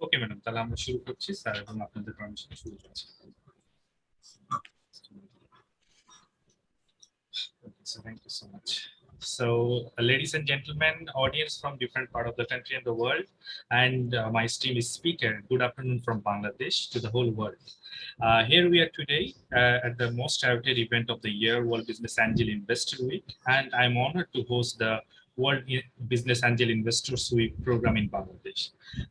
Okay madam, তাহলে আমরা শুরু করছি স্যার এবং আপনাদের পারমিশনে শুরু করছি। So thank you so much. So, ladies and gentlemen, audience from different part of the country and the world, and my esteemed speaker, good afternoon from Bangladesh to the whole world. Here we are today at the most awaited event of the year, World Business Angel Investor Week, and I'm honored to host the World Business Angel Investors Week program in Bangladesh.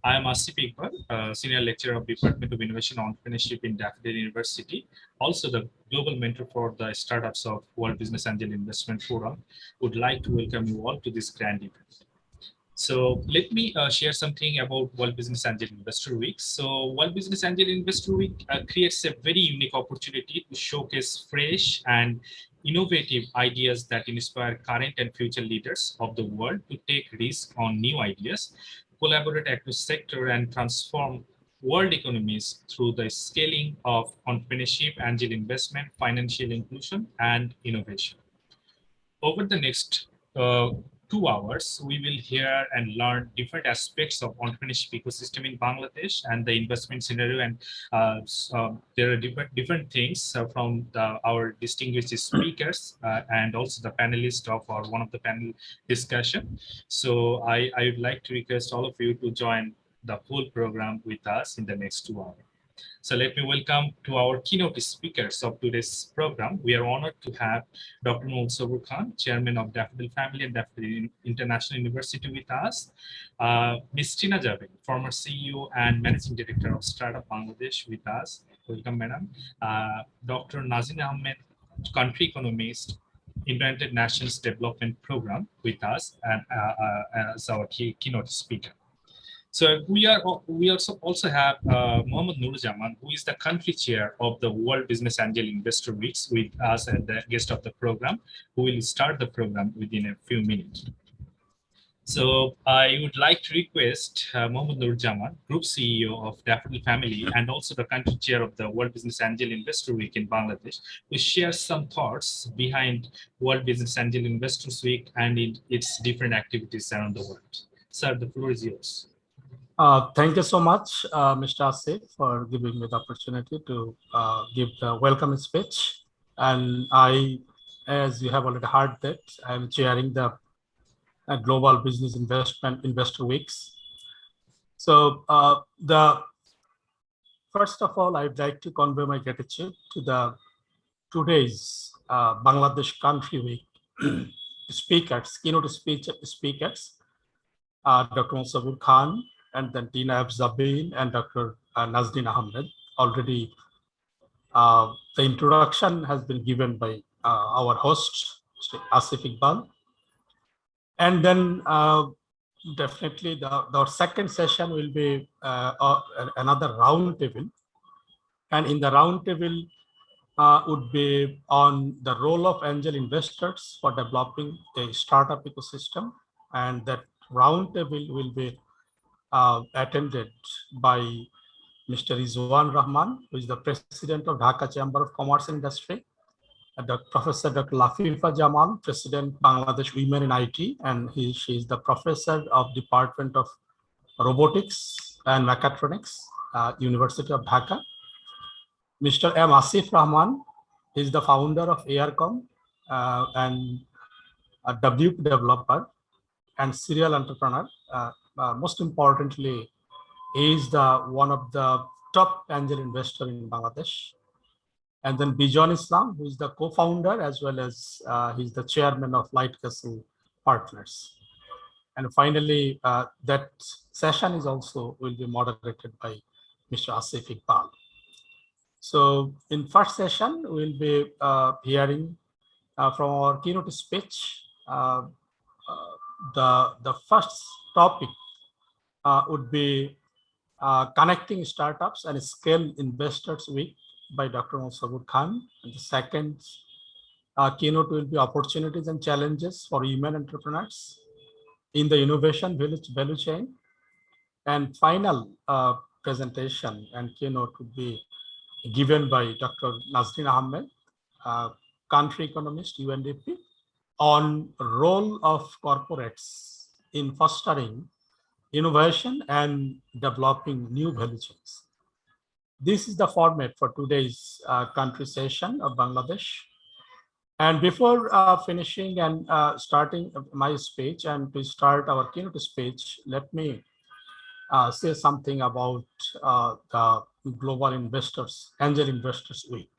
I am Asif Iqbal, Senior Lecturer of Department of Innovation and Entrepreneurship in Daffodil University, also the Global Mentor for the Startups of World Business Angel Investment Forum. Would like to welcome you all to this grand event. So let me share something about World Business Angel Investor Week. So World Business Angel Investor Week creates a very unique opportunity to showcase fresh and innovative ideas that inspire current and future leaders of the world to take risks on new ideas, collaborate across sector, and transform world economies through the scaling of entrepreneurship, angel investment, financial inclusion, and innovation. Over the next 2 hours, we will hear and learn different aspects of entrepreneurship ecosystem in Bangladesh and the investment scenario. And there are different things from our distinguished speakers and also the panelists of our one of the panel discussion. So I would like to request all of you to join the full program with us in the next 2 hours. So let me welcome to our keynote speakers of today's program. We are honored to have Dr. Sabur Khan, Chairman of Daffodil Family and Daffodil International University with us. Ms. Jabeen, former CEO and Managing Director of Startup Bangladesh with us. Welcome, madam. Dr. Nazneen Ahmed, Country Economist, United Nations Development Program with us and as our keynote speaker. So we also have Mohammad Nuruzzaman, who is the country chair of the World Business Angel Investor Weeks with us and the guest of the program, who will start the program within a few minutes. So I would like to request Mohammad Nuruzzaman, Group CEO of Daffodil Family and also the country chair of the World Business Angel Investor Week in Bangladesh, to share some thoughts behind World Business Angel Investors Week and its different activities around the world. Sir, the floor is yours. Thank you so much, Mr. Asif, for giving me the opportunity to give the welcome speech. And as you have already heard that, I'm chairing the Global Business Investor Weeks. So first of all, I'd like to convey my gratitude to the today's Bangladesh Country Week speakers, keynote speakers, Dr. Sabur Khan, and then Tina Jabeen and Dr. Nazneen Ahmed. Already the introduction has been given by our host, Mr. Asif Iqbal. And then definitely the second session will be another round table. And in the round table would be on the role of angel investors for developing a startup ecosystem. And that round table will be attended by Mr. Rizwan Rahman, who is the President of Dhaka Chamber of Commerce and Industry, Professor Dr. Lafifa Jamal, President Bangladesh Women in IT, and she is the Professor of Department of Robotics and Mechatronics, University of Dhaka. Mr. M. Asif Rahman is the founder of Aircom and a WP developer and serial entrepreneur. Most importantly, he is one of the top angel investor in Bangladesh. And then Bizon Islam, who is the co-founder as well as he's the chairman of LightCastle Partners. And finally, that session is also will be moderated by Mr. Asif Iqbal. So in first session, we'll be hearing from our keynote speech. The first topic would be Connecting Startups and Scale Investors Week by Dr. Sabur Khan. And the second keynote will be Opportunities and Challenges for Women Entrepreneurs in the Innovation Value Chain. And final presentation and keynote would be given by Dr. Nazneen Ahmed, Country Economist, UNDP, on role of corporates in fostering innovation, and developing new value chains. This is the format for today's country session of Bangladesh. And before finishing and starting my speech and to start our keynote speech, let me say something about the Global Investors, Angel Investors Week.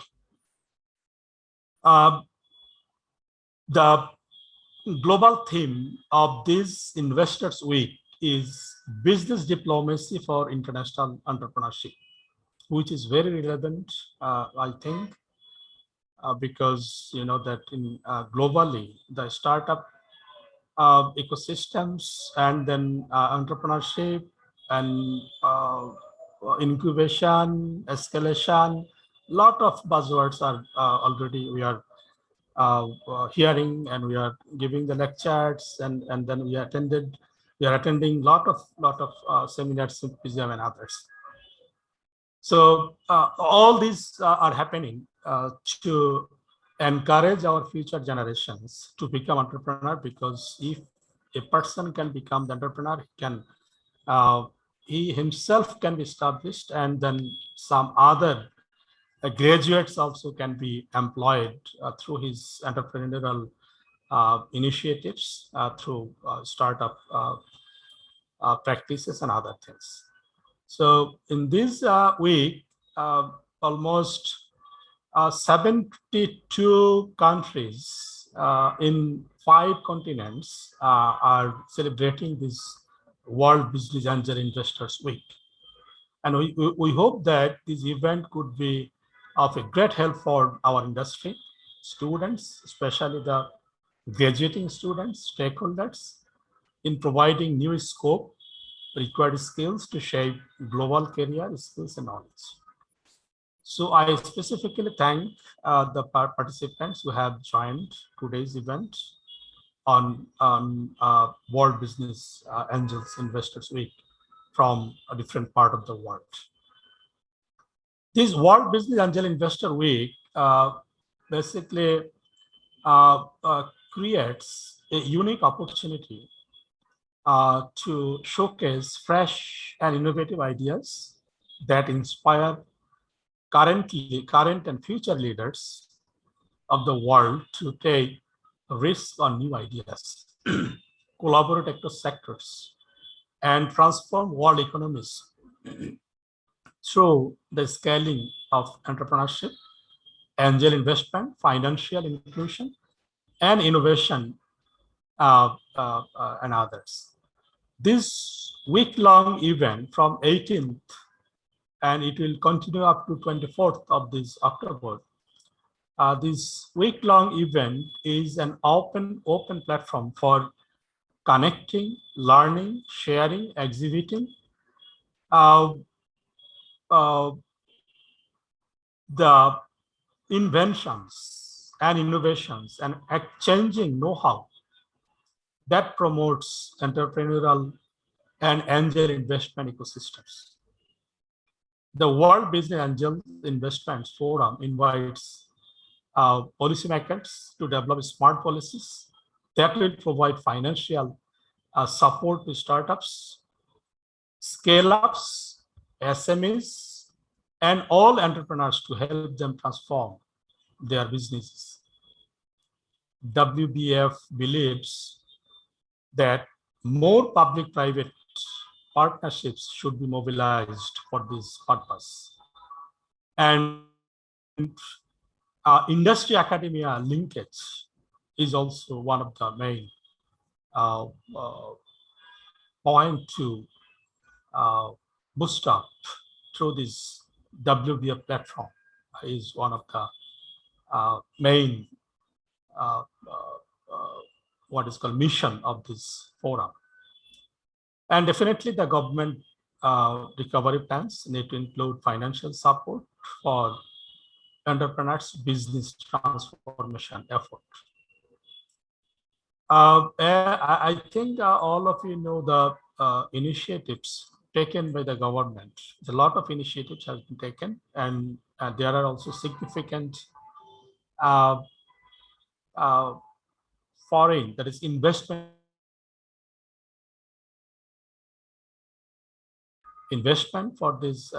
The global theme of this Investors Week is business diplomacy for international entrepreneurship, which is very relevant, I think, because you know that in globally the startup ecosystems and then entrepreneurship and incubation, escalation, lot of buzzwords are already we are hearing, and we are giving the lectures, and then we are attending lot of seminars, symposium, and others. So all these are happening to encourage our future generations to become entrepreneur, because if a person can become the entrepreneur, he himself can be established, and then some other graduates also can be employed through his entrepreneurial initiatives, through startup practices and other things. So in this week, almost 72 countries in 5 continents are celebrating this World Business Angel Investors Week. And we hope that this event could be of a great help for our industry, students, especially the graduating students, stakeholders, in providing new scope, required skills to shape global career skills and knowledge. So I specifically thank the participants who have joined today's event on World Business Angels Investors Week from a different part of the world. This World Business Angel Investor Week basically creates a unique opportunity to showcase fresh and innovative ideas that inspire current and future leaders of the world to take risks on new ideas, collaborate across sectors, and transform world economies through the scaling of entrepreneurship, angel investment, financial inclusion, and innovation, and others. This week-long event from 18th, and it will continue up to 24th of this October. This week-long event is an open platform for connecting, learning, sharing, exhibiting the inventions and innovations and exchanging know-how that promotes entrepreneurial and angel investment ecosystems. The World Business Angel Investments Forum invites policymakers to develop smart policies that will provide financial support to startups, scale-ups, SMEs, and all entrepreneurs to help them transform their businesses. WBAW believes that more public-private partnerships should be mobilized for this purpose. And industry academia linkage is also one of the main point to boost up through this WBA platform, is one of the main what is called mission of this forum. And definitely the government recovery plans need to include financial support for entrepreneurs' business transformation effort. I think all of you know the initiatives taken by the government. A lot of initiatives have been taken, and there are also significant foreign, that is investment investment for this,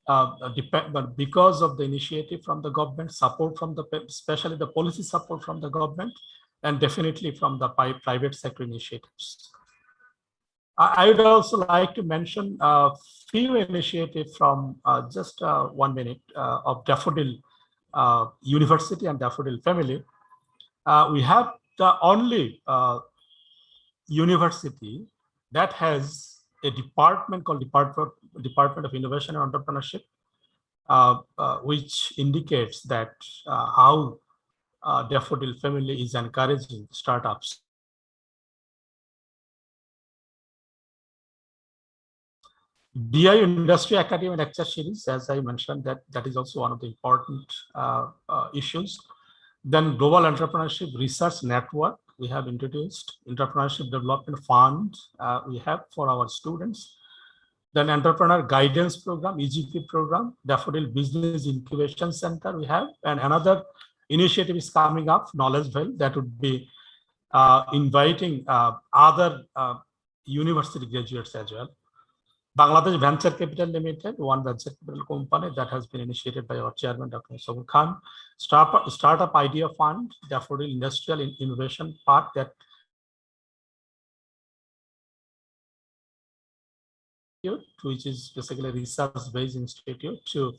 but because of the initiative from the government, support from the, especially the policy support from the government, and definitely from the private sector initiatives. I would also like to mention a few initiatives from just 1 minute of Daffodil University and Daffodil Family. We have the only university that has a department called Department of Innovation and Entrepreneurship, which indicates that how Daffodil Family is encouraging startups. DI Industry Academy and Lecture Series, as I mentioned, that is also one of the important issues. Then Global Entrepreneurship Research Network, we have introduced Entrepreneurship Development Fund, we have for our students. Then Entrepreneur Guidance Program, EGP program, Daffodil Business Incubation Center we have, and another initiative is coming up, Knowledgeville, that would be inviting other university graduates as well. Bangladesh Venture Capital Limited, one venture capital company that has been initiated by our chairman, Dr. Sabur Khan. Startup Idea Fund, Daffodil Industrial Innovation Park, that which is basically a research-based institute to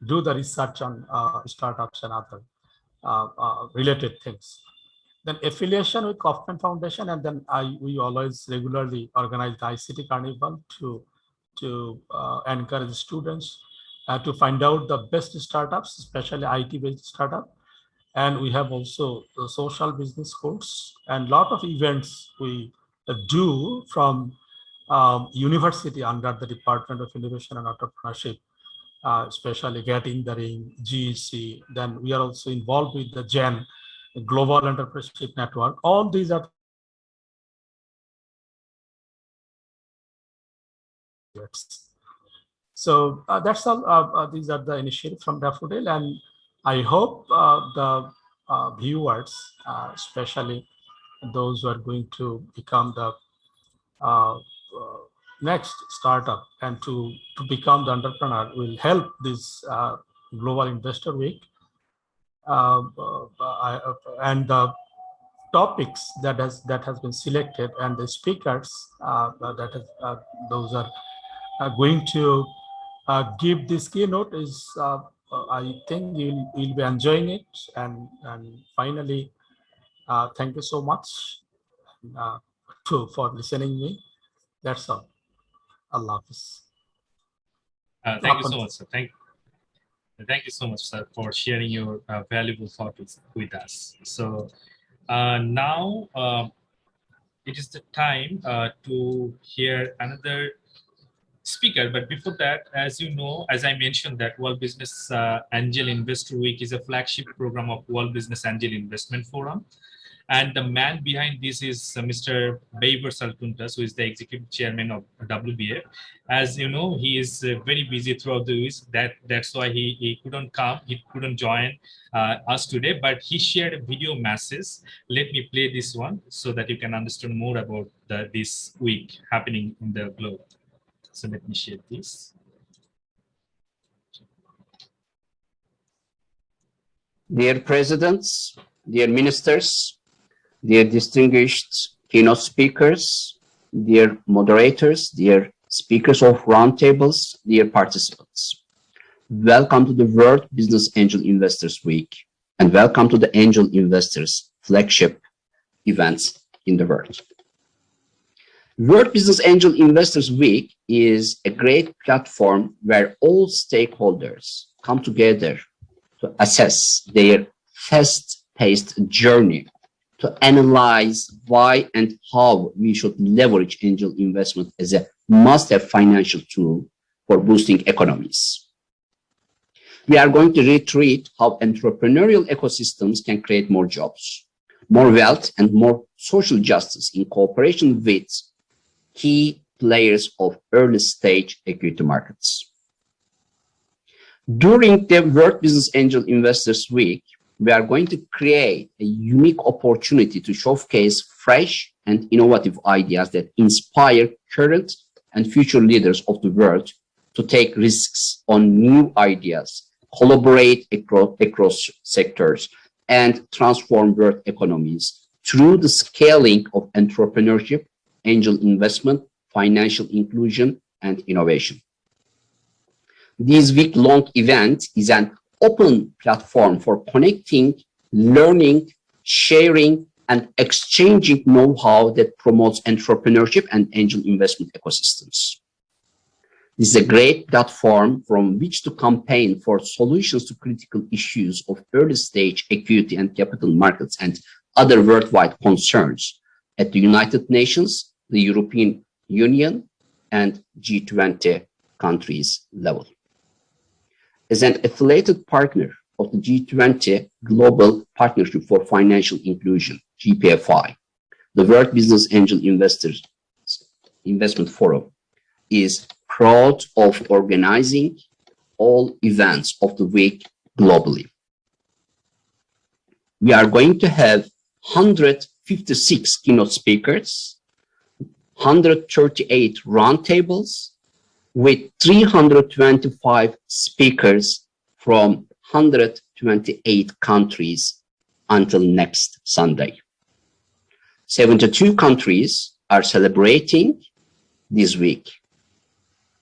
do the research on startups and other related things. Then affiliation with Kaufman Foundation, and then we always regularly organize the ICT Carnival to encourage students to find out the best startups, especially IT-based startup. And we have also the social business course and lot of events we do from university under the Department of Innovation and Entrepreneurship, especially Get in the Ring, GEC. Then we are also involved with the GEN, Global Entrepreneurship Network. All these are so that's all. These are the initiatives from Daffodil, and I hope the viewers, especially those who are going to become the next startup and to become the entrepreneur, will help this Global Investor Week. And the topics that has been selected and the speakers those are going to give this keynote is I think you'll be enjoying it. And finally, thank you so much for listening me. That's all. Allah Hafiz. Thank you so much, sir. Thank you so much, sir, for sharing your valuable thoughts with us. So now it is the time to hear another speaker. But before that, as you know, as I mentioned, that World Business Angel Investor Week is a flagship program of World Business Angel Investment Forum. And the man behind this is Mr. Habibur Rahman, who is the executive chairman of WBAW. As you know, he is very busy throughout the week. That's why he couldn't come, he couldn't join us today, but he shared a video message. Let me play this one so that you can understand more about this week happening in the globe. So let me share this. Dear presidents, dear ministers, dear distinguished keynote speakers, dear moderators, dear speakers of roundtables, dear participants. Welcome to the World Business Angel Investors Week, and welcome to the Angel Investors flagship events in the world. World Business Angel Investors Week is a great platform where all stakeholders come together to assess their fast-paced journey, to analyze why and how we should leverage angel investment as a must-have financial tool for boosting economies. We are going to reiterate how entrepreneurial ecosystems can create more jobs, more wealth, and more social justice in cooperation with key players of early-stage equity markets. During the World Business Angel Investors Week, we are going to create a unique opportunity to showcase fresh and innovative ideas that inspire current and future leaders of the world to take risks on new ideas, collaborate across sectors, and transform world economies through the scaling of entrepreneurship, angel investment, financial inclusion, and innovation. This week-long event is an open platform for connecting, learning, sharing, and exchanging know-how that promotes entrepreneurship and angel investment ecosystems. This is a great platform from which to campaign for solutions to critical issues of early-stage equity and capital markets and other worldwide concerns at the United Nations, the European Union, and G20 countries level. As an affiliated partner of the G20 Global Partnership for Financial Inclusion, GPFI, the World Business Angel Investors Investment Forum is proud of organizing all events of the week globally. We are going to have 156 keynote speakers, 138 roundtables, with 325 speakers from 128 countries until next Sunday. 72 countries are celebrating this week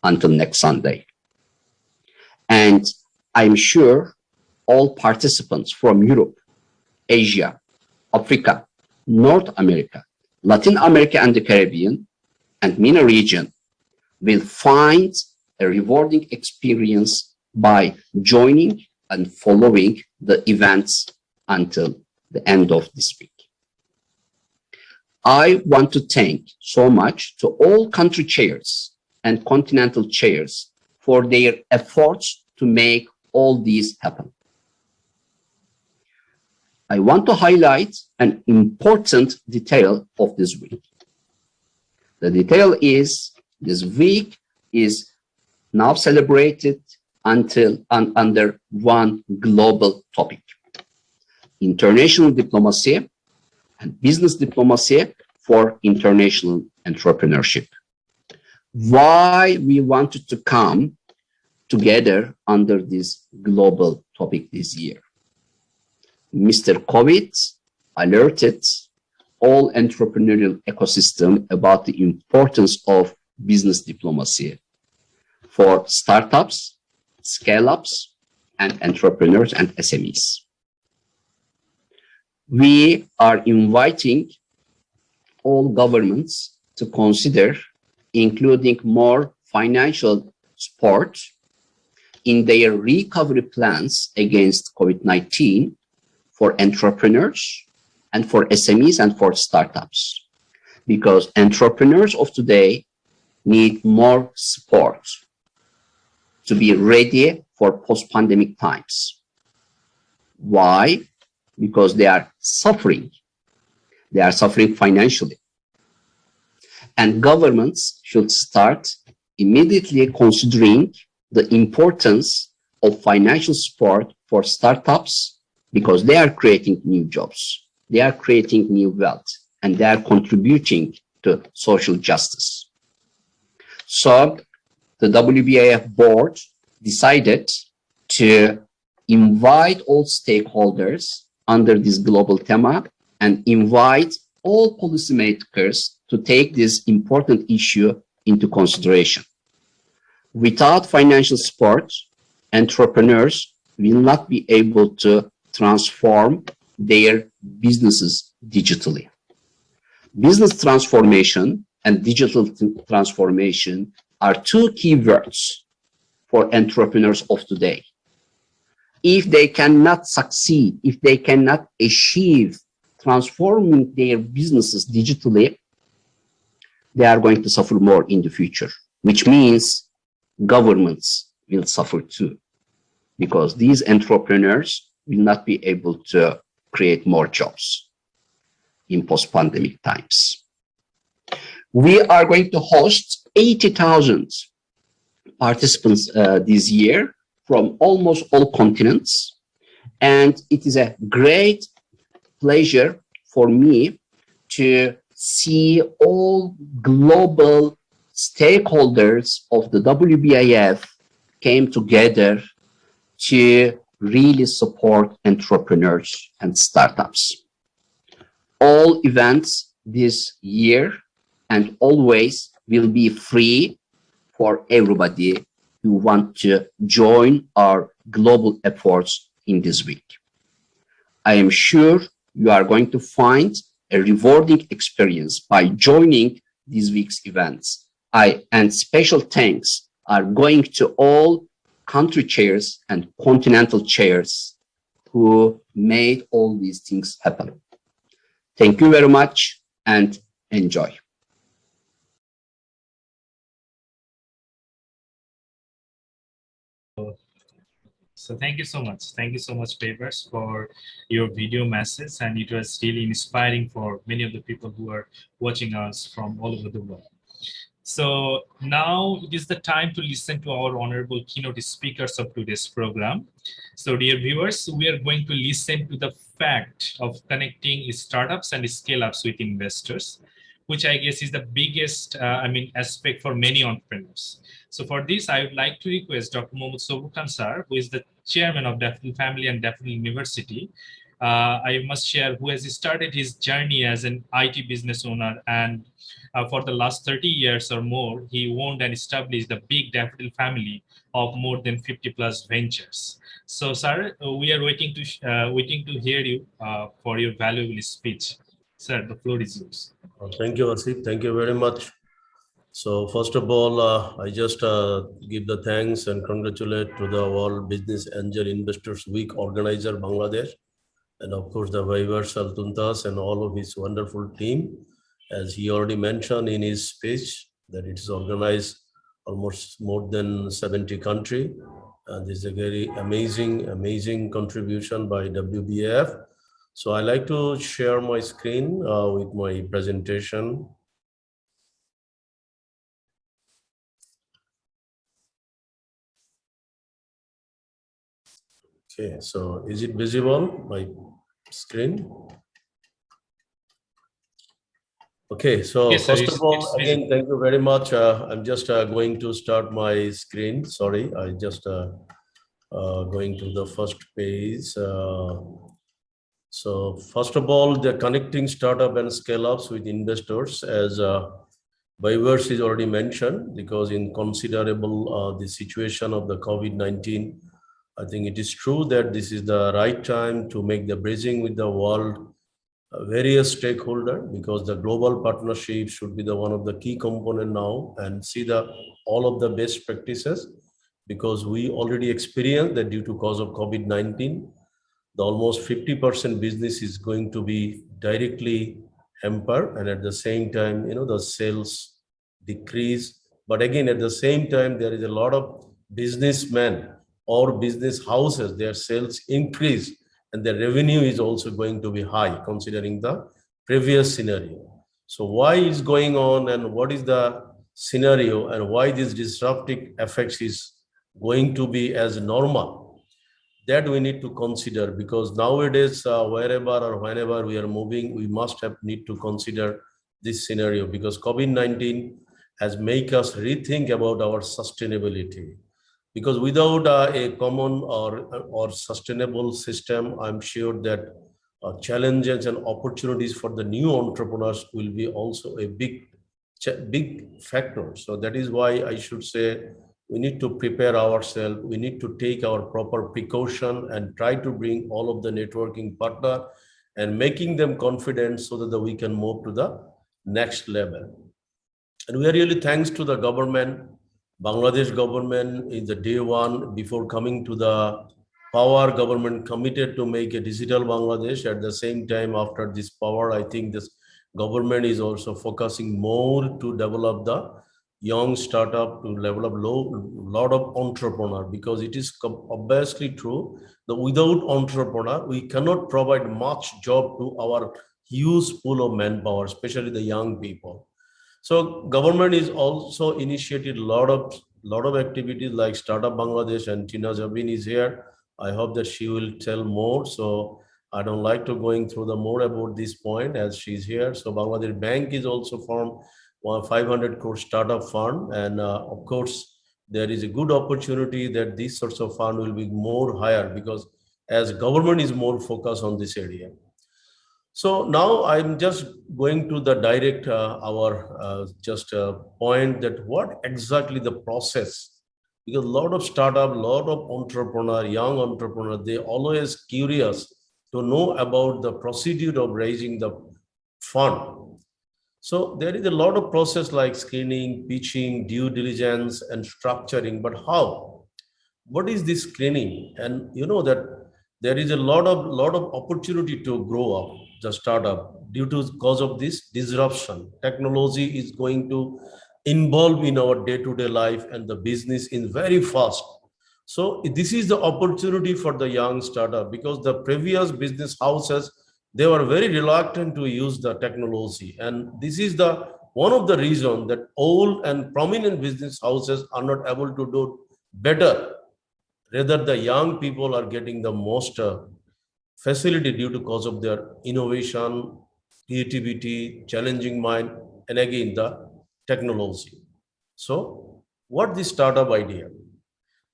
until next Sunday. And I'm sure all participants from Europe, Asia, Africa, North America, Latin America and the Caribbean, and MENA region will find a rewarding experience by joining and following the events until the end of this week. I want to thank so much to all country chairs and continental chairs for their efforts to make all these happen. I want to highlight an important detail of this week. The detail is this week is now celebrated under one global topic: international diplomacy and business diplomacy for international entrepreneurship. Why we wanted to come together under this global topic this year? Mr. COVID alerted all entrepreneurial ecosystem about the importance of business diplomacy for startups, scale-ups, and entrepreneurs and SMEs. We are inviting all governments to consider including more financial support in their recovery plans against COVID-19 for entrepreneurs and for SMEs and for startups, because entrepreneurs of today need more support to be ready for post-pandemic times. Why? Because they are suffering. They are suffering financially. And governments should start immediately considering the importance of financial support for startups, because they are creating new jobs, they are creating new wealth, and they are contributing to social justice. So the WBAF board decided to invite all stakeholders under this global theme and invite all policymakers to take this important issue into consideration. Without financial support, entrepreneurs will not be able to transform their businesses digitally. Business transformation and digital transformation are two key words for entrepreneurs of today. If they cannot succeed, if they cannot achieve transforming their businesses digitally, they are going to suffer more in the future, which means governments will suffer too, because these entrepreneurs will not be able to create more jobs in post-pandemic times. We are going to host 80,000 participants this year from almost all continents, and it is a great pleasure for me to see all global stakeholders of the WBIF came together to really support entrepreneurs and startups. All events this year and always will be free for everybody who want to join our global efforts in this week. I am sure you are going to find a rewarding experience by joining this week's events. And special thanks are going to all country chairs and continental chairs who made all these things happen. Thank you very much and enjoy. So thank you so much. Thank you so much, Papers, for your video message. And it was really inspiring for many of the people who are watching us from all over the world. So now it is the time to listen to our honorable keynote speakers of today's program. So dear viewers, we are going to listen to the fact of connecting startups and scale-ups with investors, which I guess is the biggest aspect for many entrepreneurs. So for this, I would like to request Dr. Mohammad Sabur Khan sir, who is the chairman of Daffodil Family and Daffodil University. I must share, who has started his journey as an IT business owner, and for the last 30 years or more, he owned and established the big Daffodil family of more than 50 plus ventures. So sir, we are waiting to hear you for your valuable speech. Sir, the floor is yours. Thank you, Asif. Thank you very much. So first of all, I just give the thanks and congratulate to the World Business Angel Investors Week organizer, Bangladesh, and of course the Vaivars Altuntas and all of his wonderful team. As he already mentioned in his speech, that it is organized almost more than 70 countries. And this is a very amazing contribution by WBAF. So I like to share my screen with my presentation. Okay, so is it visible, my screen? Okay, so yes, first sir, of all, again, thank you very much. I'm just going to start my screen. Sorry, I just going to the first page. So first of all, the connecting startup and scale-ups with investors, as Vaivars is already mentioned, because in considerable the situation of the COVID-19, I think it is true that this is the right time to make the bridging with the world various stakeholders, because the global partnership should be the one of the key component now, and see the all of the best practices, because we already experienced that due to cause of COVID-19, the almost 50% business is going to be directly hampered, and at the same time, the sales decrease. But again, at the same time, there is a lot of businessmen or business houses, their sales increase, and the revenue is also going to be high considering the previous scenario. So why is going on, and what is the scenario, and why this disruptive effects is going to be as normal? That we need to consider, because nowadays, wherever or whenever we are moving, we must need to consider this scenario, because COVID-19 has made us rethink about our sustainability. Because without a common or sustainable system, I'm sure that challenges and opportunities for the new entrepreneurs will be also a big factor. So that is why I should say we need to prepare ourselves. We need to take our proper precaution and try to bring all of the networking partner and making them confident so that we can move to the next level. And we are really thanks to the government. Bangladesh government in the day one, before coming to the power, government committed to make a digital Bangladesh. At the same time, after this power, I think this government is also focusing more to develop the young startup, to develop lot of entrepreneur, because it is obviously true that without entrepreneur, we cannot provide much job to our huge pool of manpower, especially the young people. So government is also initiated a lot of activities like Startup Bangladesh, and Tina Jabeen is here. I hope that she will tell more. So I don't like to going through the more about this point as she's here. So Bangladesh Bank is also formed. 500 crore startup fund. And of course, there is a good opportunity that these sorts of fund will be more higher because as government is more focused on this area. So now I'm just going to the direct point that what exactly the process, because a lot of startup, lot of entrepreneur, young entrepreneur, they always curious to know about the procedure of raising the fund. So there is a lot of process like screening, pitching, due diligence, and structuring. But how? What is this screening? And you know that there is a lot of opportunity to grow up the startup due to cause of this disruption. Technology is going to involve in our day-to-day life, and the business is very fast. So this is the opportunity for the young startup because the previous business houses, they were very reluctant to use the technology. And this is the one of the reasons that old and prominent business houses are not able to do better. Rather, the young people are getting the most facility due to cause of their innovation, creativity, challenging mind, and again, the technology. So what the startup idea?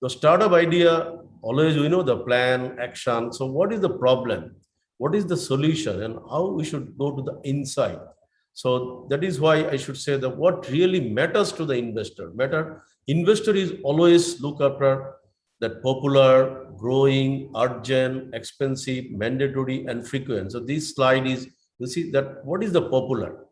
The startup idea, always we know the plan, action. So what is the problem? What is the solution and how we should go to the inside? So that is why I should say that what really matters to the investor. Investor is always look after that popular, growing, urgent, expensive, mandatory, and frequent. So this slide is, you see that what is the popular?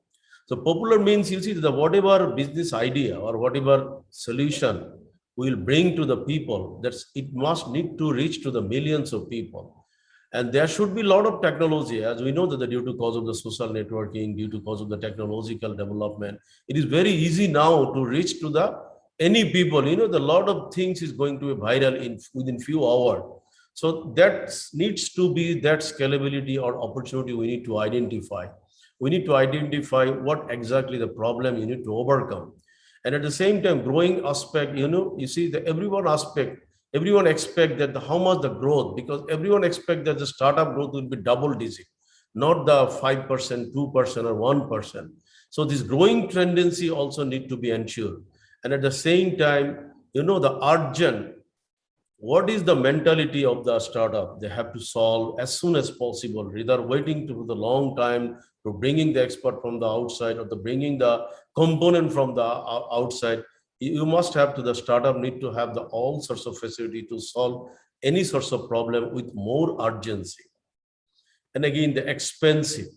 So popular means you see that whatever business idea or whatever solution will bring to the people, that's it must need to reach to the millions of people. And there should be a lot of technology, as we know that due to cause of the social networking, due to cause of the technological development, it is very easy now to reach to the any people. You know, the lot of things is going to be viral in within few hours. So that needs to be that scalability or opportunity we need to identify. We need to identify what exactly the problem you need to overcome. And at the same time, growing aspect, you know, you see the everyone expect that how much the growth, because everyone expect that the startup growth will be double digit, not the 5%, 2% or 1%. So this growing tendency also need to be ensured. And at the same time, you know, the urgent, what is the mentality of the startup? They have to solve as soon as possible, rather waiting to the long time to bringing the expert from the outside or the bringing the component from the outside. You must have to the startup need to have the all sorts of facility to solve any sorts of problem with more urgency. And again, the expensive.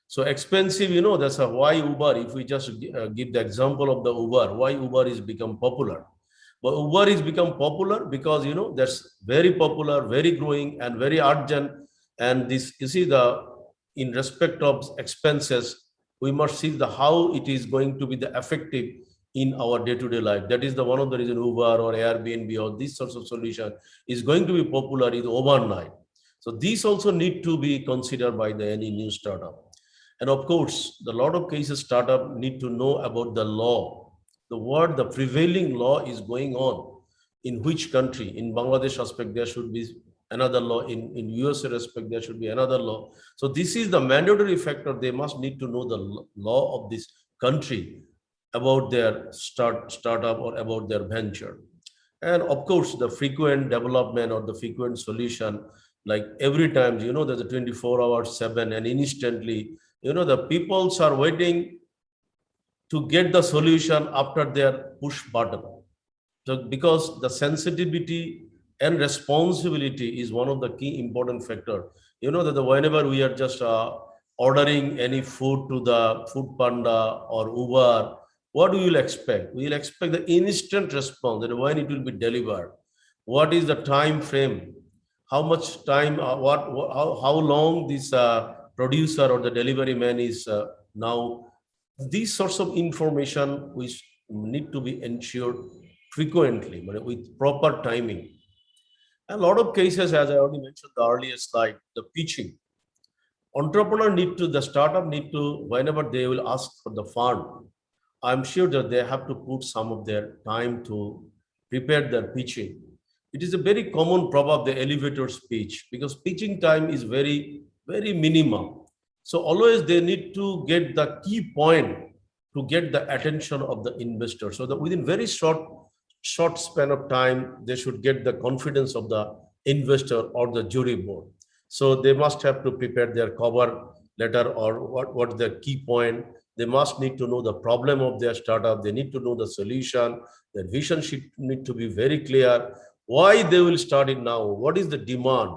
So expensive, you know, that's a why Uber, if we just give the example of the Uber, why Uber is become popular. But Uber is become popular because, you know, that's very popular, very growing and very urgent. And this, you see the, in respect of expenses, we must see the how it is going to be the effective in our day-to-day life. That is the one of the reason Uber or Airbnb or these sorts of solution is going to be popular in overnight. So these also need to be considered by the any new startup. And of course, the lot of cases startup need to know about the law, the prevailing law is going on in which country. In Bangladesh aspect, there should be another law. In US respect, there should be another law. So this is the mandatory factor. They must need to know the law of this country about their startup or about their venture. And of course, the frequent development or the frequent solution, like every time, you know, there's a 24 hours, 7, and instantly, you know, the peoples are waiting to get the solution after their push button. So because the sensitivity and responsibility is one of the key important factor. You know that whenever we are just ordering any food to the Food Panda or Uber, what we will expect? We will expect the instant response, that when it will be delivered. What is the time frame? How much time, how long this producer or the delivery man is now. These sorts of information which need to be ensured frequently, but with proper timing. A lot of cases, as I already mentioned the earlier slide, the pitching. Entrepreneur need to, the startup need to, whenever they will ask for the fund, I'm sure that they have to put some of their time to prepare their pitching. It is a very common problem, the elevator speech, because pitching time is very, very minimum. So always they need to get the key point to get the attention of the investor. So that within very short span of time, they should get the confidence of the investor or the jury board. So they must have to prepare their cover letter or what the key point. They must need to know the problem of their startup. They need to know the solution. Their vision should need to be very clear. Why they will start it now? What is the demand?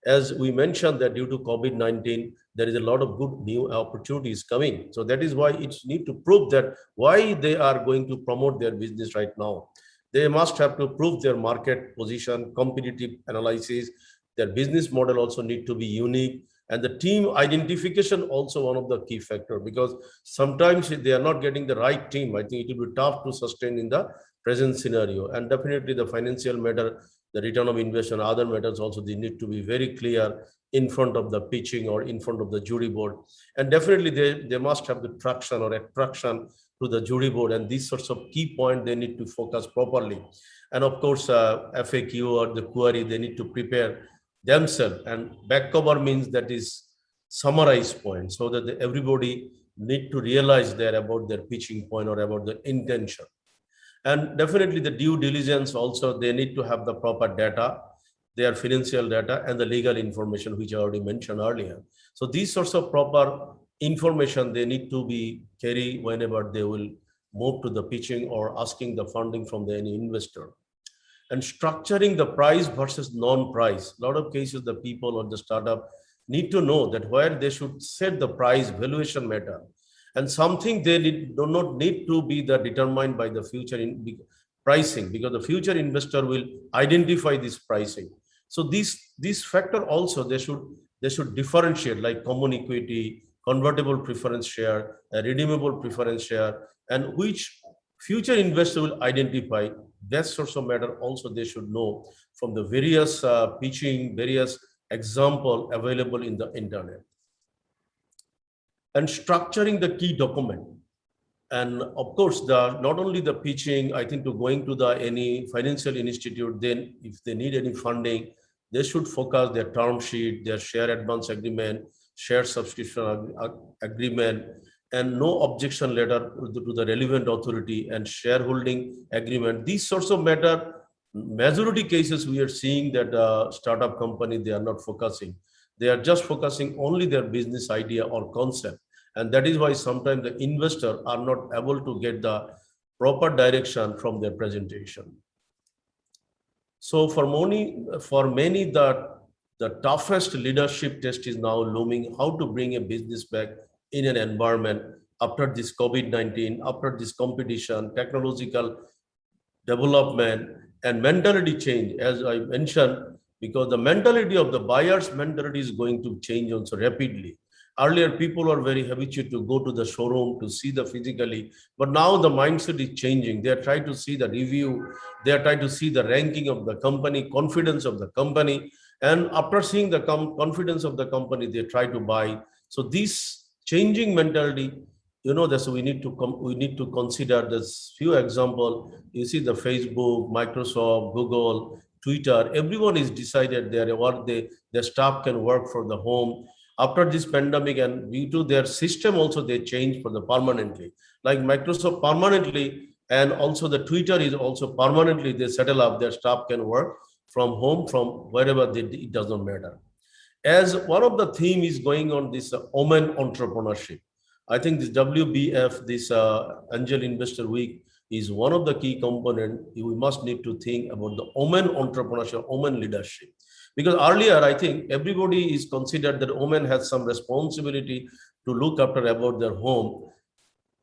As we mentioned that due to COVID-19, there is a lot of good new opportunities coming. So that is why it's need to prove that why they are going to promote their business right now. They must have to prove their market position, competitive analysis. Their business model also need to be unique. And the team identification also one of the key factor, because sometimes they are not getting the right team. I think it will be tough to sustain in the present scenario. And definitely the financial matter, the return of investment, other matters also, they need to be very clear in front of the pitching or in front of the jury board. And definitely they must have the traction or attraction to the jury board, and these sorts of key points they need to focus properly. And of course, FAQ or the query, they need to prepare themselves, and back cover means that is summarized point, so that everybody need to realize there about their pitching point or about the intention. And definitely the due diligence also, they need to have the proper data, their financial data and the legal information, which I already mentioned earlier. So these sorts of proper information, they need to be carry whenever they will move to the pitching or asking the funding from any investor. And structuring the price versus non-price. A lot of cases, the people or the startup need to know that where they should set the price, valuation matter. And something they do not need to be determined by the future pricing, because the future investor will identify this pricing. So this factor also, they should differentiate, like common equity, convertible preference share, a redeemable preference share, and which future investor will identify. That sorts of matter also they should know from the various pitching, various example available in the internet. And structuring the key document. And of course, not only the pitching, I think to going to any financial institute, then if they need any funding, they should focus their term sheet, their share advance agreement, share subscription agreement, and no objection letter to the relevant authority, and shareholding agreement. These sorts of matter, majority cases we are seeing that startup company, they are not focusing. They are just focusing only their business idea or concept. And that is why sometimes the investor are not able to get the proper direction from their presentation. So for many, the toughest leadership test is now looming, how to bring a business back in an environment after this COVID-19, after this competition, technological development, and mentality change, as I mentioned, because the mentality of the buyer's mentality is going to change also rapidly. Earlier, people are very habituated to go to the showroom to see the physically, but now the mindset is changing. They are trying to see the review. They are trying to see the ranking of the company, confidence of the company. And after seeing the confidence of the company, they try to buy. So this changing mentality, that's we need to consider this few example. You see the Facebook, Microsoft, Google, Twitter, everyone is decided their staff can work for the home. After this pandemic, and due to their system also, they change for the permanently. Like Microsoft permanently, and also the Twitter is also permanently, they settle up, their staff can work from home, from wherever it does not matter. As one of the theme is going on this women entrepreneurship. I think this WBF, this Angel Investor Week, is one of the key components. We must need to think about the women entrepreneurship, women leadership. Because earlier, I think everybody is considered that women has some responsibility to look after about their home,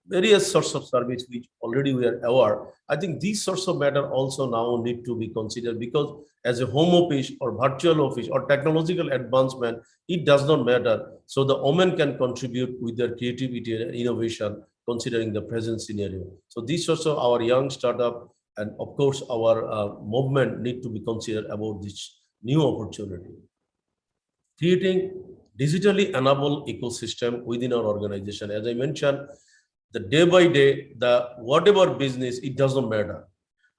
various sorts of service which already we are aware. I think these sorts of matter also now need to be considered, because as a home office or virtual office or technological advancement, it does not matter. So the women can contribute with their creativity and innovation, considering the present scenario. So these sorts of our young startup and of course our movement need to be considered about this new opportunity. Creating digitally enabled ecosystem within our organization. As I mentioned, the day by day, the whatever business, it doesn't matter.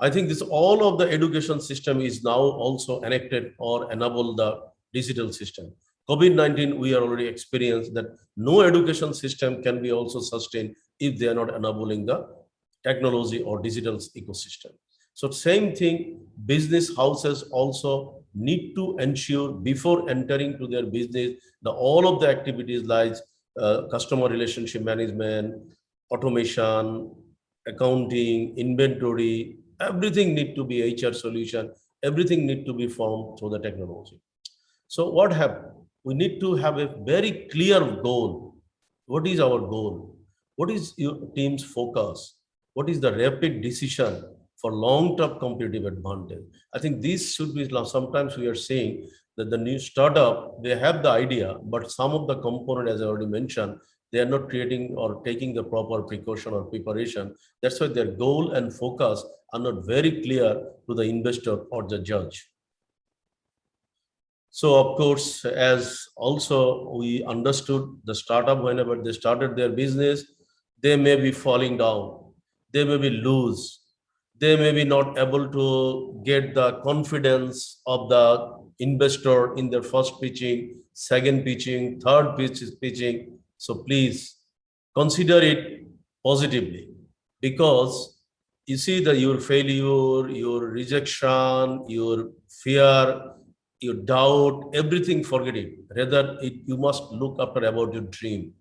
I think this all of the education system is now also enacted or enabled the digital system. COVID-19, we are already experienced that no education system can be also sustained if they are not enabling the technology or digital ecosystem. So same thing, business houses also need to ensure before entering to their business, all of the activities like customer relationship management, automation, accounting, inventory, everything need to be HR solution, everything need to be formed through the technology. So what happened? We need to have a very clear goal. What is our goal? What is your team's focus? What is the rapid decision for long-term competitive advantage? I think this should be, sometimes we are saying that the new startup, they have the idea, but some of the component, as I already mentioned, they are not creating or taking the proper precaution or preparation. That's why their goal and focus are not very clear to the investor or the judge. So of course, as also we understood, the startup, whenever they started their business, they may be falling down, they may be loose, they may be not able to get the confidence of the investor in their first pitching, second pitching, third pitching. So please consider it positively, because you see that your failure, your rejection, your fear, your doubt, everything, forget it. Rather, you must look after about your dream.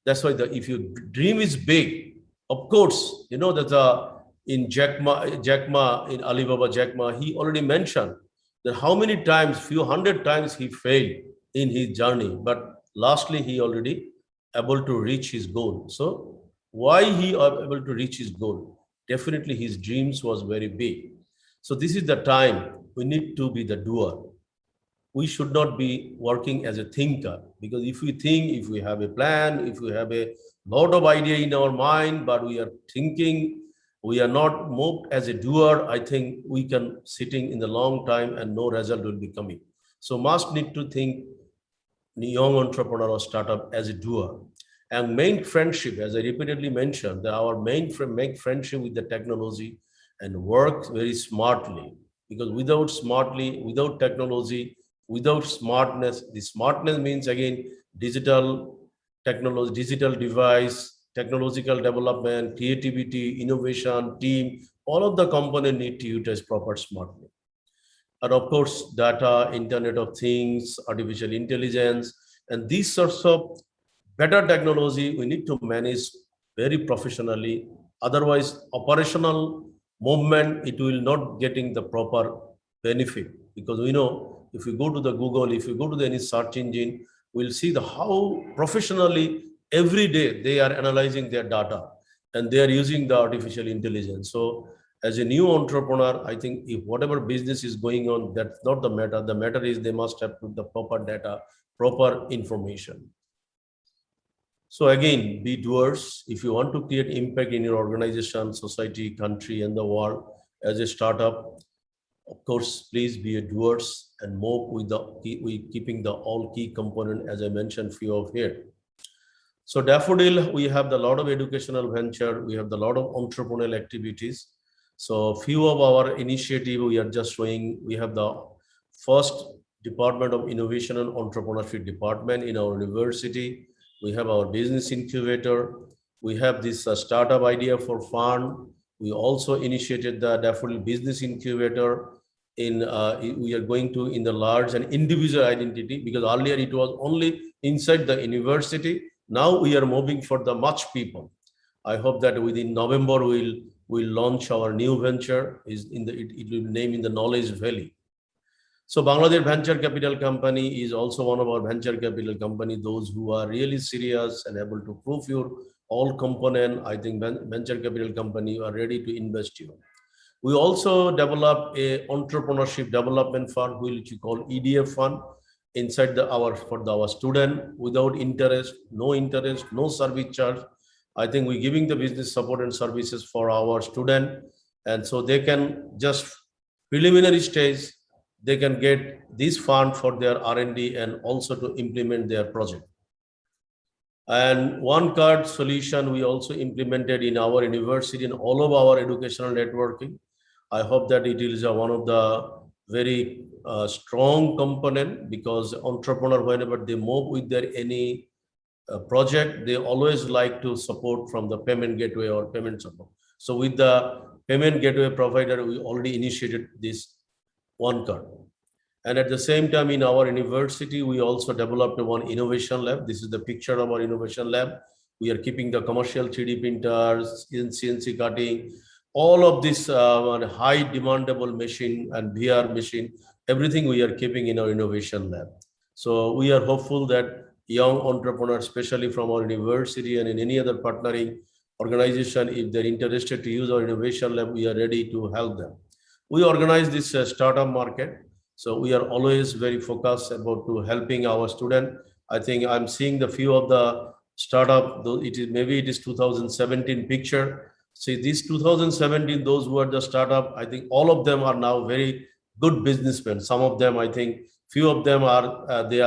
That's why if your dream is big, of course, you know that in Jack Ma, in Alibaba Jack Ma, he already mentioned that how many times, few hundred times he failed in his journey, but lastly he already able to reach his goal. So why he are able to reach his goal? Definitely his dreams was very big. So this is the time we need to be the doer. We should not be working as a thinker, because if we think, if we have a plan, if we have a lot of idea in our mind, but we are thinking, we are not moved as a doer, I think we can sitting in the long time and no result will be coming. So must need to think young entrepreneur or startup as a doer. And main friendship, as I repeatedly mentioned, that our make friendship with the technology and work very smartly, because without technology, without smartness, the smartness means again digital technology, digital device, technological development, creativity, innovation, team, all of the components need to utilize proper smartly. And of course, data, Internet of Things, artificial intelligence, and these sorts of better technology we need to manage very professionally. Otherwise, operational movement, it will not getting the proper benefit, because we know if you go to the Google, if you go to the any search engine, we'll see the how professionally every day they are analyzing their data and they are using the artificial intelligence. So as a new entrepreneur, I think if whatever business is going on, that's not the matter. The matter is they must have put the proper data, proper information. So again, be doers. If you want to create impact in your organization, society, country, and the world as a startup, of course, please be a doers and move with keeping the all key component, as I mentioned, few of here. So Daffodil, we have the lot of educational venture, we have the lot of entrepreneurial activities. So few of our initiative we are just showing. We have the first Department of Innovation and Entrepreneurship department in our university. We have our business incubator. We have this startup idea for fund. We also initiated the Daffodil Business Incubator. We are going to in the large and individual identity, because earlier it was only inside the university. Now we are moving for the much people. I hope that within November we'll launch our new venture. It will name in the Knowledge Valley. So Bangladesh Venture Capital Company is also one of our venture capital company. Those who are really serious and able to prove your all component, I think venture capital company are ready to invest you. We also developed a entrepreneurship development fund, which we call EDF fund, inside our student without interest, no service charge. I think we're giving the business support and services for our student, and so they can just preliminary stage, they can get this fund for their R&D and also to implement their project. And one card solution we also implemented in our university and all of our educational networking. I hope that it is one of the very strong component, because entrepreneur, whenever they move with their any project, they always like to support from the payment gateway or payment support. So with the payment gateway provider, we already initiated this one card. And at the same time, in our university, we also developed one innovation lab. This is the picture of our innovation lab. We are keeping the commercial 3D printers, CNC cutting, all of this high demandable machine and VR machine, everything we are keeping in our innovation lab. So we are hopeful that young entrepreneurs, especially from our university and in any other partnering organization, if they're interested to use our innovation lab, we are ready to help them. We organize this startup market. So we are always very focused about to helping our student. I think I'm seeing the few of the startup, though it is maybe it is 2017 picture. See, this 2017, those who are the startup, I think all of them are now very good businessmen. Some of them, I think, few of them are they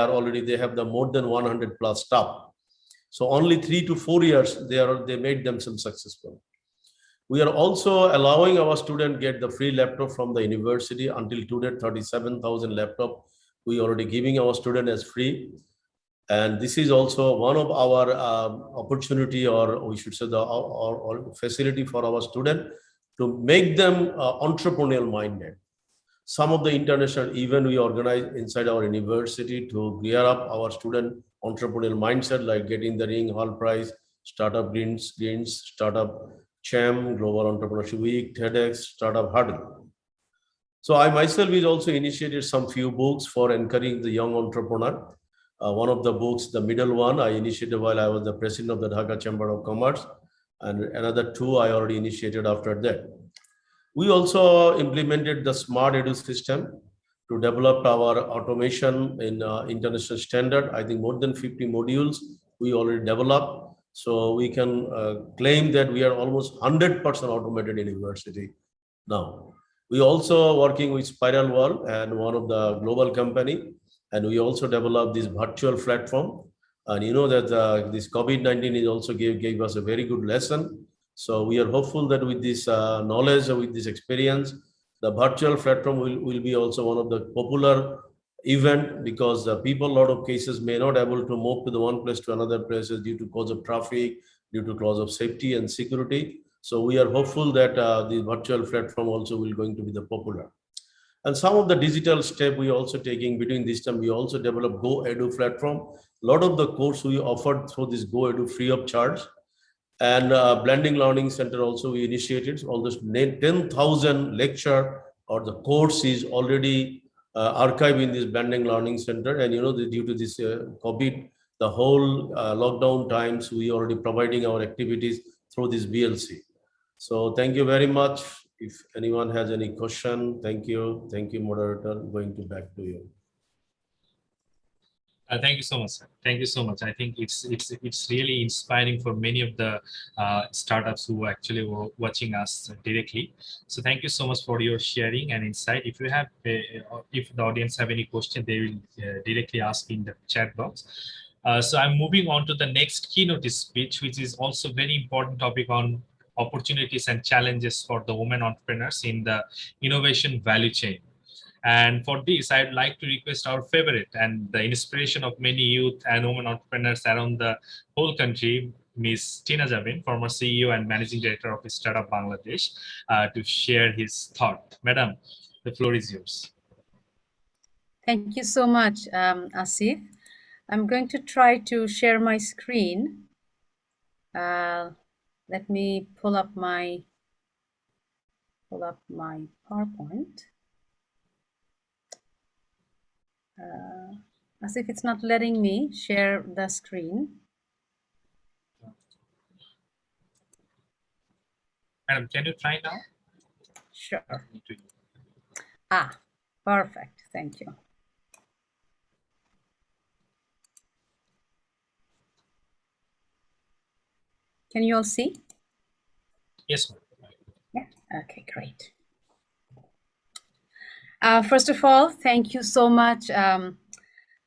have the more than 100 plus staff. So only 3 to 4 years they made themselves successful. We are also allowing our students get the free laptop from the university. Until today, 37,000 laptop we already giving our student as free. And this is also one of our opportunity, or we should say or facility for our student to make them entrepreneurial minded. Some of the international event we organize inside our university to gear up our student entrepreneurial mindset, like Getting the Ring, Hall Prize, Startup Greens, Startup CHAM, Global Entrepreneurship Week, TEDx, Startup Hurdle. So I myself is also initiated some few books for encouraging the young entrepreneur. One of the books, the middle one, I initiated while I was the president of the Dhaka Chamber of Commerce, and another two I already initiated after that. We also implemented the Smart Edu system to develop our automation in international standard. I think more than 50 modules we already developed. So we can claim that we are almost 100% automated university now. We also working with Spiral World and one of the global company, and we also developed this virtual platform. And you know that this COVID-19 is also gave us a very good lesson. So we are hopeful that with this knowledge, with this experience, the virtual platform will be also one of the popular event, because people, a lot of cases may not able to move to the one place to another places due to cause of traffic, due to cause of safety and security. So we are hopeful that the virtual platform also will going to be the popular. And some of the digital step we also taking between this time, we also develop Go Edu platform. A lot of the course we offered through this Go Edu free of charge. And Blending Learning Center also we initiated. Almost 10,000 lecture or the course is already archived in this Blending Learning Center. And you know, due to this COVID, the whole lockdown times, we already providing our activities through this BLC. So thank you very much. If anyone has any question, thank you. Thank you, moderator. Going to back to you. Thank you so much, sir. Thank you so much. I think it's really inspiring for many of the startups who actually were watching us directly. So thank you so much for your sharing and insight. If you have, if the audience have any question, they will directly ask in the chat box. So I'm moving on to the next keynote speech, which is also very important topic on opportunities and challenges for the women entrepreneurs in the innovation value chain. And for this, I'd like to request our favorite and the inspiration of many youth and women entrepreneurs around the whole country, Ms. Tina Jabeen, former CEO and Managing Director of Startup Bangladesh, to share his thought. Madam, the floor is yours. Thank you so much, Asif. I'm going to try to share my screen. Let me pull up my PowerPoint. As if it's not letting me share the screen. Madam, can you try now? Sure. Ah, perfect. Thank you. Can you all see? Yes, ma'am. Yeah. Okay, great. First of all, thank you so much, Dr.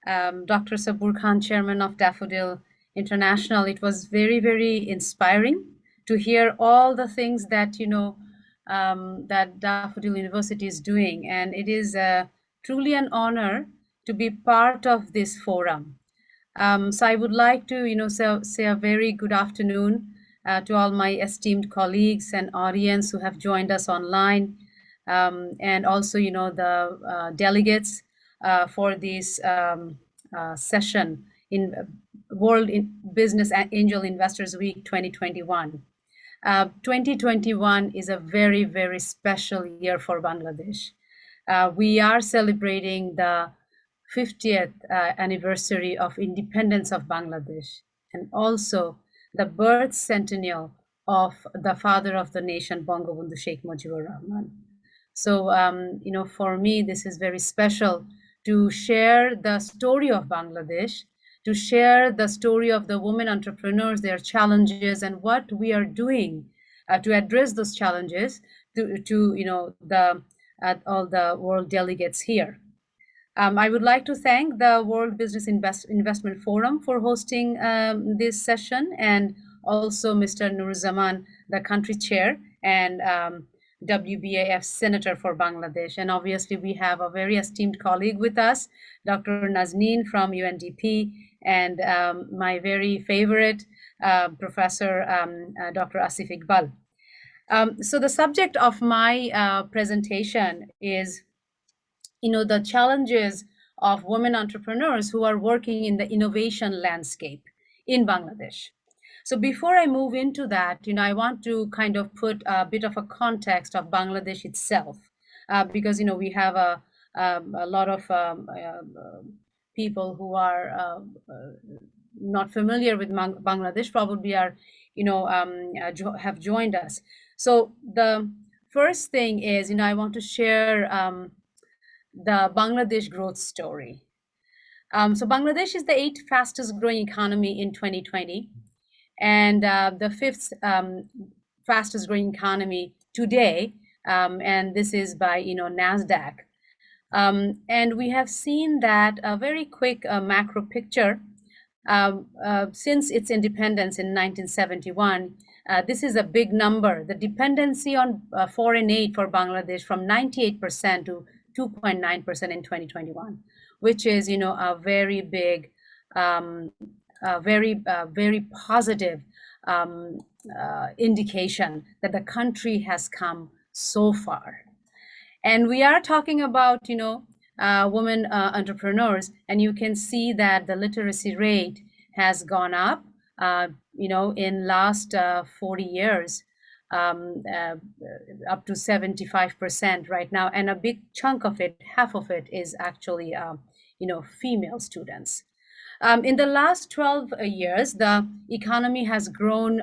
Sabur Khan, Chairman of Daffodil International. It was very, very inspiring to hear all the things that, you know, that Daffodil University is doing. And it is truly an honor to be part of this forum. So I would like to, say a very good afternoon to all my esteemed colleagues and audience who have joined us online, and also, the delegates for this session in World Business Angel Investors Week 2021. 2021 is a very, very special year for Bangladesh. We are celebrating the 50th anniversary of independence of Bangladesh, and also the birth centennial of the father of the nation, Bangabandhu Sheikh Mujibur Rahman. So, for me, this is very special to share the story of Bangladesh, to share the story of the women entrepreneurs, their challenges, and what we are doing to address those challenges to all the world delegates here. I would like to thank the World Business Investment Forum for hosting this session, and also Mr. Nuruzzaman, the country chair, and WBAF Senator for Bangladesh. And obviously, we have a very esteemed colleague with us, Dr. Nazneen from UNDP, and my very favorite professor, Dr. Asif Iqbal. So the subject of my presentation is, the challenges of women entrepreneurs who are working in the innovation landscape in Bangladesh. So before I move into that, I want to kind of put a bit of a context of Bangladesh itself, because we have a lot of people who are not familiar with Bangladesh, probably are have joined us. So the first thing is, I want to share the Bangladesh growth story. So Bangladesh is the 8th fastest growing economy in 2020, and the 5th fastest growing economy today, and this is by NASDAQ. And we have seen that a very quick macro picture since its independence in 1971. This is a big number. The dependency on foreign aid for Bangladesh from 98% to 2.9% in 2021, which is, a very big, very positive indication that the country has come so far. And we are talking about, women entrepreneurs, and you can see that the literacy rate has gone up, in last 40 years. Up to 75% right now, and a big chunk of it, half of it, is actually female students. In the last 12 years, the economy has grown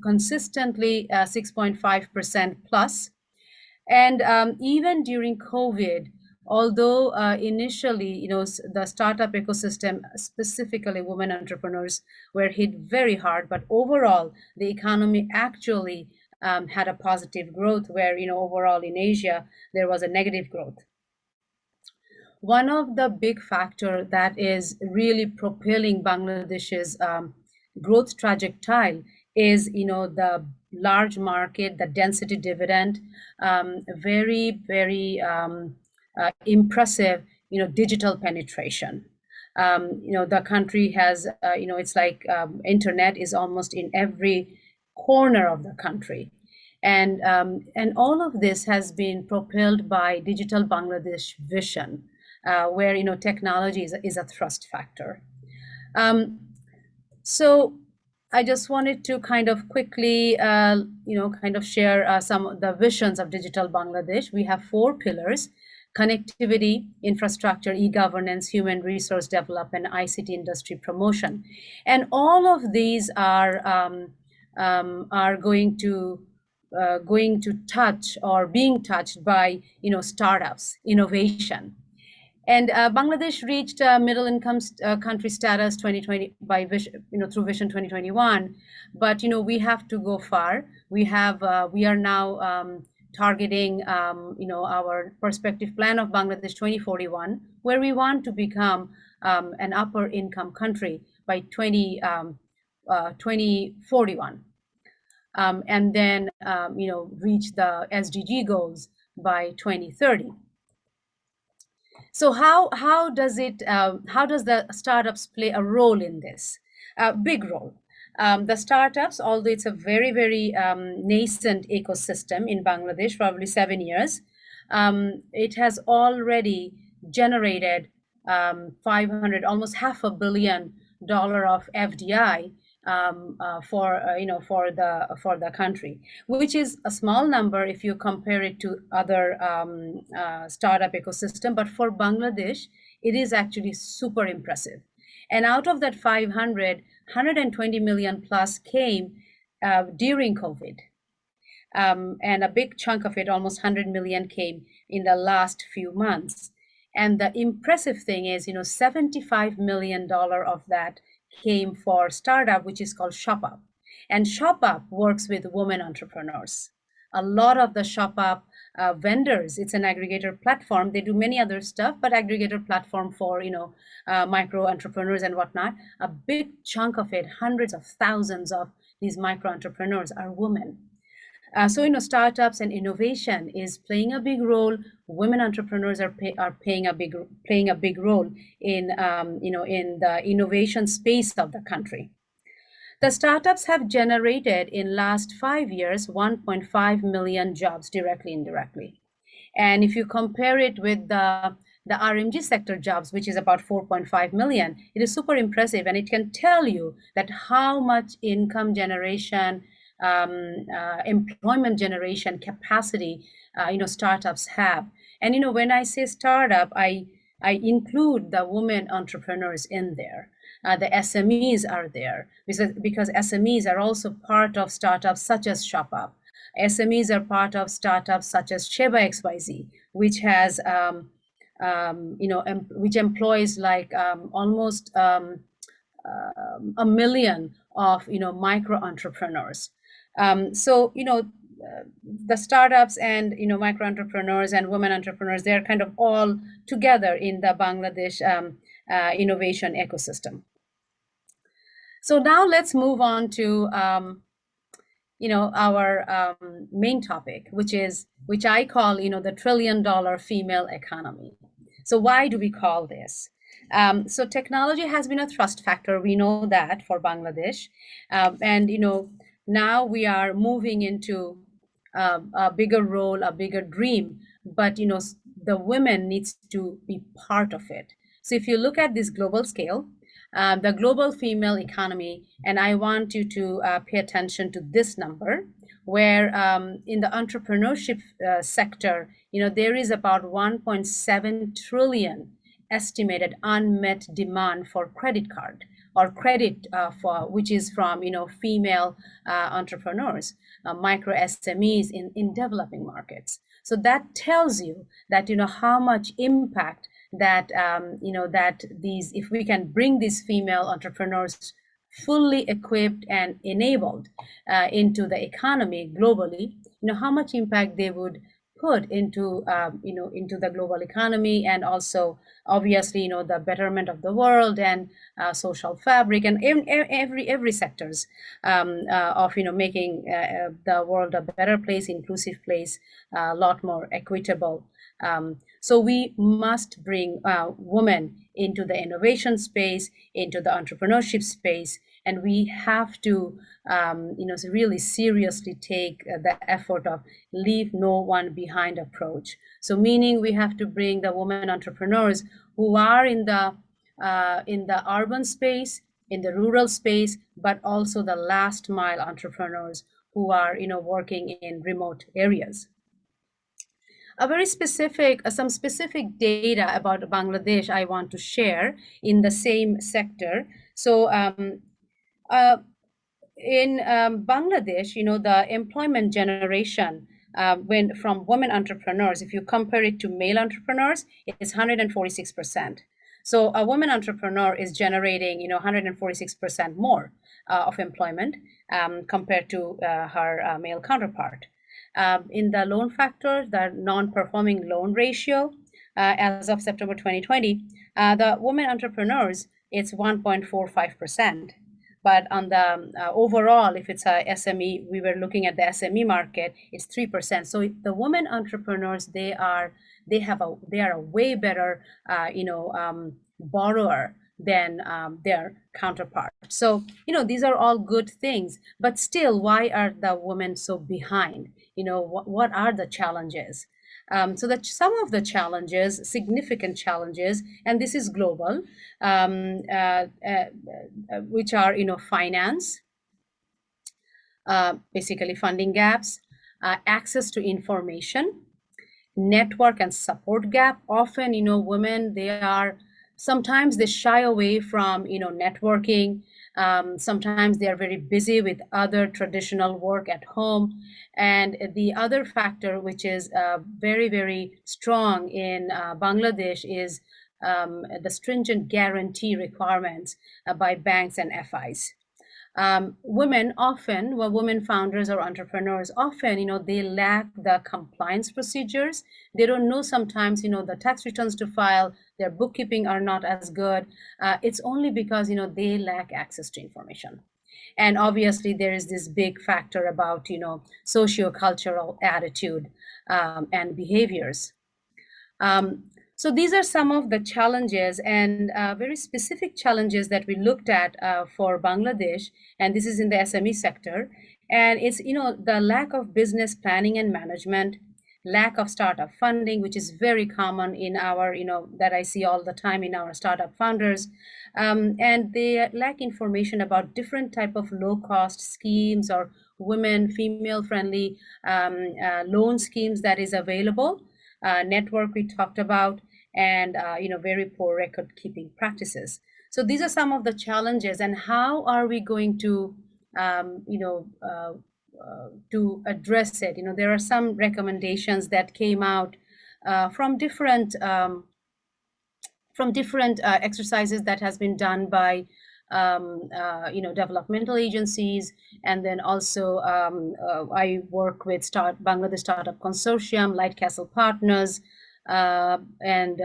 consistently 6.5% plus, and even during COVID, although initially, the startup ecosystem, specifically women entrepreneurs, were hit very hard, but overall, the economy actually had a positive growth, where overall in Asia there was a negative growth. One of the big factor that is really propelling Bangladesh's growth trajectory is the large market, the density dividend, very, very impressive digital penetration. The country has it's like internet is almost in every corner of the country, and all of this has been propelled by Digital Bangladesh vision, where technology is a thrust factor. So I just wanted to kind of quickly kind of share some of the visions of Digital Bangladesh. We have 4 pillars: connectivity, infrastructure, e-governance, human resource development, ICT industry promotion, and all of these are going to touch or being touched by startups, innovation. And Bangladesh reached middle income country status 2020 by through Vision 2021, but we have to go far. We are now targeting our perspective plan of Bangladesh 2041, where we want to become an upper income country by 2041. And then reach the SDG goals by 2030. So how does the startups play a role in this? Big role. The startups, although it's a very nascent ecosystem in Bangladesh, probably 7 years, it has already generated 500, almost $500 million of FDI for the country, which is a small number if you compare it to other startup ecosystem. But for Bangladesh, it is actually super impressive. And out of that 500, 120 million plus came during COVID. And a big chunk of it, almost 100 million, came in the last few months. And the impressive thing is, $75 million of that came for startup, which is called ShopUp. And ShopUp works with women entrepreneurs. A lot of the ShopUp vendors, it's an aggregator platform. They do many other stuff, but aggregator platform for, micro entrepreneurs and whatnot. A big chunk of it, hundreds of thousands of these micro entrepreneurs are women. So startups and innovation is playing a big role. Women entrepreneurs are playing a big role in in the innovation space of the country. The startups have generated in last 5 years 1.5 million jobs directly, indirectly. And if you compare it with the RMG sector jobs, which is about 4.5 million, it is super impressive, and it can tell you that how much income generation, employment generation capacity, startups have. And when I say startup, I include the women entrepreneurs in there. The SMEs are there because SMEs are also part of startups such as ShopUp. SMEs are part of startups such as Sheba XYZ, which has which employs like almost 1 million of micro entrepreneurs. The startups and micro entrepreneurs and women entrepreneurs, they're kind of all together in the Bangladesh innovation ecosystem. So now let's move on to our main topic, which I call the $1 trillion female economy. So why do we call this? So technology has been a thrust factor. We know that for Bangladesh, and now we are moving into a bigger role, a bigger dream. But the women needs to be part of it. So if you look at this global scale, the global female economy, and I want you to pay attention to this number, where in the entrepreneurship sector, there is about 1.7 trillion estimated unmet demand for credit card or credit which is from female entrepreneurs, micro SMEs in developing markets. So that tells you that how much impact that that these, if we can bring these female entrepreneurs fully equipped and enabled into the economy globally, how much impact they would put into into the global economy, and also obviously the betterment of the world and social fabric, and every sectors of making the world a better place, inclusive place, a lot more equitable. So we must bring women into the innovation space, into the entrepreneurship space, and we have to really seriously take the effort of leave no one behind approach. So meaning we have to bring the women entrepreneurs who are in the urban space, in the rural space, but also the last mile entrepreneurs who are working in remote areas. Some specific data about Bangladesh I want to share in the same sector. So in Bangladesh, the employment generation from women entrepreneurs, if you compare it to male entrepreneurs, it is 146%. So a woman entrepreneur is generating 146% more of employment compared to her male counterpart. In the loan factor, the non-performing loan ratio, as of September 2020, the women entrepreneurs, it's 1.45%. But on the overall, if it's a SME, we were looking at the SME market, it's 3%. So the women entrepreneurs, they are a way better borrower than their counterpart. So these are all good things, but still, why are the women so behind? What are the challenges? So that some of the challenges, significant challenges, and this is global, which are finance, basically funding gaps, access to information, network and support gap. Often women, sometimes they shy away from networking. Sometimes they are very busy with other traditional work at home. And the other factor, which is very, very strong in Bangladesh, is the stringent guarantee requirements by banks and FIs. Women founders or entrepreneurs often, they lack the compliance procedures. They don't know sometimes, the tax returns to file, their bookkeeping are not as good. It's only because, they lack access to information. And obviously there is this big factor about, socio-cultural attitude and behaviors. So these are some of the challenges and very specific challenges that we looked at for Bangladesh, and this is in the SME sector. And it's, the lack of business planning and management, lack of startup funding, which is very common in our, that I see all the time in our startup founders. And they lack information about different type of low-cost schemes or female-friendly loan schemes that is available. Network we talked about, and very poor record keeping practices. So these are some of the challenges, and how are we going to address it? There are some recommendations that came out from different exercises that has been done by developmental agencies, and then also I work with Bangladesh Startup Consortium, LightCastle Partners, and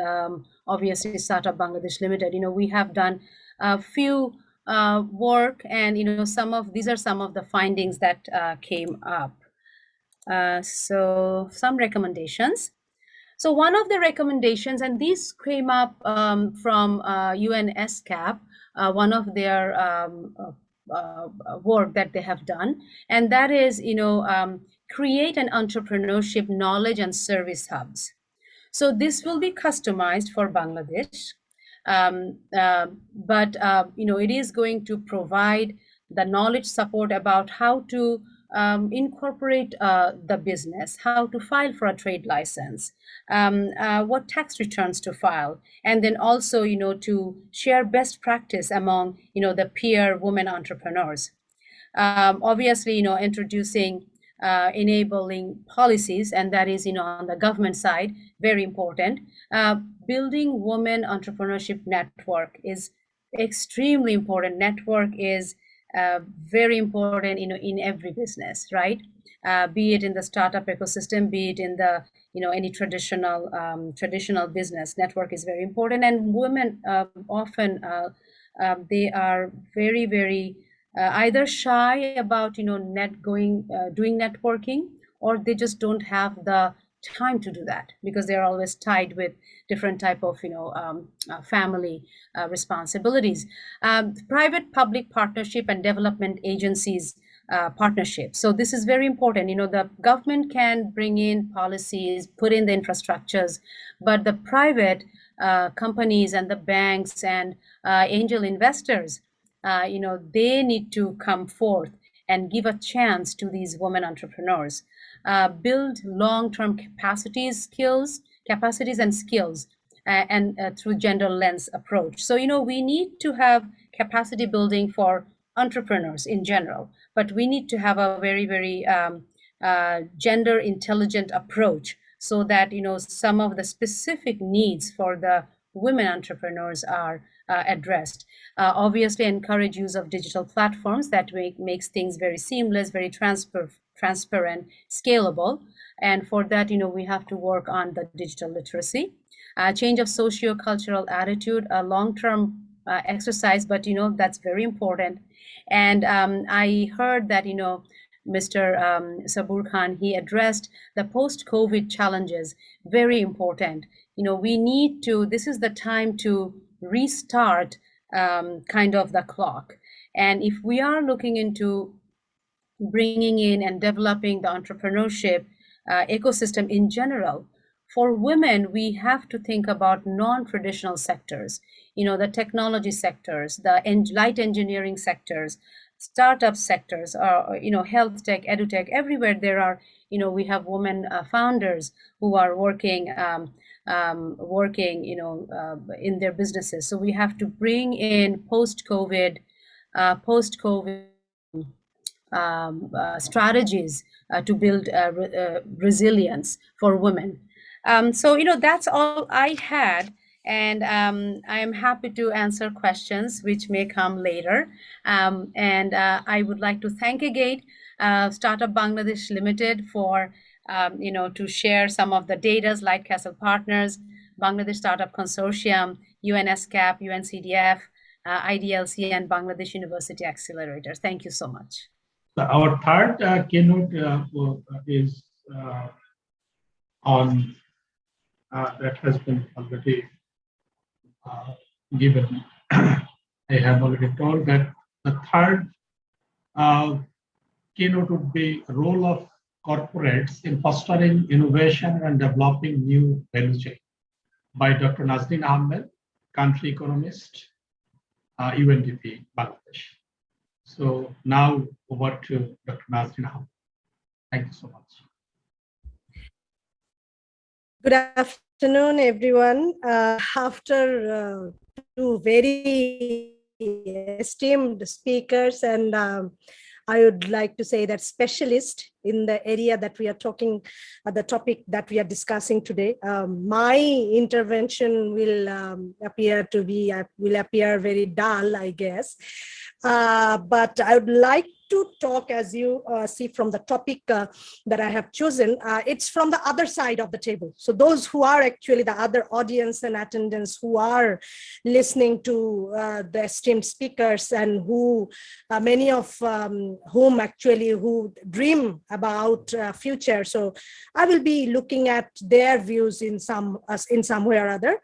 obviously Startup Bangladesh Limited. We have done a few work, and these are some of the findings that came up. So some recommendations. So one of the recommendations, and these came up from UNSCAP, one of their work that they have done, and that is, create an entrepreneurship knowledge and service hubs. So this will be customized for Bangladesh, but it is going to provide the knowledge support about how to incorporate the business, how to file for a trade license, what tax returns to file, and then also to share best practice among the peer women entrepreneurs. Obviously introducing enabling policies, and that is on the government side, very important. Building women entrepreneurship network is extremely important. Network is very important in every business, right? Be it in the startup ecosystem, be it in the any traditional business. Network is very important, and women often they are very, very either shy about doing networking, or they just don't have the time to do that because they're always tied with different type of family responsibilities. Private public partnership and development agencies partnership. So this is very important. The government can bring in policies, put in the infrastructures, but the private companies and the banks and angel investors, they need to come forth and give a chance to these women entrepreneurs. Build long-term capacities and skills, and through gender lens approach. So we need to have capacity building for entrepreneurs in general, but we need to have a very, very gender intelligent approach, so that some of the specific needs for the women entrepreneurs are addressed. Obviously encourage use of digital platforms that makes things very seamless, very transparent, scalable. And for that, we have to work on the digital literacy. Change of socio-cultural attitude, a long-term exercise, but that's very important. And I heard that Mr. Sabur Khan, he addressed the post-COVID challenges, very important. We need to, this is the time to restart kind of the clock. And if we are looking into bringing in and developing the entrepreneurship ecosystem in general, for women, we have to think about non-traditional sectors, the technology sectors, the light engineering sectors, startup sectors, health tech, edutech, everywhere there are, we have women founders who are working, in their businesses. So we have to bring in post-COVID strategies to build resilience for women. So, that's all I had. And I am happy to answer questions which may come later. And I would like to thank again Startup Bangladesh Limited for, to share some of the data, LightCastle Partners, Bangladesh Startup Consortium, UNSCAP, UNCDF, IDLC, and Bangladesh University Accelerator. Thank you so much. Our third keynote is on that has been already given. I have already told that the third keynote would be role of corporates in fostering innovation and developing new value chain by Dr. Nazneen Ahmed, country economist, UNDP, Bangladesh. So now over to Dr. Nazneen Ahmed. Thank you so much. Good afternoon, everyone. After two very esteemed speakers, and I would like to say that specialist in the area that we are talking, the topic that we are discussing today. My intervention will appear very dull, I guess. But I would like to talk, as you see from the topic that I have chosen, it's from the other side of the table. So those who are actually the other audience and attendants who are listening to the esteemed speakers, and who many of whom actually who dream about future. So I will be looking at their views in some way or other.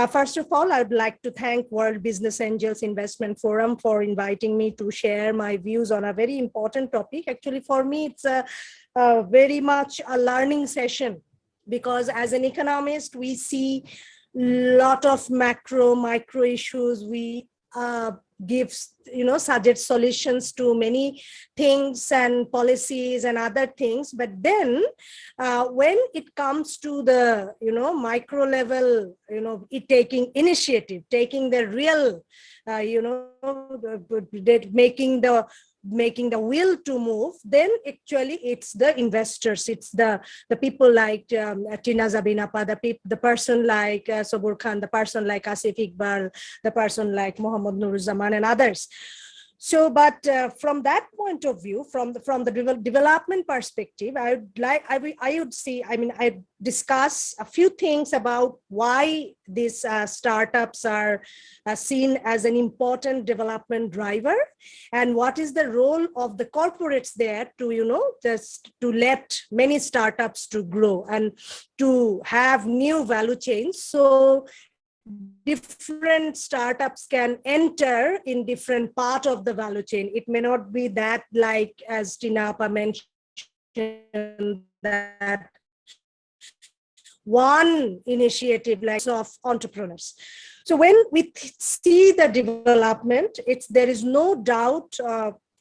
First of all, I would like to thank World Business Angels Investment Forum for inviting me to share my views on a very important topic. Actually, for me, it's very much a learning session, because as an economist, we see a lot of micro issues. We suggest solutions to many things and policies and other things. But then when it comes to the, micro level, taking initiative, taking the real, making the will to move, then actually it's the investors, it's the people like Tina Zabinapa, the person like Sabur Khan, the person like Asif Iqbal, the person like Mohammad, Nuruzzaman, and others. So, but from that point of view, from the development perspective, I discuss a few things about why these startups are seen as an important development driver, and what is the role of the corporates there to, just to let many startups to grow and to have new value chains. So different startups can enter in different part of the value chain. It may not be that, like as Tinapa mentioned, that one initiative like of entrepreneurs. So when we see the development, there is no doubt.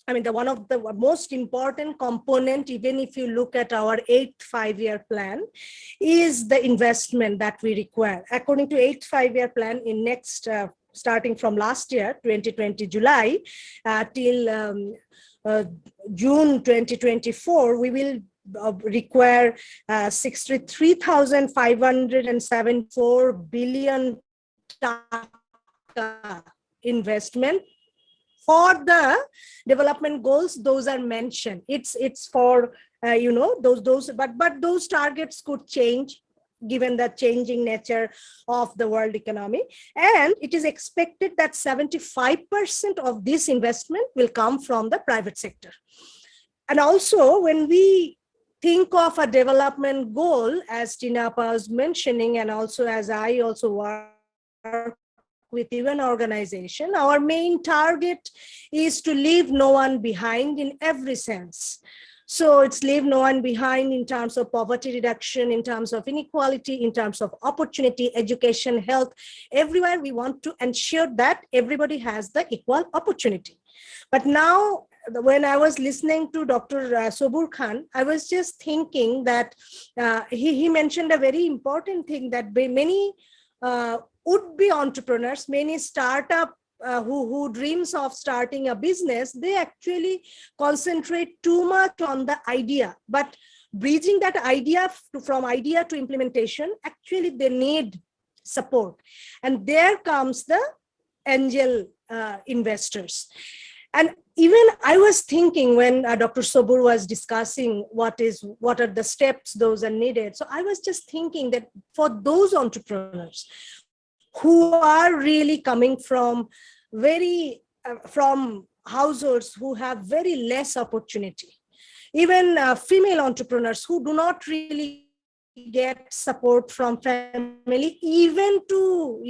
One of the most important component, even if you look at our 8th five-year plan, is the investment that we require. According to 8th five-year plan, in next, starting from last year, 2020 July, till June 2024, we will require 63,574 billion investment for the development goals. Those are mentioned. It's for those, but those targets could change. given the changing nature of the world economy. And it is expected that 75% of this investment will come from the private sector. And also, when we think of a development goal, as Tinapa was mentioning, and also as I also work with UN organization, our main target is to leave no one behind in every sense. So it's leave no one behind in terms of poverty reduction, in terms of inequality, in terms of opportunity, education, health. Everywhere we want to ensure that everybody has the equal opportunity. But now, when I was listening to Dr. Sabur Khan, I was just thinking that he mentioned a very important thing, that many would-be entrepreneurs, many startup who dreams of starting a business, they actually concentrate too much on the idea. But bridging that idea from idea to implementation, actually they need support. And there comes the angel investors. And even I was thinking when Dr. Sabur was discussing what are the steps those are needed. So I was just thinking that for those entrepreneurs who are really coming from from households who have very less opportunity, even female entrepreneurs who do not really get support from family, even to,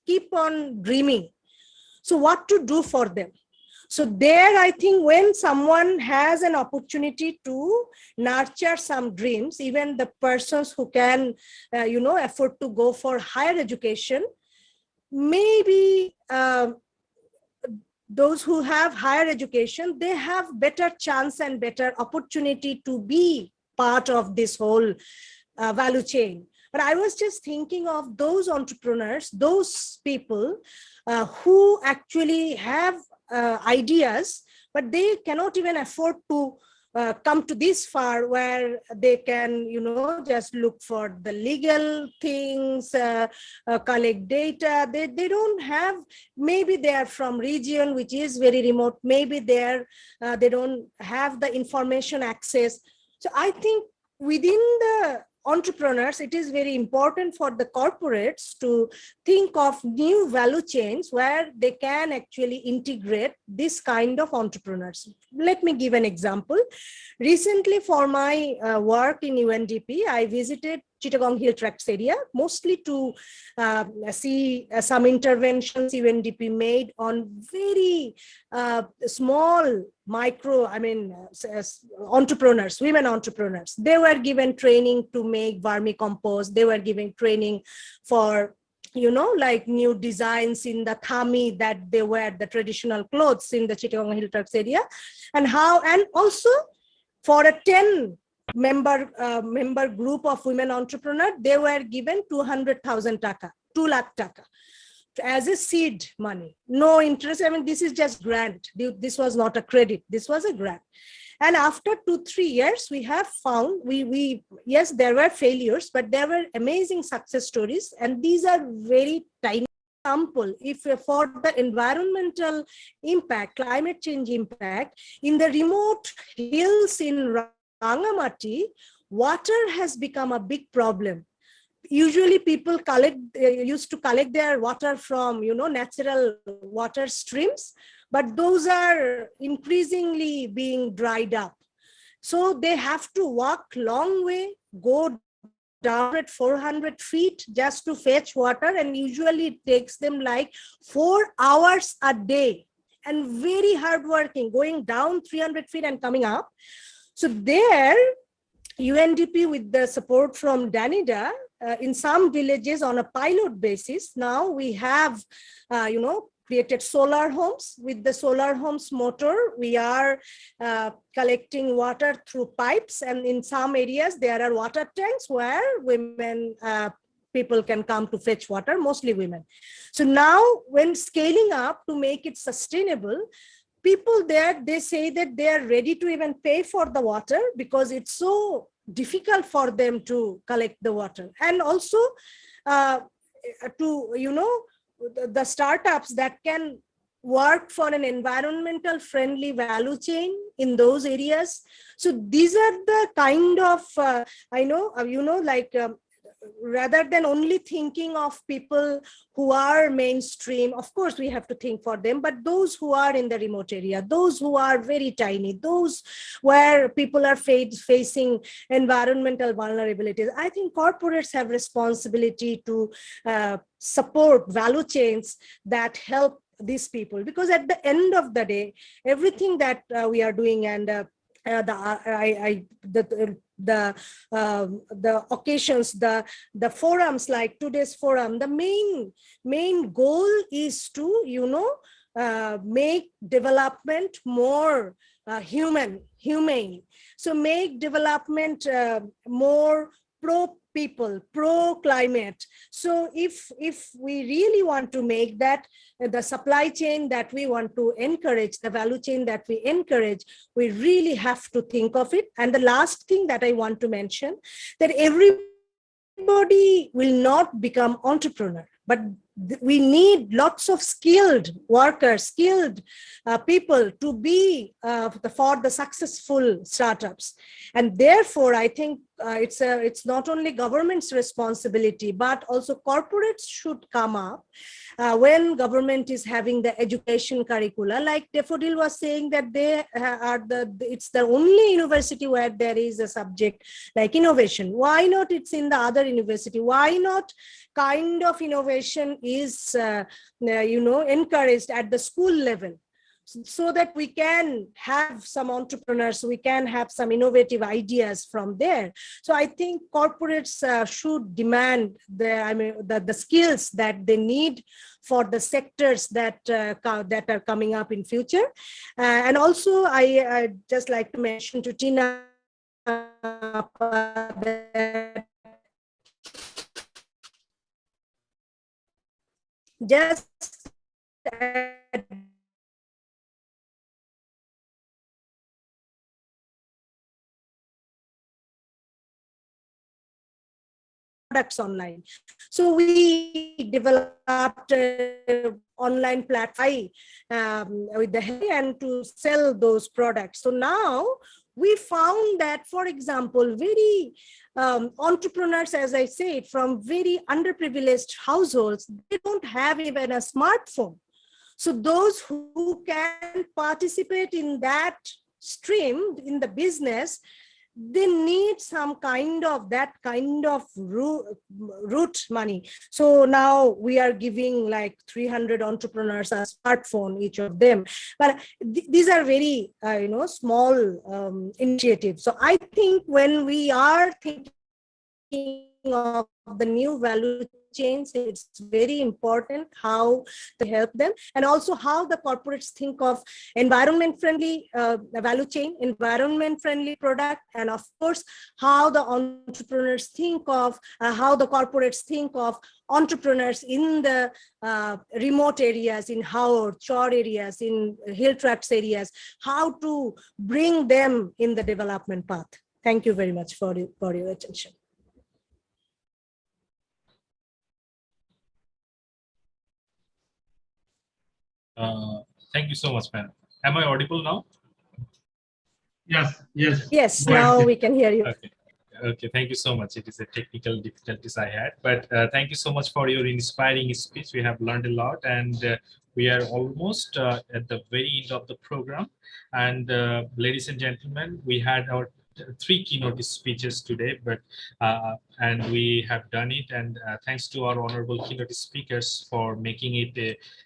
keep on dreaming. So what to do for them? So there, I think when someone has an opportunity to nurture some dreams, even the persons who can, afford to go for higher education, maybe those who have higher education, they have better chance and better opportunity to be part of this whole value chain. But I was just thinking of those entrepreneurs, those people who actually have ideas, but they cannot even afford to come to this far where they can, just look for the legal things, collect data. They don't have, maybe they are from region which is very remote, maybe they don't have the information access. So I think within the entrepreneurs, it is very important for the corporates to think of new value chains where they can actually integrate this kind of entrepreneurs. Let me give an example. Recently, for my work in UNDP, I visited Chittagong Hill Tracts area, mostly to see some interventions UNDP made on very small entrepreneurs, women entrepreneurs. They were given training to make vermicompost. They were given training for, like new designs in the thami that they wear, the traditional clothes in the Chittagong Hill Tracts area, and also for a 10 member group of women entrepreneurs, they were given 200,000 taka, 2 lakh taka as a seed money, no interest. This is just grant. This was not a credit. This was a grant. And after 2-3 years, we have found, yes, there were failures, but there were amazing success stories. And these are very tiny example. If for the environmental impact, climate change impact, in the remote hills in Rangamati, water has become a big problem. Usually people used to collect their water from, natural water streams, but those are increasingly being dried up. So they have to walk long way, go down at 400 feet just to fetch water. And usually it takes them like 4 hours a day, and very hardworking, going down 300 feet and coming up. So there, UNDP, with the support from Danida, in some villages on a pilot basis, now we have, created solar homes. With the solar homes motor, we are collecting water through pipes. And in some areas, there are water tanks where women, people can come to fetch water, mostly women. So now when scaling up to make it sustainable, people there, they say that they are ready to even pay for the water because it's so difficult for them to collect the water. And also the startups that can work for an environmental friendly value chain in those areas. So these are the kind of, rather than only thinking of people who are mainstream, of course we have to think for them, but those who are in the remote area, those who are very tiny, those where people are facing environmental vulnerabilities, I think corporates have responsibility to support value chains that help these people, because at the end of the day, everything that we are doing, and the occasions, the forums like today's forum, the main goal is to, you know, make development more humane. So make development more pro people, pro climate. So if we really want to make that the supply chain that we want to encourage, the value chain that we encourage, we really have to think of it. And the last thing that I want to mention, that everybody will not become entrepreneur, but we need lots of skilled workers, skilled people to be for the successful startups. And therefore, I think it's not only government's responsibility, but also corporates should come up when government is having the education curricula. Like Daffodil was saying that they are it's the only university where there is a subject like innovation. Why not it's in the other university? Why not kind of innovation is you know, encouraged at the school level, so that we can have some entrepreneurs, we can have some innovative ideas from there. So I think corporates should demand the skills that they need for the sectors that are coming up in future. And also I just like to mention to Tina that just products online. So we developed an online platform with the help and to sell those products. So now we found that, for example, very entrepreneurs, as I said, from very underprivileged households, they don't have even a smartphone. So those who can participate in that stream, in the business, they need some kind of root money. So now we are giving like 300 entrepreneurs a smartphone, each of them. But these are very, you know, small initiatives. So I think when we are thinking of the new value chains, it's very important how to help them, and also how the corporates think of environment friendly value chain, environment friendly product, and of course how the entrepreneurs think of how the corporates think of entrepreneurs in the remote areas, in Haur, Chor areas, in hill tracts areas, how to bring them in the development path. Thank you very much for your attention. Thank you so much, ma'am. Am I audible now? Yes, yes. Yes, now we can hear you. Okay. Okay, thank you so much. It is a technical difficulties I had, but thank you so much for your inspiring speech. We have learned a lot, and we are almost at the very end of the program. And ladies and gentlemen, we had our 3 keynote speeches today, but and we have done it, and thanks to our honorable keynote speakers for making it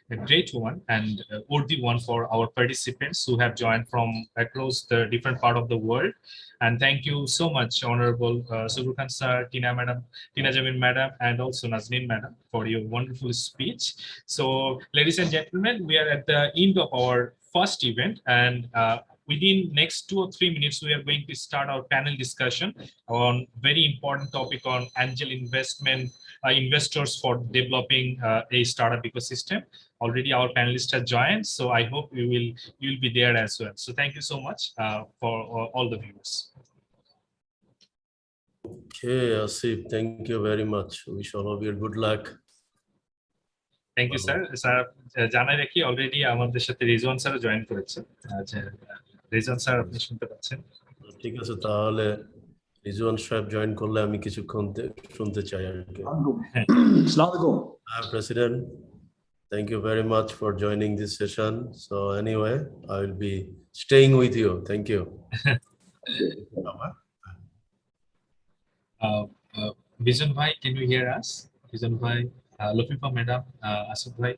a great one and worthy one for our participants who have joined from across the different part of the world. And thank you so much, Honorable Sabur Khan sir, Tina madam, Tina Jabeen madam, and also Nazneen madam for your wonderful speech. So, ladies and gentlemen, we are at the end of our first event, and within next 2 or 3 minutes, we are going to start our panel discussion on very important topic on angel investment, investors for developing a startup ecosystem. Already our panelists have joined, so I hope you will be there as well. So thank you so much for all the viewers. Okay, Asif, thank you very much. Wish all of you good luck. Thank you, sir. Sir, জানাই রাখি already আমাদের সাথে Rizwan sir join করেছেন। Rizwan sir আপনি শুনতে পাচ্ছেন? ঠিক আছে, তাহলে রিজওয়ান সাহেব জয়েন করলে আমি কিছুক্ষণ শুনতে চাই আর কি। President, thank you very much for joining this session. So anyway, I will be staying with you. Thank you. Bizon Bhai, can you hear us? Bizon Bhai, Lafifa Madam, Asif Bhai.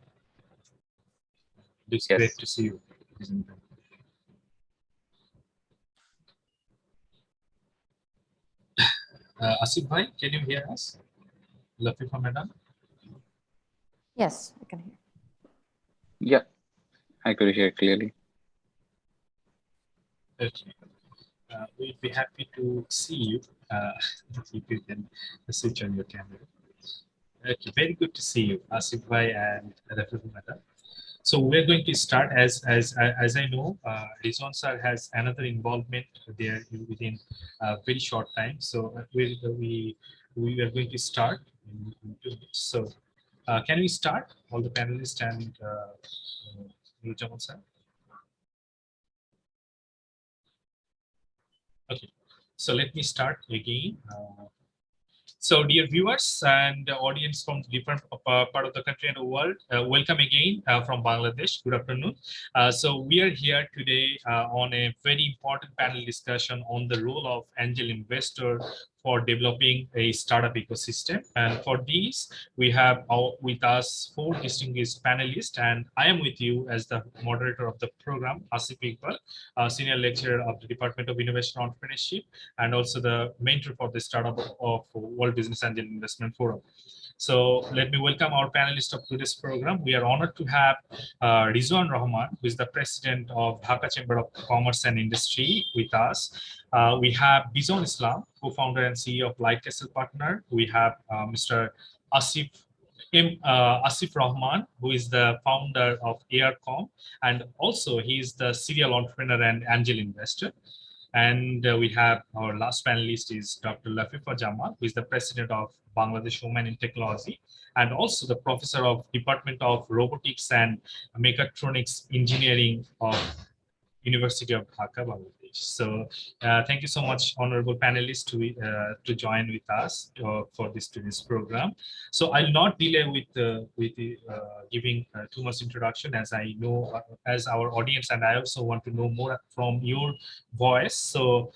It's great to see you, Bizon Bhai. Asif Bhai, can you hear us? Lafifa Madam? Yes, I can hear. Yeah, I could hear clearly. Okay. We'd be happy to see you. If you can switch on your camera. Okay, very good to see you, Asif Bhai and Lafifa Madam. So we're going to start as I know, Rizwan sir has another involvement there within a very short time. So we are going to start in 2 minutes. So can we start, all the panelists and Nuruzzaman sir? Okay, so let me start again. So dear viewers and audience from different part of the country and the world, welcome again from Bangladesh. Good afternoon. So we are here today on a very important panel discussion on the role of angel investor for developing a startup ecosystem. And for these, we have with us 4 distinguished panelists, and I am with you as the moderator of the program, Asif Iqbal, senior lecturer of the Department of Innovation and Entrepreneurship, and also the mentor for the startup of World Business Angel Investment Forum. So let me welcome our panelists of today's program. We are honored to have Rizwan Rahman, who is the president of Dhaka Chamber of Commerce and Industry, with us. We have Bizon Islam, co-founder and CEO of LightCastle Partners. We have Mr. Asif Rahman, who is the founder of AirCom, and also he is the serial entrepreneur and angel investor. And we have our last panelist is Dr. Lafifa Jamal, who is the president of Bangladesh Women in Technology, and also the professor of Department of Robotics and Mechatronics Engineering of University of Dhaka, Bangladesh. So thank you so much, honorable panelists, to join with us for today's program. So I'll not delay with giving too much introduction, as I know, as our audience, and I also want to know more from your voice. So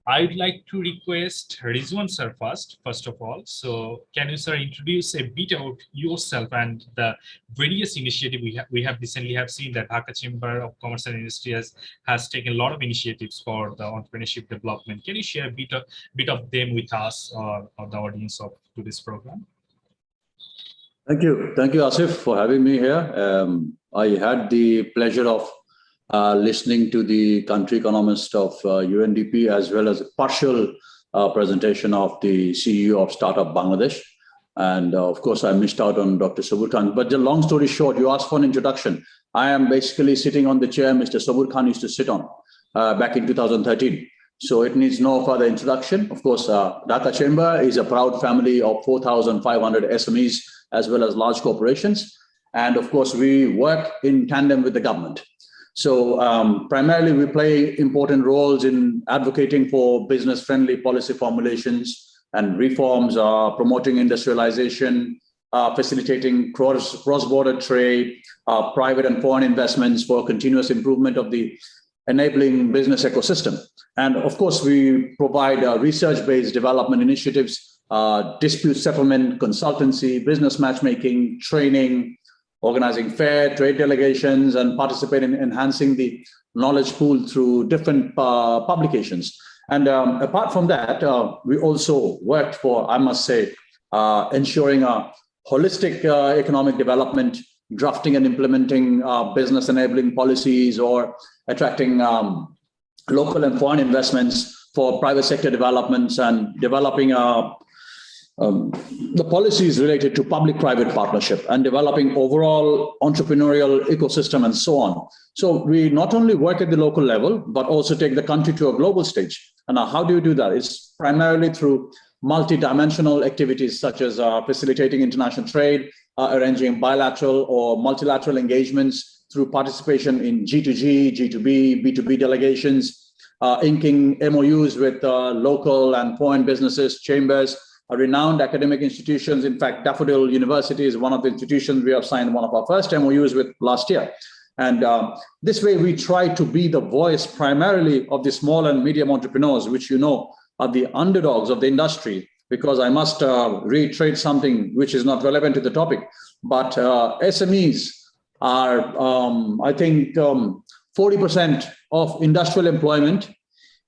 I'd like to request Rizwan sir first of all. So can you, sir, introduce a bit about yourself and the various initiatives we have recently seen that Dhaka Chamber of Commerce and Industry has taken a lot of initiatives for the entrepreneurship development. Can you share a bit of them with us or the audience of today's program? Thank you, Asif, for having me here. I had the pleasure of listening to the country economist of UNDP, as well as a partial presentation of the CEO of Startup Bangladesh. And of course, I missed out on Dr. Sabur Khan. But the long story short, you asked for an introduction. I am basically sitting on the chair Mr. Sabur Khan used to sit on back in 2013. So it needs no further introduction. Of course, Dhaka Chamber is a proud family of 4,500 SMEs, as well as large corporations. And of course, we work in tandem with the government. So primarily, we play important roles in advocating for business-friendly policy formulations and reforms, promoting industrialization, facilitating cross-border trade, private and foreign investments for continuous improvement of the enabling business ecosystem. And of course, we provide research-based development initiatives, dispute settlement, consultancy, business matchmaking, training, organizing fair trade delegations, and participate in enhancing the knowledge pool through different publications. And apart from that, we also worked for, I must say, ensuring a holistic economic development, drafting and implementing business enabling policies, or attracting local and foreign investments for private sector developments, and developing the policies related to public-private partnership, and developing overall entrepreneurial ecosystem, and so on. So we not only work at the local level, but also take the country to a global stage. And how do you do that? It's primarily through multidimensional activities, such as facilitating international trade, arranging bilateral or multilateral engagements through participation in G2G, G2B, B2B delegations, inking MOUs with local and foreign businesses, chambers, renowned academic institutions. In fact, Daffodil University is one of the institutions we have signed one of our first MOUs with last year. And this way, we try to be the voice primarily of the small and medium entrepreneurs, which are the underdogs of the industry. Because I must reiterate something which is not relevant to the topic, but SMEs are, I think, 40% of industrial employment,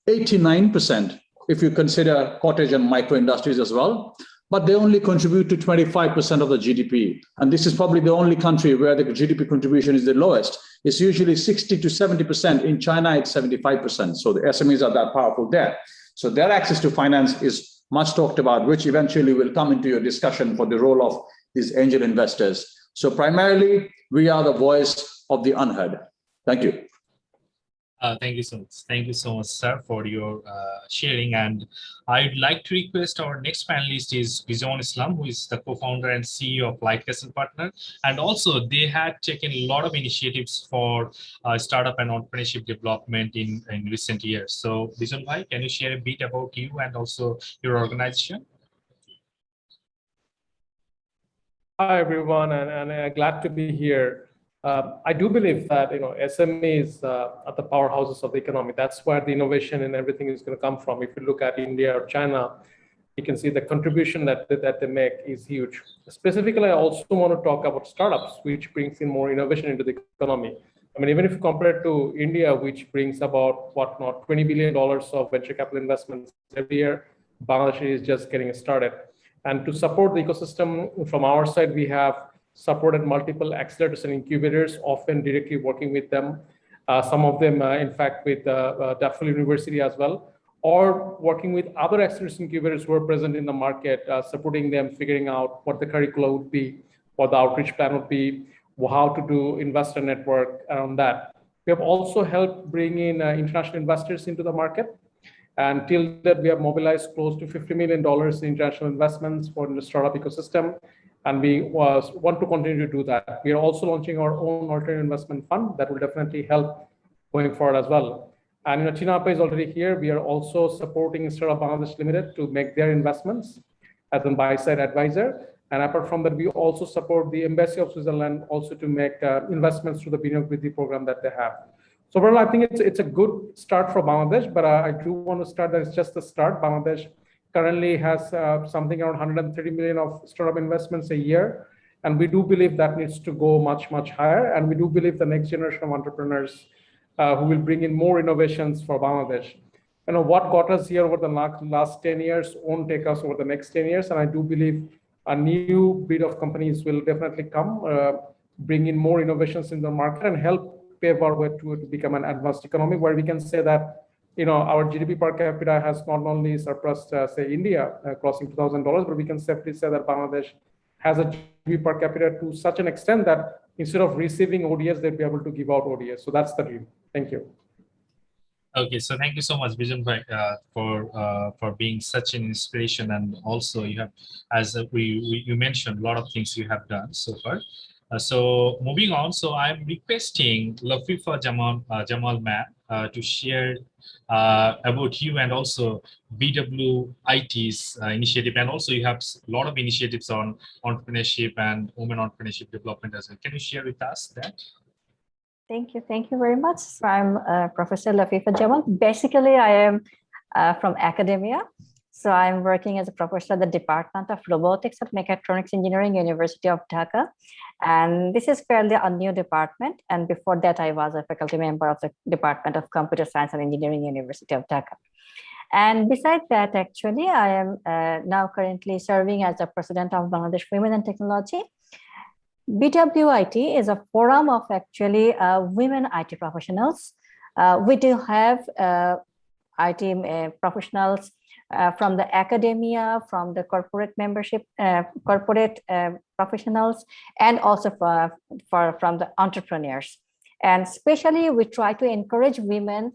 89% if you consider cottage and micro industries as well. But they only contribute to 25% of the GDP. And this is probably the only country where the GDP contribution is the lowest. It's usually 60 to 70%. In China, it's 75%. So the SMEs are that powerful there. So their access to finance is much talked about, which eventually will come into your discussion for the role of these angel investors. So primarily, we are the voice of the unheard. Thank you. Thank you so much. Thank you so much, sir, for your sharing. And I'd like to request our next panelist is Bizon Islam, who is the co-founder and CEO of LightCastle Partners. And also, they had taken a lot of initiatives for startup and entrepreneurship development in recent years. So, Bizon Bhai, can you share a bit about you and also your organization? Hi, everyone, and glad to be here. I do believe that SMEs are the powerhouses of the economy. That's where the innovation and everything is going to come from. If you look at India or China, you can see the contribution that they make is huge. Specifically, I also want to talk about startups, which brings in more innovation into the economy. I mean, even if you compare it to India, which brings about $20 billion of venture capital investments every year, Bangladesh is just getting started. And to support the ecosystem, from our side, we have supported multiple accelerators and incubators, often directly working with them. Some of them, in fact, with Daffodil University as well, or working with other accelerators and incubators who are present in the market, supporting them, figuring out what the curriculum would be, what the outreach plan would be, how to do investor network around that. We have also helped bring in international investors into the market. And till that, we have mobilized close to $50 million in international investments for the startup ecosystem. And we want to continue to do that. We are also launching our own alternative investment fund that will definitely help going forward as well. And Chinapa is already here. We are also supporting Startup Bangladesh Limited to make their investments as a buy-side advisor. And apart from that, we also support the Embassy of Switzerland also to make investments through the Gdp program that they have. So overall, I think it's a good start for Bangladesh, but I do want to start that it's just the start. Bangladesh currently has something around 130 million of startup investments a year. And we do believe that needs to go much, much higher. And we do believe the next generation of entrepreneurs who will bring in more innovations for Bangladesh. What got us here over the last 10 years won't take us over the next 10 years. And I do believe a new breed of companies will definitely come, bring in more innovations in the market and help pave our way to become an advanced economy where we can say that our GDP per capita has not only surpassed, say, India, crossing $2,000, but we can safely say that Bangladesh has a GDP per capita to such an extent that instead of receiving ODS, they'll be able to give out ODS. So that's the dream. Thank you. Okay, so thank you so much, Bizon Bhai, for being such an inspiration, and also you have, as you mentioned, a lot of things you have done so far. So moving on, so I'm requesting Lafifa Jamal ma'am to share about you and also BWIT's initiative, and also you have a lot of initiatives on entrepreneurship and women entrepreneurship development as well. Can you share with us that? Thank you. Thank you very much. So I'm Professor Lafifa Jamal. Basically, I am from academia. So I'm working as a professor at the Department of Robotics of Mechatronics Engineering, University of Dhaka. And this is fairly a new department. And before that, I was a faculty member of the Department of Computer Science and Engineering, University of Dhaka. And besides that, actually, I am now currently serving as the president of Bangladesh Women and Technology. BWIT is a forum of actually women IT professionals. We do have IT professionals from the academia, from the corporate membership, corporate professionals, and also from the entrepreneurs. And especially we try to encourage women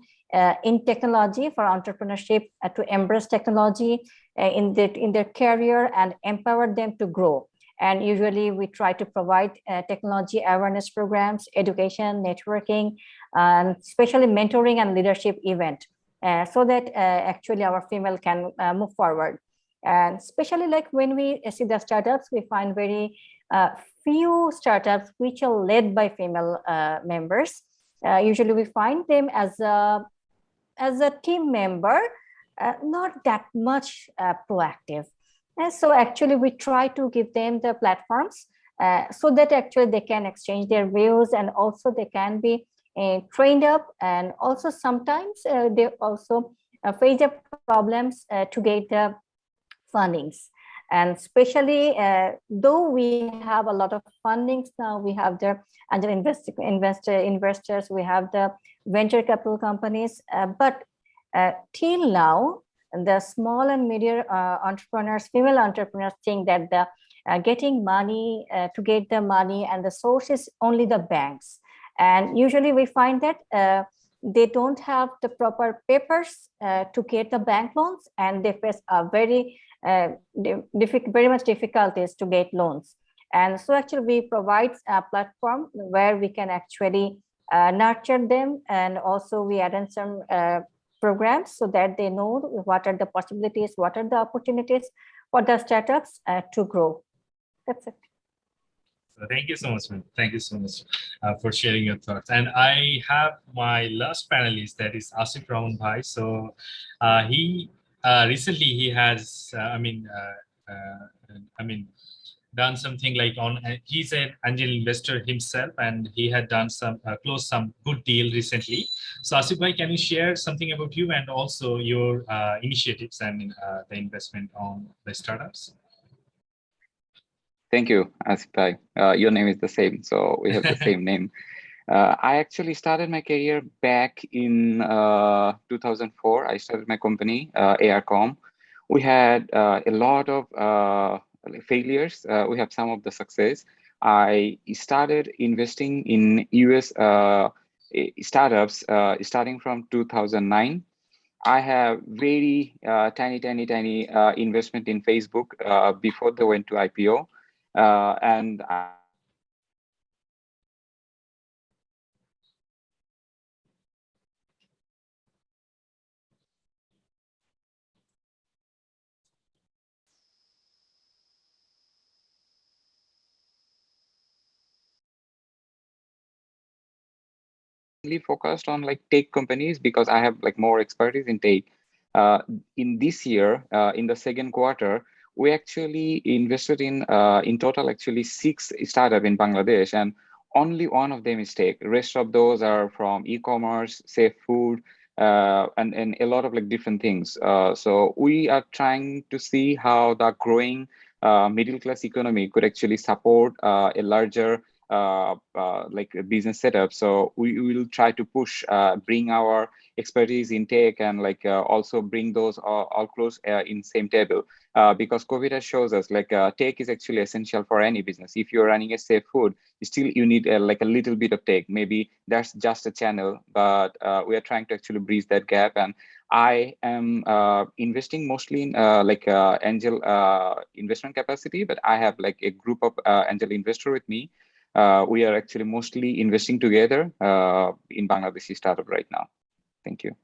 in technology for entrepreneurship to embrace technology in their career and empower them to grow. And usually we try to provide technology awareness programs, education, networking, and especially mentoring and leadership event so that actually our female can move forward. And especially like when we see the startups, we find very few startups which are led by female members. Usually we find them as a team member, not that much proactive. And so actually we try to give them the platforms so that actually they can exchange their views, and also they can be trained up, and also sometimes they also face the problems to get the fundings. And especially though we have a lot of fundings now, we have the angel investors, we have the venture capital companies, but till now the small and medium entrepreneurs, female entrepreneurs, think that the getting money to get the money and the source is only the banks. And usually we find that they don't have the proper papers to get the bank loans, and they face a very much difficulties to get loans. And so actually we provide a platform where we can actually nurture them, and also we add in some programs so that they know what are the possibilities, what are the opportunities for the startups to grow. That's it. So thank you so much, ma'am. Thank you so much for sharing your thoughts. And I have my last panelist, that is Asif Rambhai. So he recently he has, done something like he's an angel investor himself, and he had done closed some good deal recently. So Asif bhai, can you share something about you and also your initiatives and the investment on the startups? Thank you, Asif bhai. Your name is the same, so we have the same name. I actually started my career back in 2004. I started my company, ARCom. We had a lot of failures. We have some of the success. I started investing in US startups starting from 2009. I have very tiny investment in Facebook before they went to IPO. And focused on like tech companies because I have like more expertise in tech. In this year, in the second quarter, we actually invested in total actually 6 startups in Bangladesh, and only one of them is tech. The rest of those are from e-commerce, safe food, and a lot of like different things. So we are trying to see how the growing middle class economy could actually support a larger like a business setup. So we will try to push, bring our expertise in tech, and like also bring those all close in same table, because COVID has shows us like tech is actually essential for any business. If you're running a safe food, still you need like a little bit of tech. Maybe that's just a channel, but we are trying to actually bridge that gap. And I am investing mostly in like angel investment capacity, but I have like a group of angel investor with me. We are actually mostly investing together in Bangladeshi startup right now. Thank you.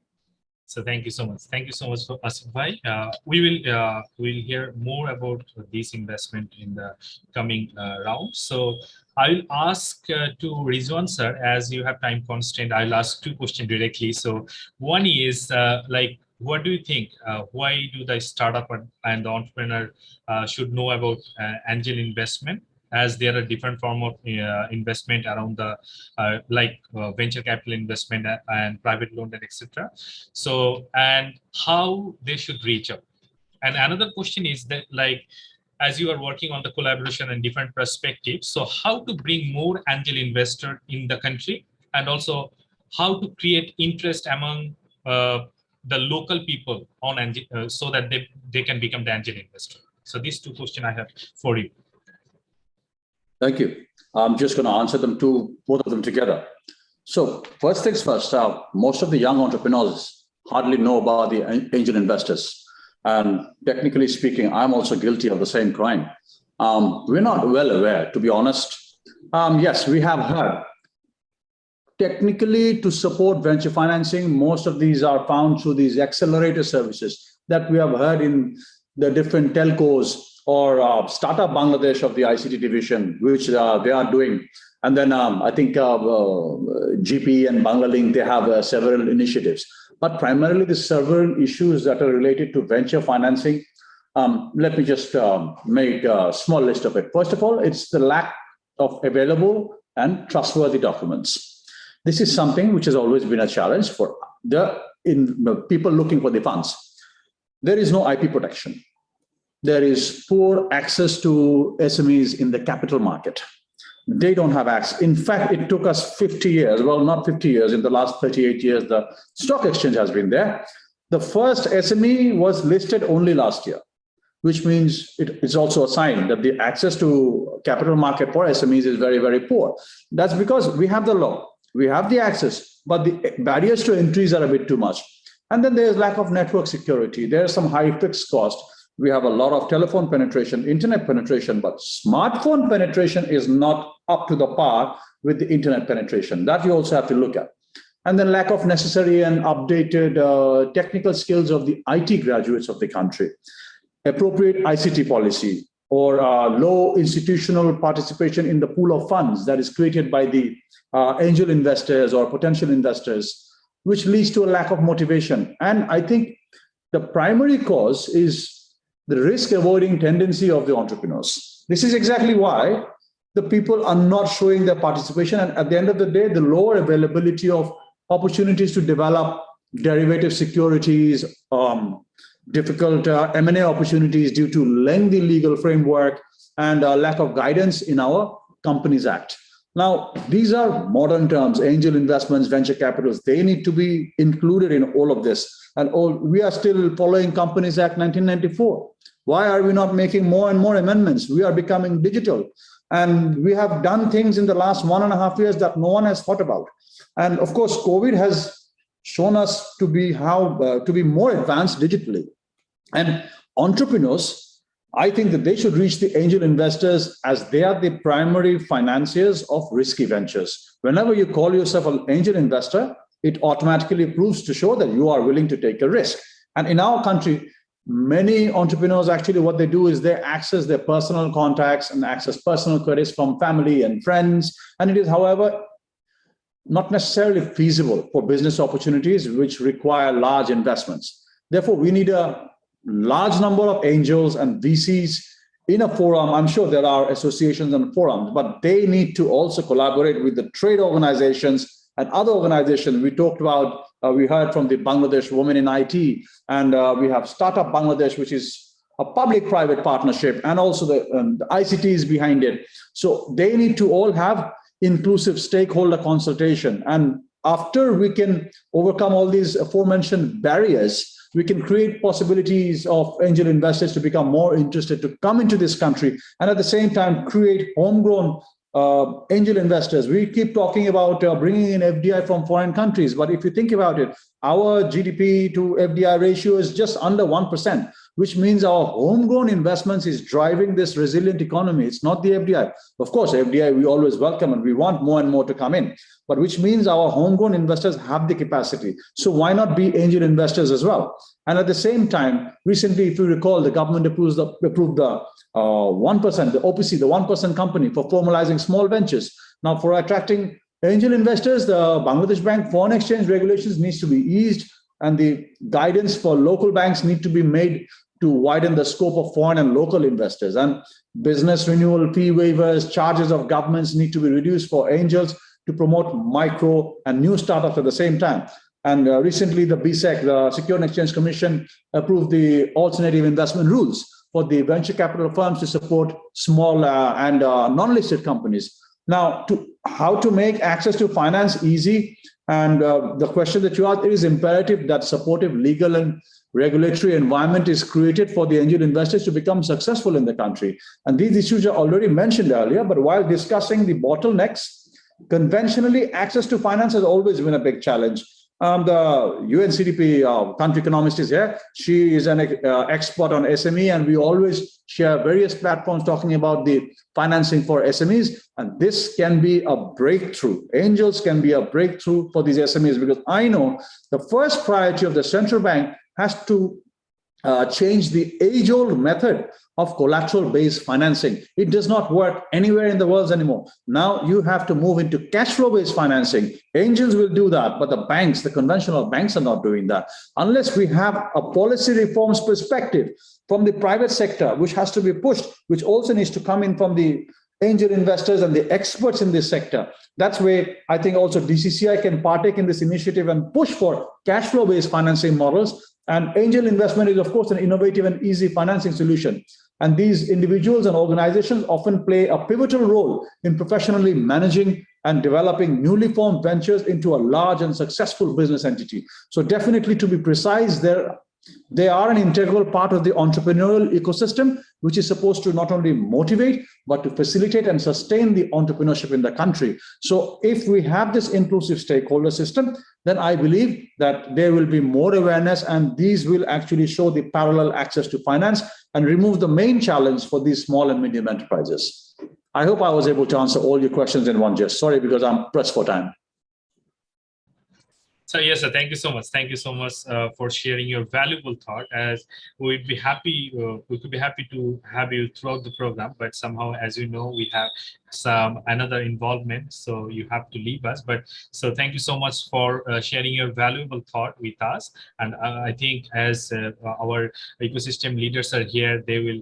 So thank you so much. Thank you so much for Asif bhai. We'll hear more about this investment in the coming round. So I will ask to Rizwan sir, as you have time constraint, I'll ask 2 questions directly. So one is like, what do you think? Why do the startup and the entrepreneur should know about angel investment, as there are different form of investment around the venture capital investment and private loan and etc. So, and how they should reach out. And another question is that, like, as you are working on the collaboration and different perspectives, so how to bring more angel investor in the country, and also how to create interest among the local people on angel, so that they can become the angel investor. So these 2 questions I have for you. Thank you. I'm just going to answer both of them together. So first things first, most of the young entrepreneurs hardly know about the angel investors. And technically speaking, I'm also guilty of the same crime. We're not well aware, to be honest. Yes, we have heard technically to support venture financing, most of these are found through these accelerator services that we have heard in the different telcos or Startup Bangladesh of the ICT division, which they are doing. And then I think GP and Banglalink, they have several initiatives. But primarily the several issues that are related to venture financing, let me just make a small list of it. First of all, it's the lack of available and trustworthy documents. This is something which has always been a challenge for the people looking for the funds. There is no IP protection. There is poor access to SMEs in the capital market. They don't have access. In fact, it took us 50 years, well, not 50 years, in the last 38 years, the stock exchange has been there. The first SME was listed only last year, which means it's also a sign that the access to capital market for SMEs is very, very poor. That's because we have the law, we have the access, but the barriers to entries are a bit too much. And then there's lack of network security. There's some high fixed cost. We have a lot of telephone penetration, internet penetration, but smartphone penetration is not up to the par with the internet penetration. That you also have to look at. And then lack of necessary and updated technical skills of the IT graduates of the country. Appropriate ICT policy or low institutional participation in the pool of funds that is created by the angel investors or potential investors, which leads to a lack of motivation. And I think the primary cause is the risk-avoiding tendency of the entrepreneurs. This is exactly why the people are not showing their participation. And at the end of the day, the lower availability of opportunities to develop derivative securities, difficult M&A opportunities due to lengthy legal framework and lack of guidance in our Companies Act. Now, these are modern terms, angel investments, venture capitals, they need to be included in all of this. And we are still following Companies Act 1994. Why are we not making more and more amendments? We are becoming digital. And we have done things in the last 1.5 years that no one has thought about. And of course, COVID has shown us to be more advanced digitally. And entrepreneurs, I think that they should reach the angel investors as they are the primary financiers of risky ventures. Whenever you call yourself an angel investor, it automatically proves to show that you are willing to take a risk. And in our country, many entrepreneurs actually what they do is they access their personal contacts and access personal credits from family and friends. And it is, however, not necessarily feasible for business opportunities which require large investments. Therefore, we need a large number of angels and VCs in a forum. I'm sure there are associations and forums, but they need to also collaborate with the trade organizations and other organizations. We talked about, we heard from the Bangladesh Women in IT, and we have Startup Bangladesh, which is a public-private partnership, and also the ICTs behind it. So they need to all have inclusive stakeholder consultation. And after we can overcome all these aforementioned barriers, we can create possibilities of angel investors to become more interested to come into this country, and at the same time create homegrown angel investors. We keep talking about bringing in FDI from foreign countries, but if you think about it, our GDP to FDI ratio is just under 1%, which means our homegrown investments is driving this resilient economy. It's not the FDI. Of course, FDI we always welcome and we want more and more to come in, but which means our homegrown investors have the capacity. So why not be angel investors as well? And at the same time, recently, if you recall, the government approved the 1%, the OPC, the 1% company for formalizing small ventures. Now, for attracting angel investors, the Bangladesh Bank foreign exchange regulations needs to be eased, and the guidance for local banks need to be made to widen the scope of foreign and local investors. And business renewal fee waivers, charges of governments need to be reduced for angels to promote micro and new startups at the same time. And recently, the BSEC, the Securities and Exchange Commission, approved the alternative investment rules for the venture capital firms to support small and non-listed companies. Now, how to make access to finance easy? And the question that you asked, it is imperative that supportive legal and regulatory environment is created for the angel investors to become successful in the country. And these issues are already mentioned earlier, but while discussing the bottlenecks, conventionally, access to finance has always been a big challenge. The UNCDP country economist is here. She is an expert on SME, and we always share various platforms talking about the financing for SMEs. And this can be a breakthrough. Angels can be a breakthrough for these SMEs, because I know the first priority of the central bank has to change the age-old method of collateral-based financing. It does not work anywhere in the world anymore. Now you have to move into cash flow-based financing. Angels will do that, but the banks, the conventional banks, are not doing that. Unless we have a policy reforms perspective from the private sector, which has to be pushed, which also needs to come in from the angel investors and the experts in this sector. That's where I think also DCCI can partake in this initiative and push for cash flow-based financing models. And angel investment is, of course, an innovative and easy financing solution. And these individuals and organizations often play a pivotal role in professionally managing and developing newly formed ventures into a large and successful business entity. So definitely, to be precise, they are an integral part of the entrepreneurial ecosystem, which is supposed to not only motivate, but to facilitate and sustain the entrepreneurship in the country. So if we have this inclusive stakeholder system, then I believe that there will be more awareness, and these will actually show the parallel access to finance and remove the main challenge for these small and medium enterprises. I hope I was able to answer all your questions in one just. Sorry, because I'm pressed for time. So yes, sir. Thank you so much. Thank you so much for sharing your valuable thought. As we'd be happy, we could be happy to have you throughout the program. But somehow, as you know, we have another involvement, so you have to leave us. But so thank you so much for sharing your valuable thought with us. And I think as our ecosystem leaders are here, they will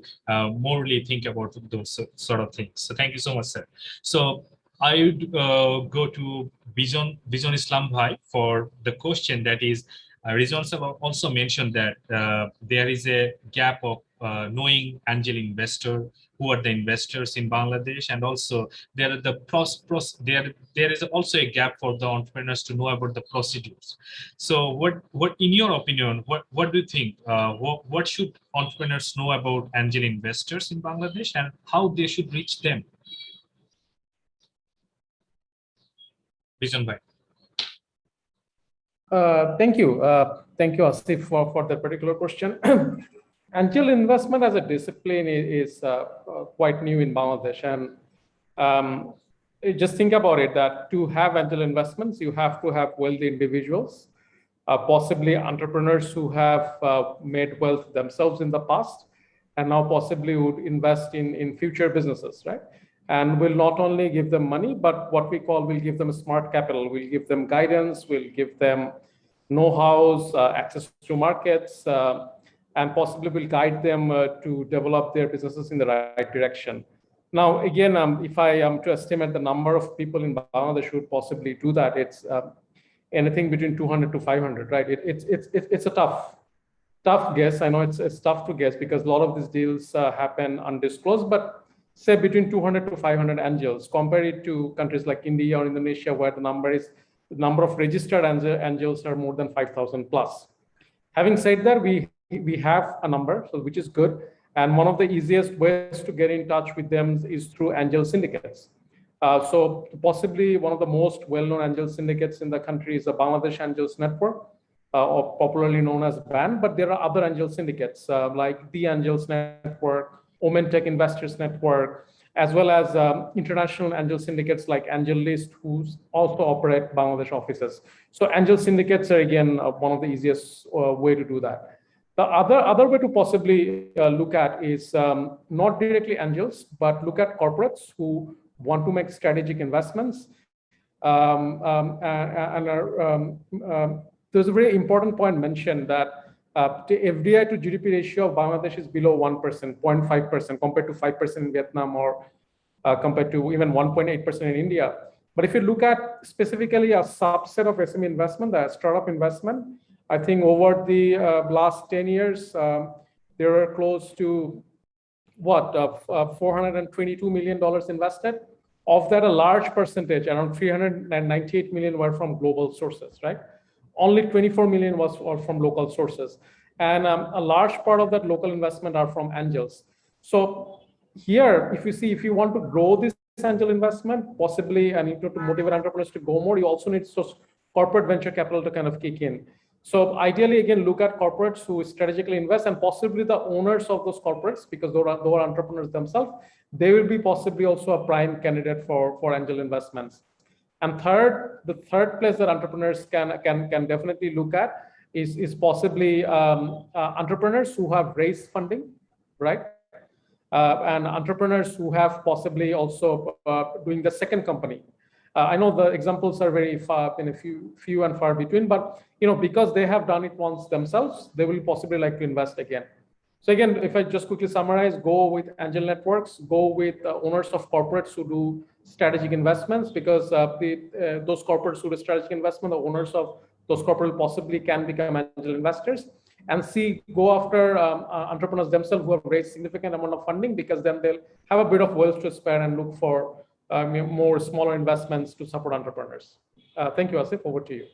morely think about those sort of things. So thank you so much, sir. So I would go to Bizon Islam Bhai for the question. That is, Rizwan also mentioned that there is a gap of knowing angel investor, who are the investors in Bangladesh, and also there are there is also a gap for the entrepreneurs to know about the procedures. So, what in your opinion, what do you think? What should entrepreneurs know about angel investors in Bangladesh, and how they should reach them? Bizon Bhai. Thank you. Thank you, Asif, for that particular question. Angel investment as a discipline is quite new in Bangladesh. And just think about it, that to have angel investments, you have to have wealthy individuals, possibly entrepreneurs who have made wealth themselves in the past, and now possibly would invest in future businesses, right? And will not only give them money, but what we call, will give them smart capital. We'll give them guidance, we'll give them know-hows, access to markets, and possibly will guide them to develop their businesses in the right direction. Now, again, if I am to estimate the number of people in Bangladesh who would possibly do that, it's anything between 200 to 500, right? It's a tough guess. I know it's tough to guess because a lot of these deals happen undisclosed, but say between 200 to 500 angels. Compare it to countries like India or Indonesia, where the number of registered angels are more than 5,000 plus. Having said that, we have a number, so which is good. And one of the easiest ways to get in touch with them is through angel syndicates. So possibly one of the most well-known angel syndicates in the country is the Bangladesh Angels Network, or popularly known as BAN. But there are other angel syndicates like the Angels Network, Omen Tech Investors Network, as well as international angel syndicates like Angel List, who also operate Bangladesh offices. So angel syndicates are, again, one of the easiest way to do that. The other way to possibly look at is not directly angels, but look at corporates who want to make strategic investments. There's a very important point mentioned that the FDI to GDP ratio of Bangladesh is below 1%, 0.5%, compared to 5% in Vietnam, or compared to even 1.8% in India. But if you look at specifically a subset of SME investment, the startup investment, I think over the last 10 years, there are close to $422 million invested. Of that, a large percentage, around 398 million, were from global sources, right? Only 24 million was from local sources. And a large part of that local investment are from angels. So here, if you want to grow this angel investment, possibly, and you need to motivate entrepreneurs to go more, you also need to corporate venture capital to kind of kick in. So ideally, again, look at corporates who strategically invest, and possibly the owners of those corporates, because they are entrepreneurs themselves, they will be possibly also a prime candidate for angel investments. And the third place that entrepreneurs can definitely look at is possibly entrepreneurs who have raised funding, right? And entrepreneurs who have possibly also doing the second company. I know the examples are very far, few and far between, but because they have done it once themselves, they will possibly like to invest again. So again, if I just quickly summarize, go with angel networks, go with owners of corporates who do strategic investments, because those corporates who do strategic investment, the owners of those corporates possibly can become angel investors, and go after entrepreneurs themselves who have raised significant amount of funding, because then they'll have a bit of wealth to spare and look for more smaller investments to support entrepreneurs. Thank you, Asif. Over to you.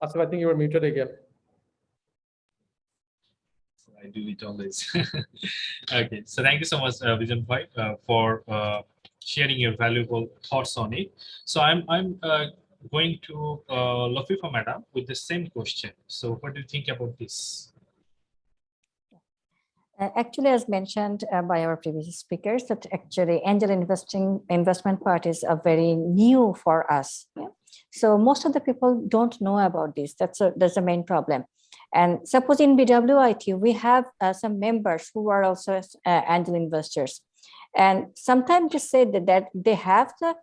Asif, I think you were muted again. I do it always. Okay, so thank you so much, Bizon Bhai, for sharing your valuable thoughts on it. So I'm going to Lafifa Madam with the same question. So what do you think about this? Actually, as mentioned by our previous speakers, that actually angel investment part is a very new for us. Yeah? So most of the people don't know about this. That's the main problem. And suppose in BWIT, we have some members who are also angel investors. And sometimes they say that they have the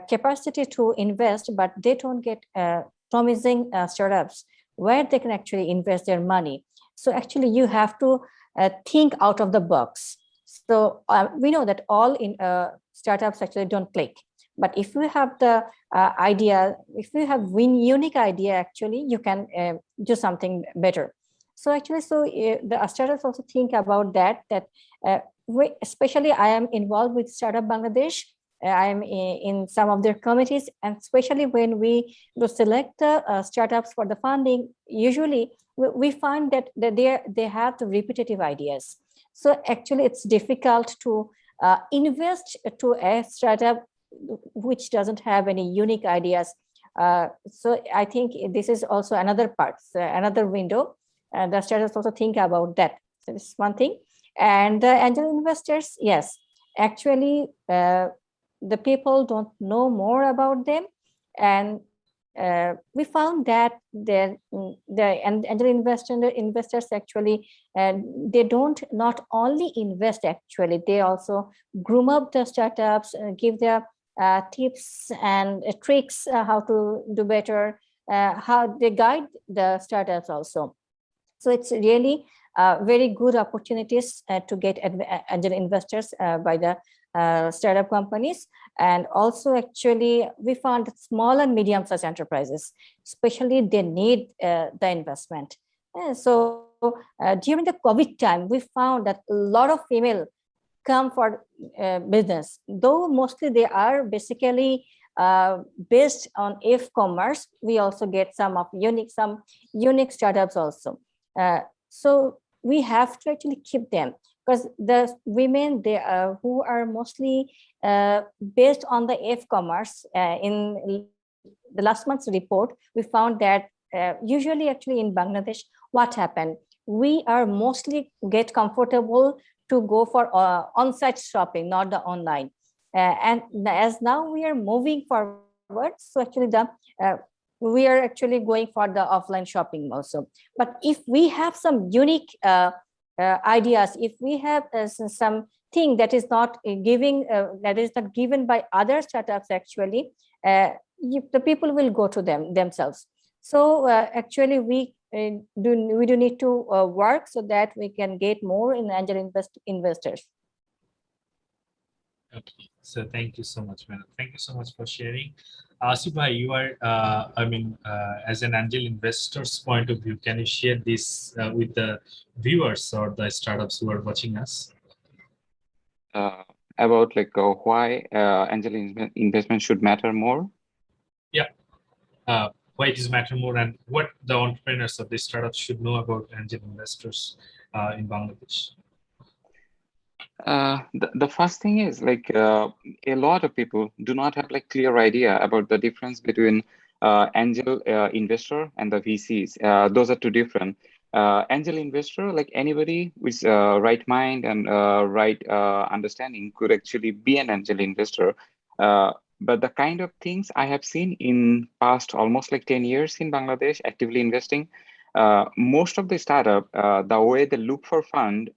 capacity to invest, but they don't get promising startups where they can actually invest their money. So actually you have to think out of the box. So we know that all in startups actually don't click. But if you have the idea, if you have unique idea, actually you can do something better. So actually, the startups also think about that. Especially I am involved with Startup Bangladesh. I am in some of their committees, and especially when we select the startups for the funding, usually we find that they have the repetitive ideas. So actually it's difficult to invest to a startup which doesn't have any unique ideas. So I think this is also another part, another window. The startups also think about that. So this is one thing. And the angel investors, yes, actually the people don't know more about them. And we found that the angel investors actually, they don't not only invest, actually, they also groom up the startups, give their tips and tricks how to do better, how they guide the startups also. So it's really very good opportunities to get angel investors by the startup companies. And also actually we found that small and medium-sized enterprises, especially they need the investment. So during the COVID time, we found that a lot of female come for business, though mostly they are basically based on e-commerce. We also get some unique startups also. So we have to actually keep them, because the women who are mostly based on the e-commerce, in the last month's report, we found that usually actually in Bangladesh, what happened? We are mostly get comfortable to go for on-site shopping, not the online. And as now we are moving forward, so actually we are actually going for the offline shopping also. But if we have some unique ideas, if we have something that is not given by other startups, actually, the people will go to themselves. So actually we do need to work so that we can get more in angel investors. Okay, so thank you so much, madam. Thank you so much for sharing. Asif Bhai, you are, as an angel investor's point of view, can you share this with the viewers or the startups who are watching us? About why angel investment should matter more? Yeah, why it is matter more, and what the entrepreneurs of these startups should know about angel investors in Bangladesh. The first thing is like a lot of people do not have like clear idea about the difference between angel investor and the VCs. Those are two different. Angel investor, like anybody with right mind and right understanding, could actually be an angel investor. But the kind of things I have seen in past almost like 10 years in Bangladesh actively investing, most of the startup, the way they look for fund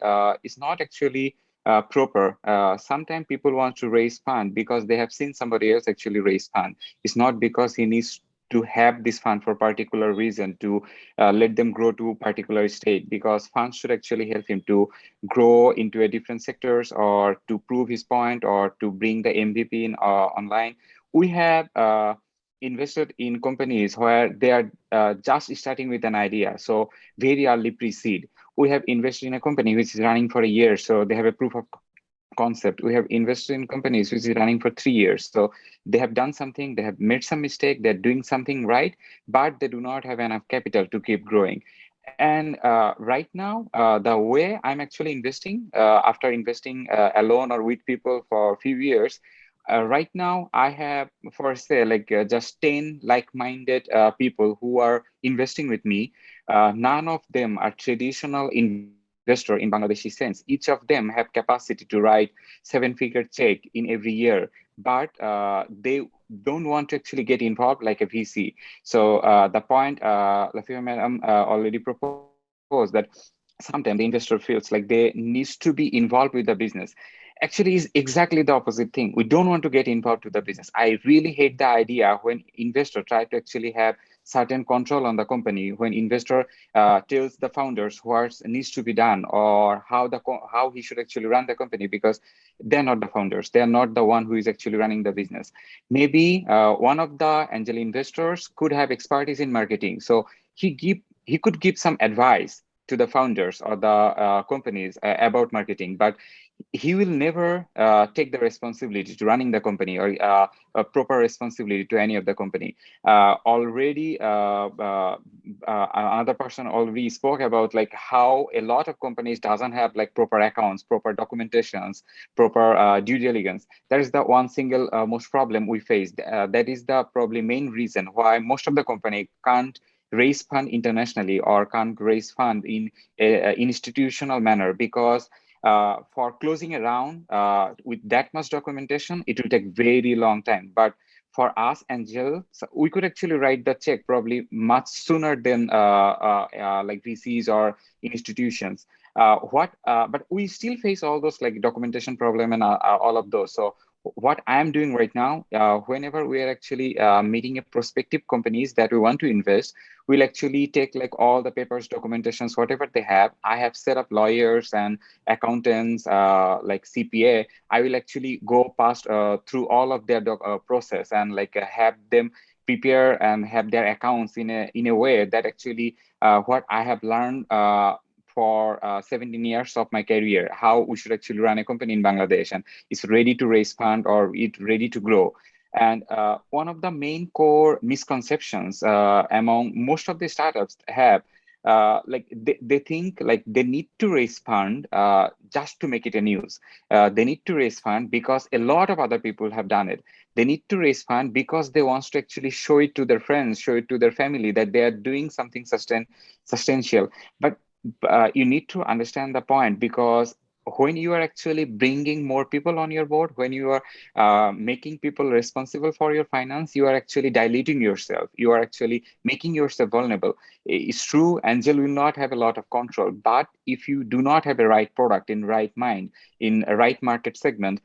is not actually proper. Sometimes people want to raise fund because they have seen somebody else actually raise fund. It's not because he needs to have this fund for particular reason to let them grow to particular state, because funds should actually help him to grow into a different sectors or to prove his point or to bring the MVP in online. We have invested in companies where they are just starting with an idea, so very early pre-seed. We have invested in a company which is running for a year, so they have a proof of concept. We have invested in companies which is running for 3 years, so they have done something, they have made some mistake, they're doing something right, but they do not have enough capital to keep growing. And right now, the way I'm actually investing, after investing alone or with people for a few years, right now I have, for say, like just 10 like-minded people who are investing with me. None of them are traditional investor in Bangladeshi sense. Each of them have capacity to write 7-figure check in every year, but they don't want to actually get involved like a VC. So the point Lafifa madam already proposed, that sometimes the investor feels like they needs to be involved with the business, actually is exactly the opposite thing. We don't want to get involved with the business. I really hate the idea when investor try to actually have certain control on the company, when investor tells the founders what needs to be done or how he should actually run the company, because they're not the founders, they're not the one who is actually running the business. Maybe one of the angel investors could have expertise in marketing, so he could give some advice to the founders or the companies about marketing, but he will never take the responsibility to running the company or a proper responsibility to any of the company. Already, another person already spoke about like how a lot of companies doesn't have like proper accounts, proper documentations, proper due diligence. That is the one single most problem we face. That is the probably main reason why most of the company can't raise fund internationally or can't raise fund in a institutional manner, because for closing a round with that much documentation, it will take very long time. But for us, Angel, so we could actually write the check probably much sooner than like VCs or institutions. But we still face all those like documentation problem and all of those. So what I'm doing right now, whenever we are actually meeting a prospective companies that we want to invest, we'll actually take like all the papers, documentations, whatever they have. I have set up lawyers and accountants, like CPA. I will actually go past through all of their process and like have them prepare and have their accounts in a way that actually what I have learned for 17 years of my career, how we should actually run a company in Bangladesh, and it's ready to raise fund or it's ready to grow. And one of the main core misconceptions among most of the startups have, like they think like they need to raise fund just to make it a news. They need to raise fund because a lot of other people have done it. They need to raise fund because they want to actually show it to their friends, show it to their family that they are doing something substantial. But you need to understand the point, because when you are actually bringing more people on your board, when you are making people responsible for your finance, you are actually diluting yourself. You are actually making yourself vulnerable. It's true, Angel will not have a lot of control, but if you do not have a right product in right mind, in a right market segment,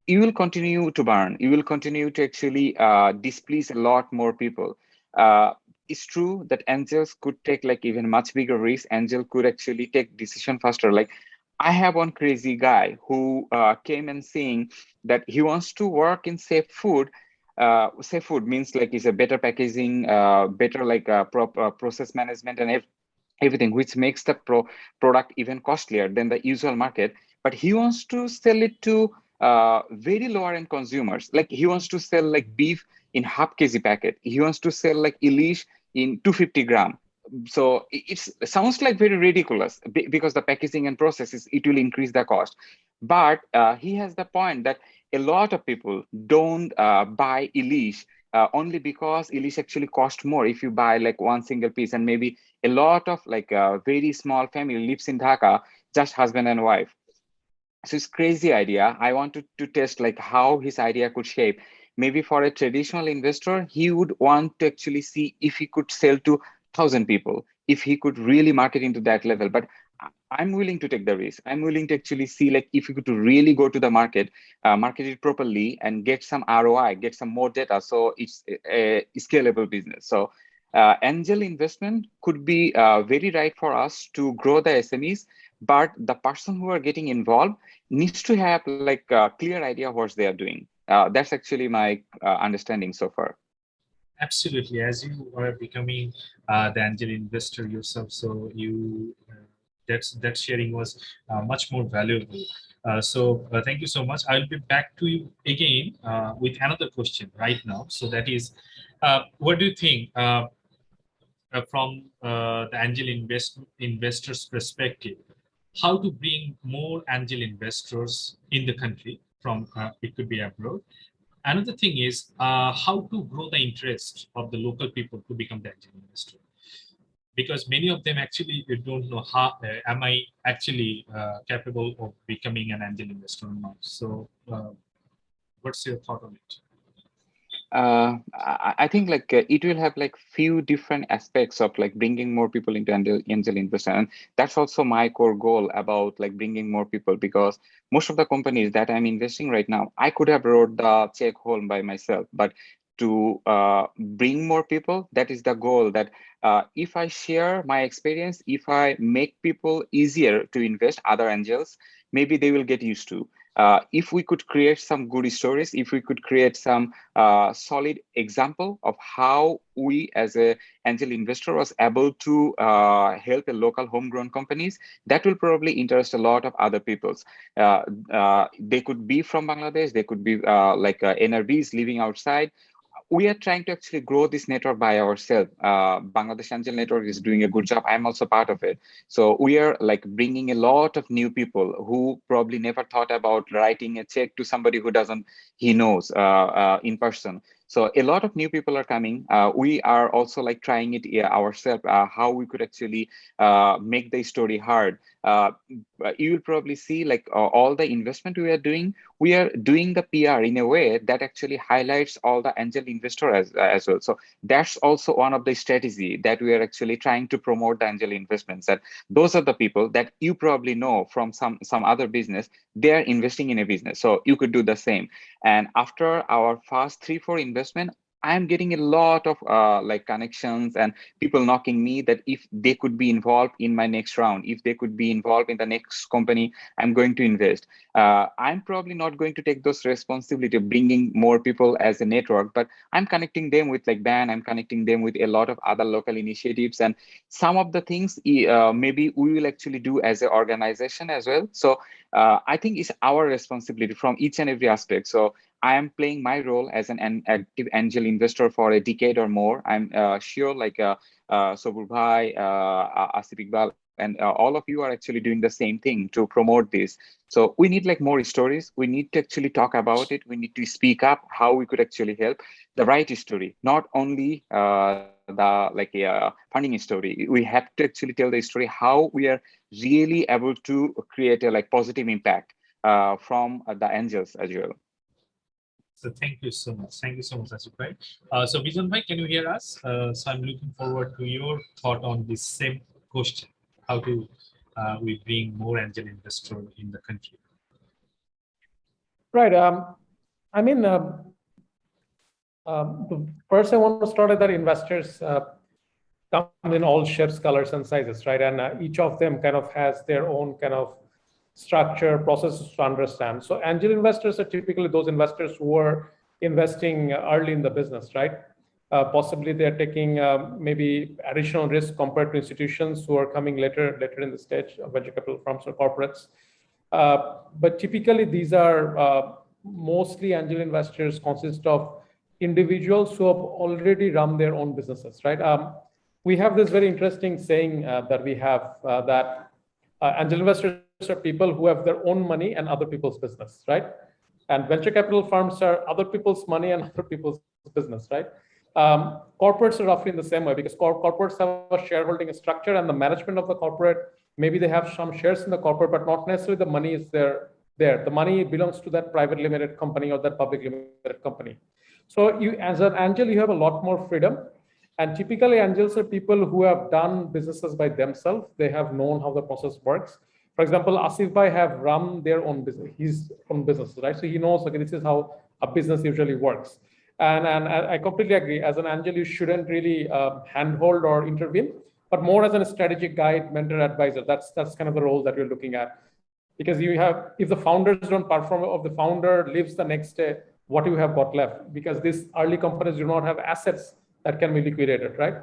you will continue to burn. You will continue to actually displease a lot more people. It's true that angels could take like even much bigger risk. Angel could actually take decision faster. Like I have one crazy guy who came and saying that he wants to work in safe food. Safe food means like it's a better packaging, better like process management and everything, which makes the product even costlier than the usual market. But he wants to sell it to very lower end consumers. Like he wants to sell like beef in half kg packet. He wants to sell like Ilish in 250 gram. so it sounds like very ridiculous because the packaging and processes, it will increase the cost. But he has the point that a lot of people don't buy Elish only because Elish actually cost more if you buy like one single piece, and maybe a lot of like a very small family lives in Dhaka, just husband and wife. So it's crazy idea. I wanted to test like how his idea could shape. Maybe for a traditional investor, he would want to actually see if he could sell to 1,000 people, if he could really market into that level. But I'm willing to take the risk. I'm willing to actually see like if we could really go to the market, market it properly and get some ROI, get some more data. So it's a scalable business. So angel investment could be very right for us to grow the SMEs, but the person who are getting involved needs to have like a clear idea what they are doing. That's actually my understanding so far. Absolutely. As you are becoming the angel investor yourself, so you that sharing was much more valuable. So thank you so much. I'll be back to you again with another question right now. So that is, what do you think from the angel investors' perspective? How to bring more angel investors in the country from it could be abroad. Another thing is how to grow the interest of the local people to become the angel investor, because many of them actually don't know how am I actually capable of becoming an angel investor or not. So what's your thought on it? I think like it will have like few different aspects of like bringing more people into angel investment, and that's also my core goal about like bringing more people, because most of the companies that I'm investing right now, I could have wrote the check home by myself, but to bring more people, that is the goal. That if I share my experience, if I make people easier to invest, other angels, maybe they will get used to. If we could create some good stories, if we could create some solid example of how we as a angel investor was able to help a local homegrown companies, that will probably interest a lot of other peoples. They could be from Bangladesh, they could be like NRBs living outside. We are trying to actually grow this network by ourselves. Bangladesh Angel Network is doing a good job. I'm also part of it. So we are like bringing a lot of new people who probably never thought about writing a check to somebody who he knows in person. So a lot of new people are coming. We are also like trying it ourselves, how we could actually make the story hard. You will probably see like all the investment we are doing the PR in a way that actually highlights all the angel investor as well. So that's also one of the strategy that we are actually trying to promote the angel investments. That those are the people that you probably know from some other business, they are investing in a business. So you could do the same. And after our first 3-4 investment, I'm getting a lot of like connections and people knocking me that if they could be involved in my next round, if they could be involved in the next company I'm going to invest. I'm probably not going to take those responsibility of bringing more people as a network, but I'm connecting them with like BAN, I'm connecting them with a lot of other local initiatives, and some of the things maybe we will actually do as an organization as well. So I think it's our responsibility from each and every aspect. So I am playing my role as an active angel investor for a decade or more. I'm sure like Sabur Bhai, Asif Iqbal, and all of you are actually doing the same thing to promote this. So we need like more stories. We need to actually talk about it. We need to speak up how we could actually help the right story, not only the like funding story. We have to actually tell the story how we are really able to create a like positive impact from the angels as well. So thank you so much. Thank you so much, Asif Bhai. So Bizon Bhai, can you hear us? So I'm looking forward to your thought on this same question. How do we bring more angel investor in the country? Right. I mean, first I want to start with that investors come in all shapes, colors, and sizes, right? And each of them kind of has their own kind of structure, processes to understand. So angel investors are typically those investors who are investing early in the business, right? Possibly they're taking maybe additional risk compared to institutions who are coming later in the stage of venture capital firms or corporates. But typically these are mostly angel investors consist of individuals who have already run their own businesses, right? we have this very interesting saying that we have that angel investors are people who have their own money and other people's business, right? And venture capital firms are other people's money and other people's business, right? Corporates are roughly in the same way, because corporates have a shareholding structure, and the management of the corporate, maybe they have some shares in the corporate, but not necessarily the money is there. The money belongs to that private limited company or that public limited company. So you, as an angel, you have a lot more freedom. And typically angels are people who have done businesses by themselves. They have known how the process works. For example, Asif Bhai have run their own business, his own business, right? So he knows, okay, this is how a business usually works. And I completely agree. As an angel, you shouldn't really handhold or intervene, but more as a strategic guide, mentor, advisor. That's kind of the role that you're looking at. Because you have, if the founders don't perform, or the founder leaves the next day, what do you have got left? Because these early companies do not have assets that can be liquidated, right?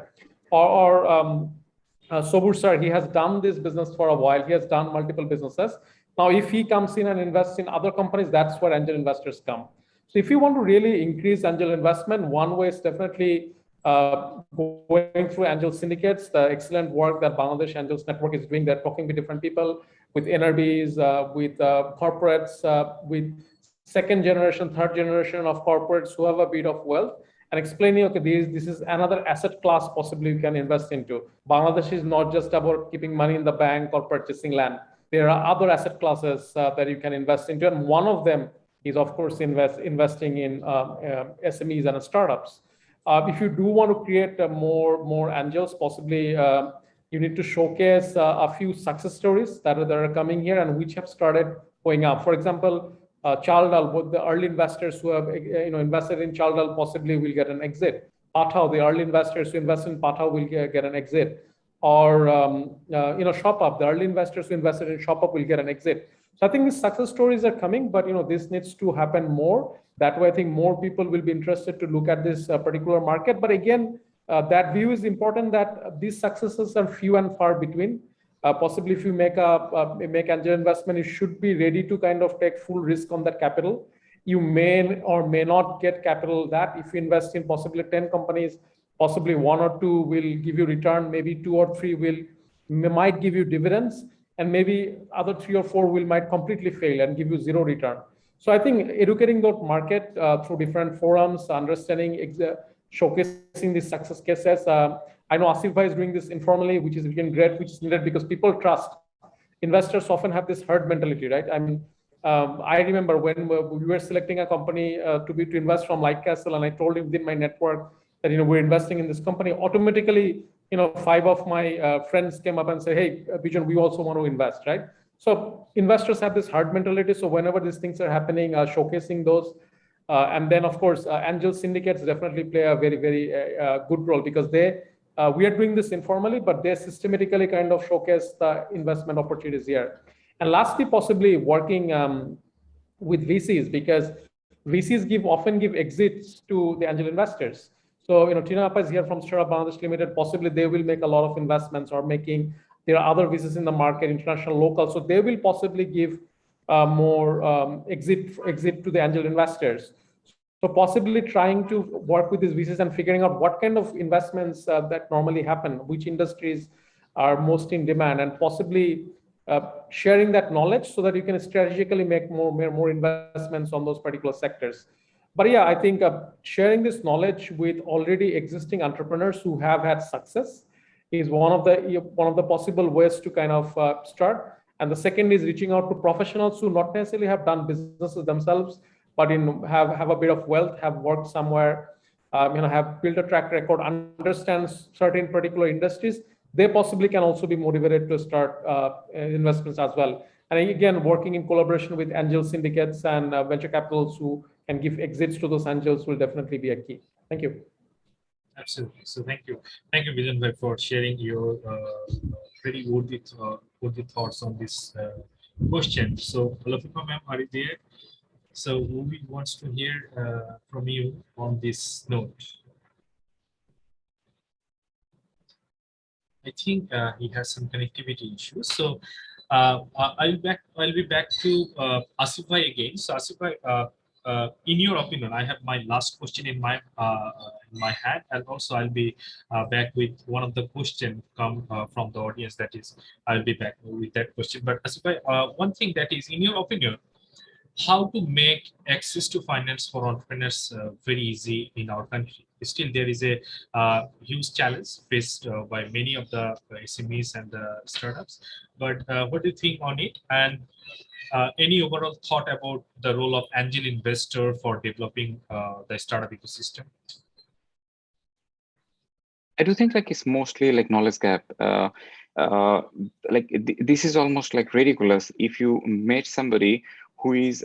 Sabur sir, he has done this business for a while. He has done multiple businesses. Now, if he comes in and invests in other companies, that's where angel investors come. So if you want to really increase angel investment, one way is definitely going through angel syndicates, the excellent work that Bangladesh Angels Network is doing. They're talking with different people, with NRBs, with corporates, with second generation, third generation of corporates who have a bit of wealth, and explaining, okay, this is another asset class possibly you can invest into. Bangladesh is not just about keeping money in the bank or purchasing land. There are other asset classes that you can invest into, and one of them is, of course, investing in SMEs and startups. If you do want to create more angels, possibly you need to showcase a few success stories that are coming here and which have started going up. For example, Chaldal, both the early investors who have invested in Chaldal possibly will get an exit. Pathao, the early investors who invest in Pathao will get an exit. Or ShopUp, the early investors who invested in ShopUp will get an exit. So I think these success stories are coming, but this needs to happen more. That way, I think more people will be interested to look at this particular market. But again, that view is important, that these successes are few and far between. Possibly if you make angel investment, you should be ready to kind of take full risk on that capital. You may or may not get capital that if you invest in possibly 10 companies, possibly 1 or 2 will give you return, maybe 2 or 3 might give you dividends, and maybe other 3 or 4 might completely fail and give you 0 return. So I think educating the market through different forums, understanding, showcasing these success cases. I know Asif Bhai is doing this informally, which is again great, which is needed because people trust. Investors often have this herd mentality, right? I mean, I remember when we were selecting a company to invest from LightCastle, and I told him within my network that we're investing in this company. Automatically, 5 of my friends came up and said, "Hey, Bizon, we also want to invest," right? So investors have this herd mentality. So whenever these things are happening, showcasing those. And then, of course, angel syndicates definitely play a very, very good role, because we are doing this informally, but they systematically kind of showcase the investment opportunities here. And lastly, possibly working with VCs, because VCs often give exits to the angel investors. So, Tina Appa is here from Startup Bangladesh Limited. Possibly they will make a lot of investments, or there are other VCs in the market, international, local. So they will possibly give more exit to the angel investors. So possibly trying to work with these VCs and figuring out what kind of investments that normally happen, which industries are most in demand, and possibly sharing that knowledge so that you can strategically make more investments on those particular sectors. But yeah, I think sharing this knowledge with already existing entrepreneurs who have had success is one of the possible ways to kind of start. And the second is reaching out to professionals who not necessarily have done businesses themselves, but have a bit of wealth, have worked somewhere, have built a track record, understands certain particular industries. They possibly can also be motivated to start investments as well. And again, working in collaboration with angel syndicates and venture capitals who can give exits to those angels will definitely be a key. Thank you. Absolutely. So thank you, Bizon Bhai, for sharing your very worthy thoughts on this question. So, Lafifa ma'am, are you there? So, we wants to hear from you on this note. I think he has some connectivity issues. So, I'll be back to Asif Bhai again. So, Asif Bhai, in your opinion, I have my last question in my in my hand, and also I'll be back with one of the question come from the audience. That is, I'll be back with that question. But Asif, one thing that is, in your opinion, how to make access to finance for entrepreneurs very easy in our country? Still, there is a huge challenge faced by many of the SMEs and the startups. But what do you think on it? And any overall thought about the role of angel investor for developing the startup ecosystem? I do think like it's mostly like knowledge gap. This is almost like ridiculous. If you meet somebody who is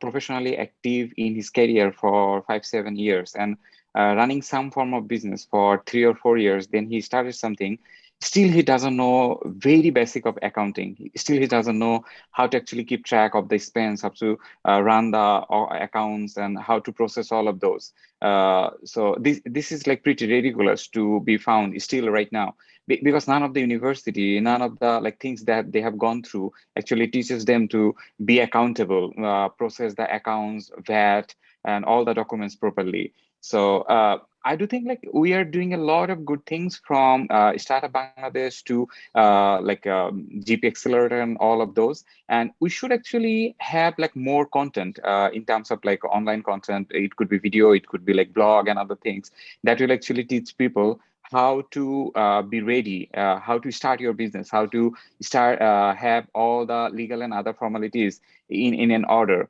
professionally active in his career for 5-7 years and running some form of business for 3 or 4 years, then he started something. Still, he doesn't know very basic of accounting. Still, he doesn't know how to actually keep track of the expense, how to run the accounts, and how to process all of those. So this is like pretty ridiculous to be found still right now, because none of the university, none of the like things that they have gone through actually teaches them to be accountable, process the accounts, VAT, and all the documents properly. So I do think like we are doing a lot of good things from Startup Bangladesh to GP Accelerator and all of those. And we should actually have like more content in terms of like online content. It could be video, it could be like blog and other things that will actually teach people how to be ready, how to start your business, how to start have all the legal and other formalities in an order.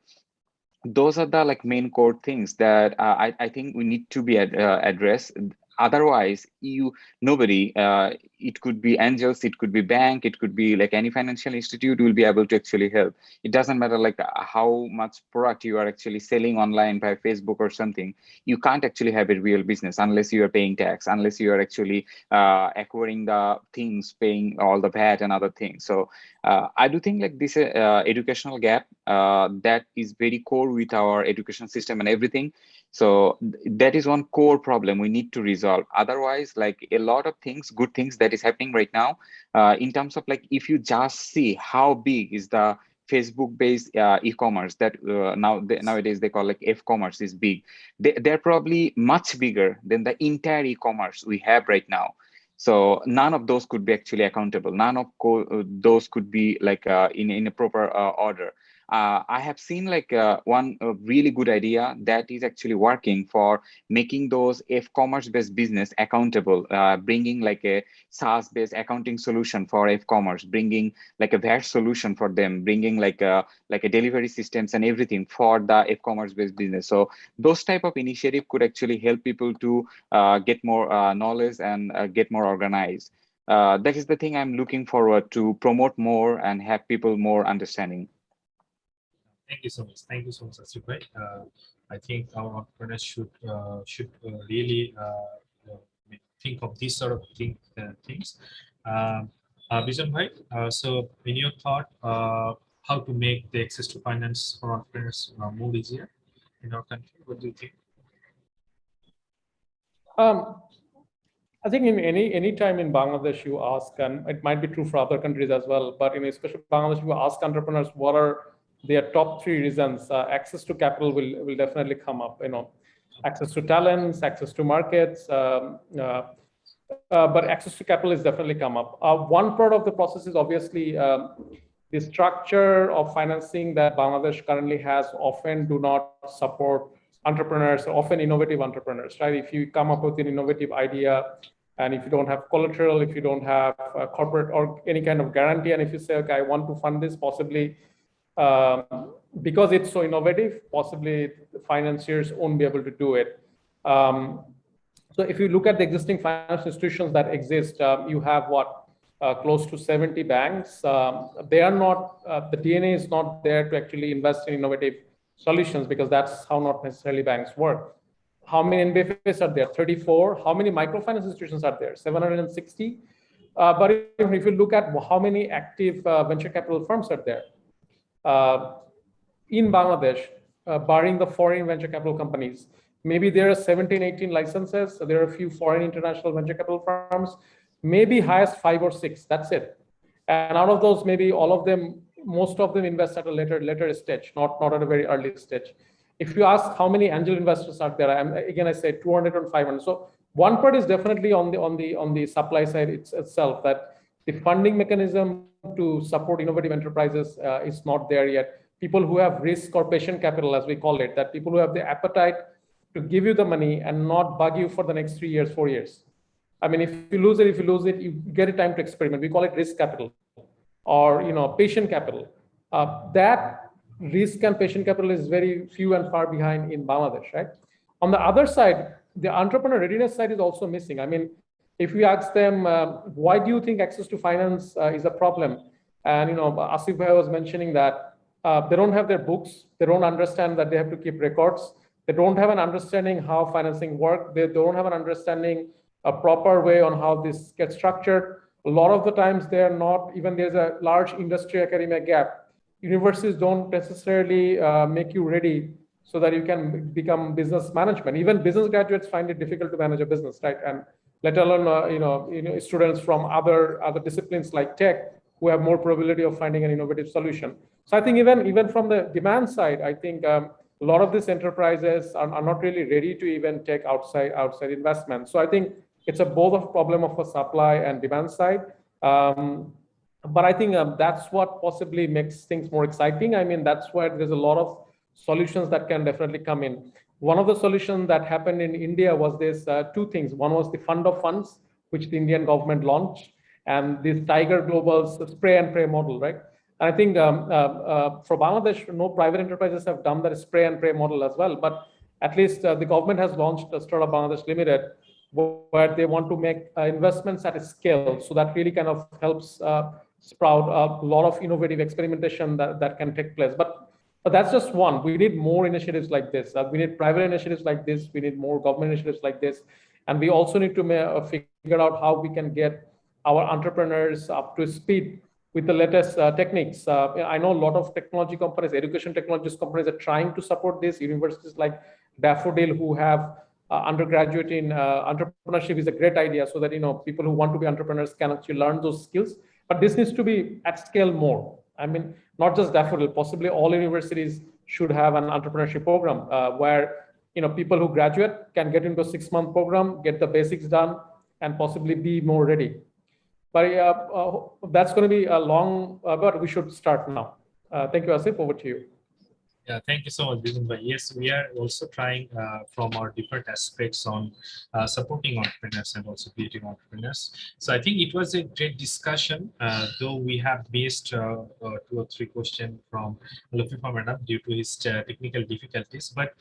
Those are the like main core things that I think we need to be addressed. Otherwise, nobody, it could be angels, it could be bank, it could be like any financial institute will be able to actually help. It doesn't matter like how much product you are actually selling online by Facebook or something. You can't actually have a real business unless you are paying tax, unless you are actually acquiring the things, paying all the VAT and other things. So I do think like this educational gap that is very core with our education system and everything. So that is one core problem we need to resolve. Otherwise, like a lot of things, good things that is happening right now, in terms of like, if you just see how big is the Facebook-based e-commerce that nowadays they call like F-commerce is big. They're probably much bigger than the entire e-commerce we have right now. So none of those could be actually accountable. None of those could be like in a proper order. I have seen like one really good idea that is actually working for making those F-commerce based business accountable, bringing like a SaaS based accounting solution for F-commerce, bringing like a VAT solution for them, bringing like a delivery systems and everything for the F-commerce based business. So those type of initiative could actually help people to get more knowledge and get more organized. That is the thing I'm looking forward to promote more and have people more understanding. Thank you so much. Thank you so much, Asif bhai. I think our entrepreneurs should really think of these sort of things. Bizon bhai, so in your thought, how to make the access to finance for entrepreneurs more easier in our country? What do you think? I think in any time in Bangladesh you ask, and it might be true for other countries as well, but in especially Bangladesh, you ask entrepreneurs what are their top 3 reasons. Access to capital will definitely come up. Access to talents, access to markets, but access to capital is definitely come up. One part of the process is obviously the structure of financing that Bangladesh currently has often do not support entrepreneurs, often innovative entrepreneurs, right? If you come up with an innovative idea, and if you don't have collateral, if you don't have a corporate or any kind of guarantee, and if you say, okay, I want to fund this, possibly because it's so innovative, possibly the financiers won't be able to do it. So if you look at the existing financial institutions that exist, you have close to 70 banks. They are not, the DNA is not there to actually invest in innovative solutions, because that's how not necessarily banks work. How many NBFS are there? 34. How many microfinance institutions are there? 760. But if you look at how many active venture capital firms are there in Bangladesh, barring the foreign venture capital companies, maybe there are 17, 18 licenses. So there are a few foreign international venture capital firms, maybe highest 5 or 6. That's it. And out of those, maybe all of them, most of them invest at a later stage, not at a very early stage. if you ask how many angel investors are there, again I say 200 and 500. So one part is definitely on the supply side itself, that the funding mechanism to support innovative enterprises is not there yet. People who have risk or patient capital, as we call it, that people who have the appetite to give you the money and not bug you for the next 3 years, 4 years. I mean, if you lose it, you get a time to experiment. We call it risk capital, or patient capital. That risk and patient capital is very few and far behind in Bangladesh, right? On the other side, the entrepreneur readiness side is also missing. I mean, if we ask them, why do you think access to finance is a problem? And Asif Bhai was mentioning that they don't have their books, they don't understand that they have to keep records, they don't have an understanding how financing works, they don't have an understanding a proper way on how this gets structured. A lot of the times they are not, even there's a large industry academia gap. Universities don't necessarily make you ready so that you can become business management. Even business graduates find it difficult to manage a business, right? And let alone students from other disciplines like tech who have more probability of finding an innovative solution. So I think even from the demand side, I think a lot of these enterprises are not really ready to even take outside investment. So I think it's both a problem of a supply and demand side. But I think that's what possibly makes things more exciting. I mean, that's where there's a lot of solutions that can definitely come in. One of the solutions that happened in India was this two things. One was the fund of funds, which the Indian government launched, and this Tiger Global's spray and pray model, right? And I think for Bangladesh, no private enterprises have done that spray and pray model as well. But at least the government has launched a Startup Bangladesh Limited, where they want to make investments at a scale. So that really kind of helps sprout a lot of innovative experimentation that can take place. But that's just one. We need more initiatives like this. We need private initiatives like this. We need more government initiatives like this. And we also need to figure out how we can get our entrepreneurs up to speed with the latest techniques. I know a lot of technology companies, education technologies companies are trying to support this. Universities like Daffodil, who have undergraduate in entrepreneurship, is a great idea, so that people who want to be entrepreneurs can actually learn those skills. But this needs to be at scale more. I mean, not just Daffodil, possibly all universities should have an entrepreneurship program where people who graduate can get into a 6-month program, get the basics done, and possibly be more ready. But that's going to be a long, but we should start now. Thank you, Asif. Over to you. Yeah, thank you so much, Bizon. Yes, we are also trying from our different aspects on supporting entrepreneurs and also creating entrepreneurs. So I think it was a great discussion, though we have missed 2 or 3 questions from Lafifa Madam due to his technical difficulties. But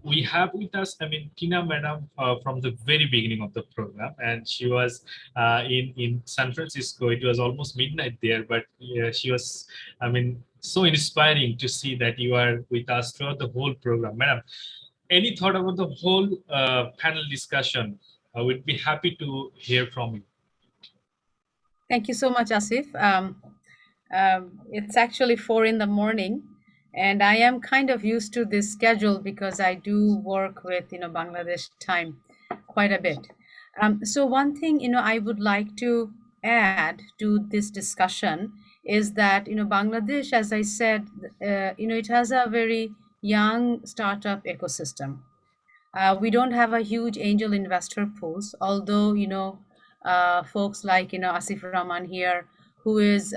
we have with us, Tina Madam from the very beginning of the program, and she was in San Francisco. It was almost midnight there, but she was, so inspiring to see that you are with us throughout the whole program. Madam, any thought about the whole panel discussion? I would be happy to hear from you. Thank you so much, Asif. It's actually 4 in the morning, and I am kind of used to this schedule because I do work with Bangladesh time quite a bit. So one thing I would like to add to this discussion is that Bangladesh, as I said, it has a very young startup ecosystem. We don't have a huge angel investor pools, although folks like Asif Rahman here, who is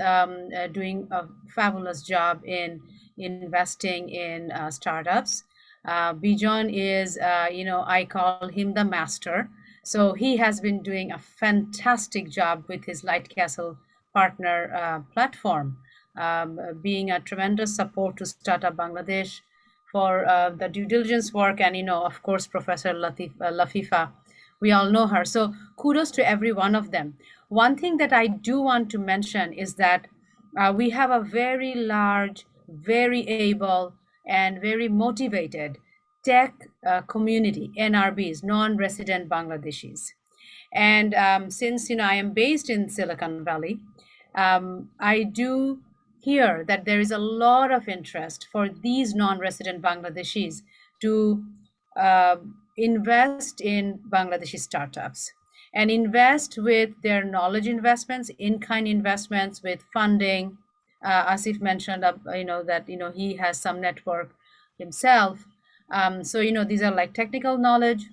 doing a fabulous job in investing in startups. Bizon is, I call him the master. So he has been doing a fantastic job with his LightCastle Partner platform, being a tremendous support to Startup Bangladesh for the due diligence work. And, of course, Professor Lafifa, we all know her. So kudos to every one of them. One thing that I do want to mention is that we have a very large, very able, and very motivated tech community, NRBs, non-resident Bangladeshis. And since I am based in Silicon Valley, I do hear that there is a lot of interest for these non-resident Bangladeshis to invest in Bangladeshi startups and invest with their knowledge investments, in-kind investments, with funding. Asif mentioned that he has some network himself. So, these are like technical knowledge,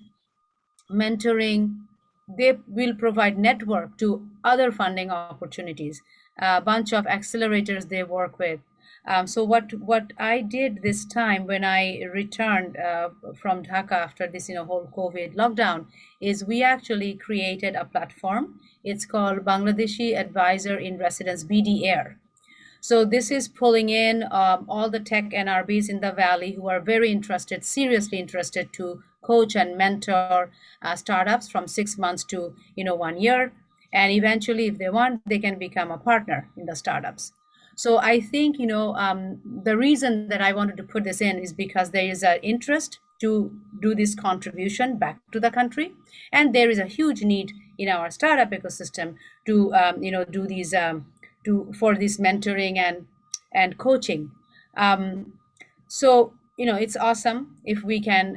mentoring. They will provide network to other funding opportunities, a bunch of accelerators they work with. So what I did this time when I returned from Dhaka after this whole COVID lockdown is we actually created a platform. It's called Bangladeshi Advisor in Residence, BDR. So this is pulling in all the tech NRBs in the Valley who are very interested, seriously interested to coach and mentor startups from 6 months to 1 year. And eventually, if they want, they can become a partner in the startups. So I think, the reason that I wanted to put this in is because there is an interest to do this contribution back to the country. And there is a huge need in our startup ecosystem to, do these for this mentoring and coaching. So it's awesome if we can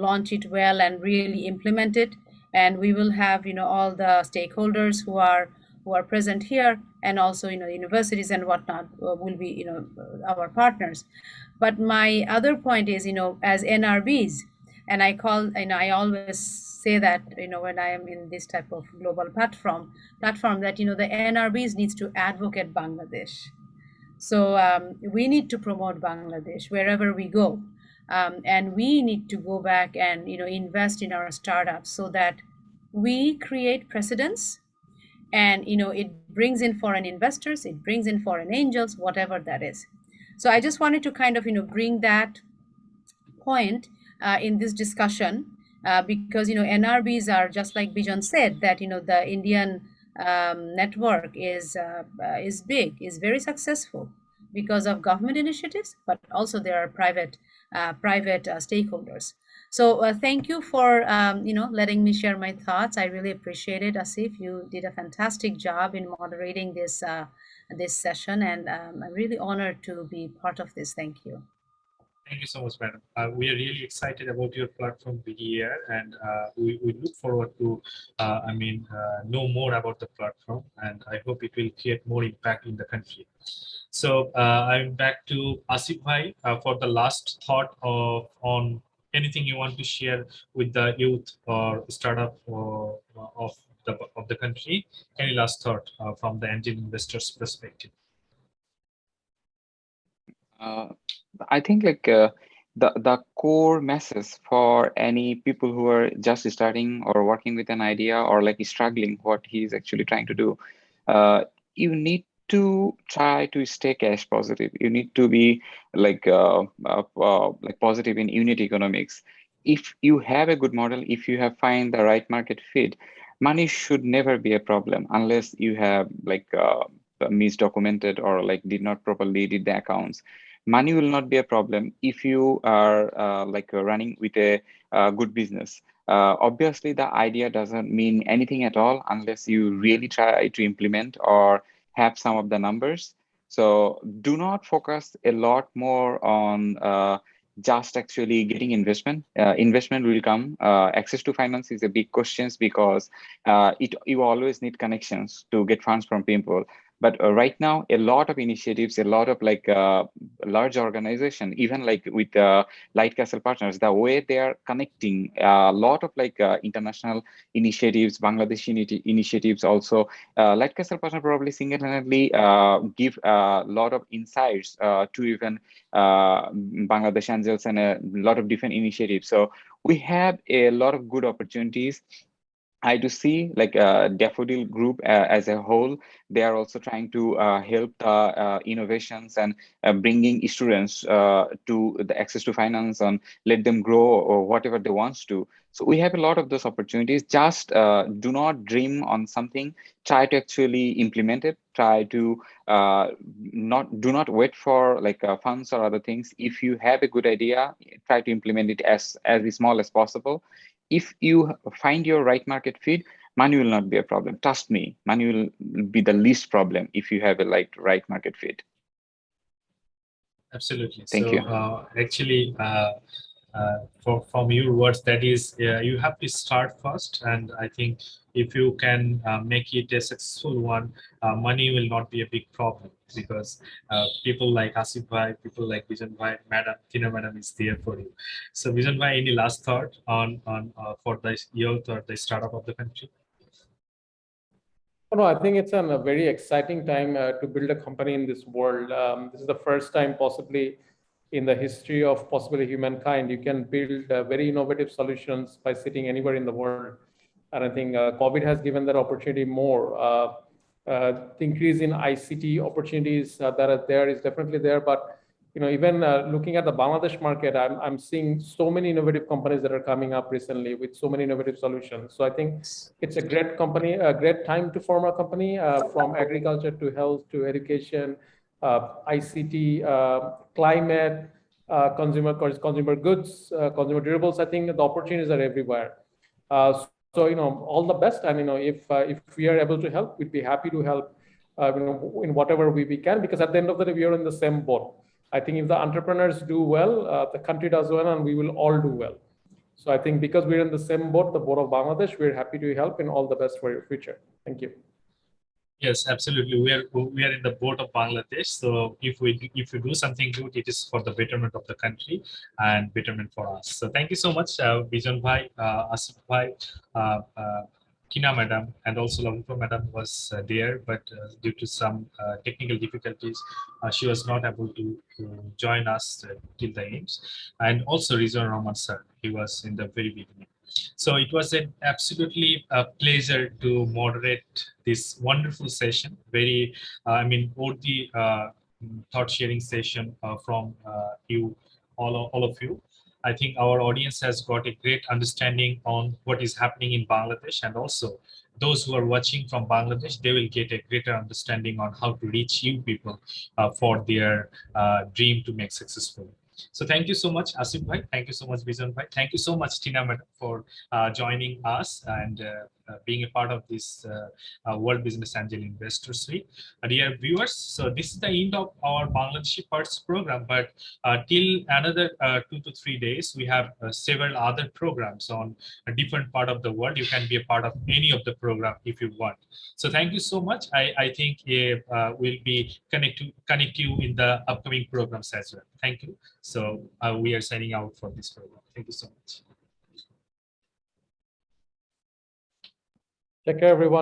launch it well and really implement it, and we will have all the stakeholders who are present here, and also universities and whatnot will be our partners. But my other point is as NRBs, and I always say that when I am in this type of global platform that the NRBs needs to advocate Bangladesh. So we need to promote Bangladesh wherever we go, and we need to go back and invest in our startups so that we create precedents, and it brings in foreign investors, it brings in foreign angels, whatever that is. So I just wanted to kind of bring that point in this discussion, because NRBs are, just like Bizon said, that the Indian network is big, is very successful because of government initiatives, but also there are private stakeholders. So thank you for letting me share my thoughts. I really appreciate it, Asif. You did a fantastic job in moderating this session, and I'm really honored to be part of this. Thank you. Thank you so much, madam. We are really excited about your platform, BDR, and we look forward to, know more about the platform, and I hope it will create more impact in the country. So I'm back to Asif Bhai for the last thought on anything you want to share with the youth or startup of the country. Any last thought from the angel investors' perspective? I think the core message for any people who are just starting or working with an idea or struggling what he's actually trying to do, you need to try to stay cash positive. You need to be positive in unit economics. If you have a good model, if you have find the right market fit, money should never be a problem unless you have misdocumented or did not properly did the accounts. Money will not be a problem if you are running with a good business. Obviously, the idea doesn't mean anything at all unless you really try to implement or have some of the numbers. So do not focus a lot more on just actually getting investment. Investment will come. Access to finance is a big question because you always need connections to get funds from people. But right now, a lot of initiatives, a lot of large organization, even with LightCastle Partners, the way they are connecting a lot of international initiatives, Bangladeshi initiatives also. LightCastle Partners probably single-handedly give a lot of insights to even Bangladesh Angels and a lot of different initiatives. So we have a lot of good opportunities. I do see Daffodil Group as a whole, they are also trying to help the innovations and bringing students to the access to finance and let them grow or whatever they want to. So we have a lot of those opportunities. Just do not dream on something. Try to actually implement it. Try to do not wait for funds or other things. If you have a good idea, try to implement it as small as possible. If you find your right market fit, money will not be a problem. Trust me, money will be the least problem if you have a right market fit. Absolutely. Thank you. Actually, from your words, that is, you have to start first, and I think if you can make it a successful one, money will not be a big problem, because people like Asif Bhai, people like Bizon Bhai, Madam, Tina Madam is there for you. So Bizon Bhai, any last thought on for the youth or the startup of the country? No, I think it's a very exciting time to build a company in this world. This is the first time possibly in the history of possibly humankind, you can build very innovative solutions by sitting anywhere in the world. And I think COVID has given that opportunity more. The increase in ICT opportunities that are there is definitely there, but even looking at the Bangladesh market, I'm seeing so many innovative companies that are coming up recently with so many innovative solutions. So I think it's a great company, a great time to form a company, from agriculture to health to education, ICT, climate, consumer goods, consumer durables. I think the opportunities are everywhere. So all the best, and if we are able to help, we'd be happy to help. In whatever we can, because at the end of the day, we are in the same boat. I think if the entrepreneurs do well, the country does well, and we will all do well. So I think because we're in the same boat, the boat of Bangladesh, we're happy to help, and all the best for your future. Thank you. Yes, absolutely. We are in the boat of Bangladesh. So if we do something good, it is for the betterment of the country and betterment for us. So thank you so much, Bizon Bhai, Asif Bhai, Kina Madam, and also Lafifa Madam was there, but due to some technical difficulties, she was not able to join us till the end. And also Rizwan Rahman sir, he was in the very beginning. So it was an absolutely a pleasure to moderate this wonderful session. Very, all the thought sharing session from you, all of you. I think our audience has got a great understanding on what is happening in Bangladesh, and also those who are watching from Bangladesh, they will get a greater understanding on how to reach you people for their dream to make successful. So thank you so much, Asif Bhai. Thank you so much, Bizon Bhai. Thank you so much, Tina Madam, for joining us and being a part of this World Business Angel Investors Week. Dear viewers, so this is the end of our Bangladeshi Parts program, but till another 2 to 3 days, we have several other programs on a different part of the world. You can be a part of any of the program if you want. So thank you so much. I think we'll be connect you in the upcoming programs as well. Thank you. So we are signing out for this program. Thank you so much. Take care, everyone.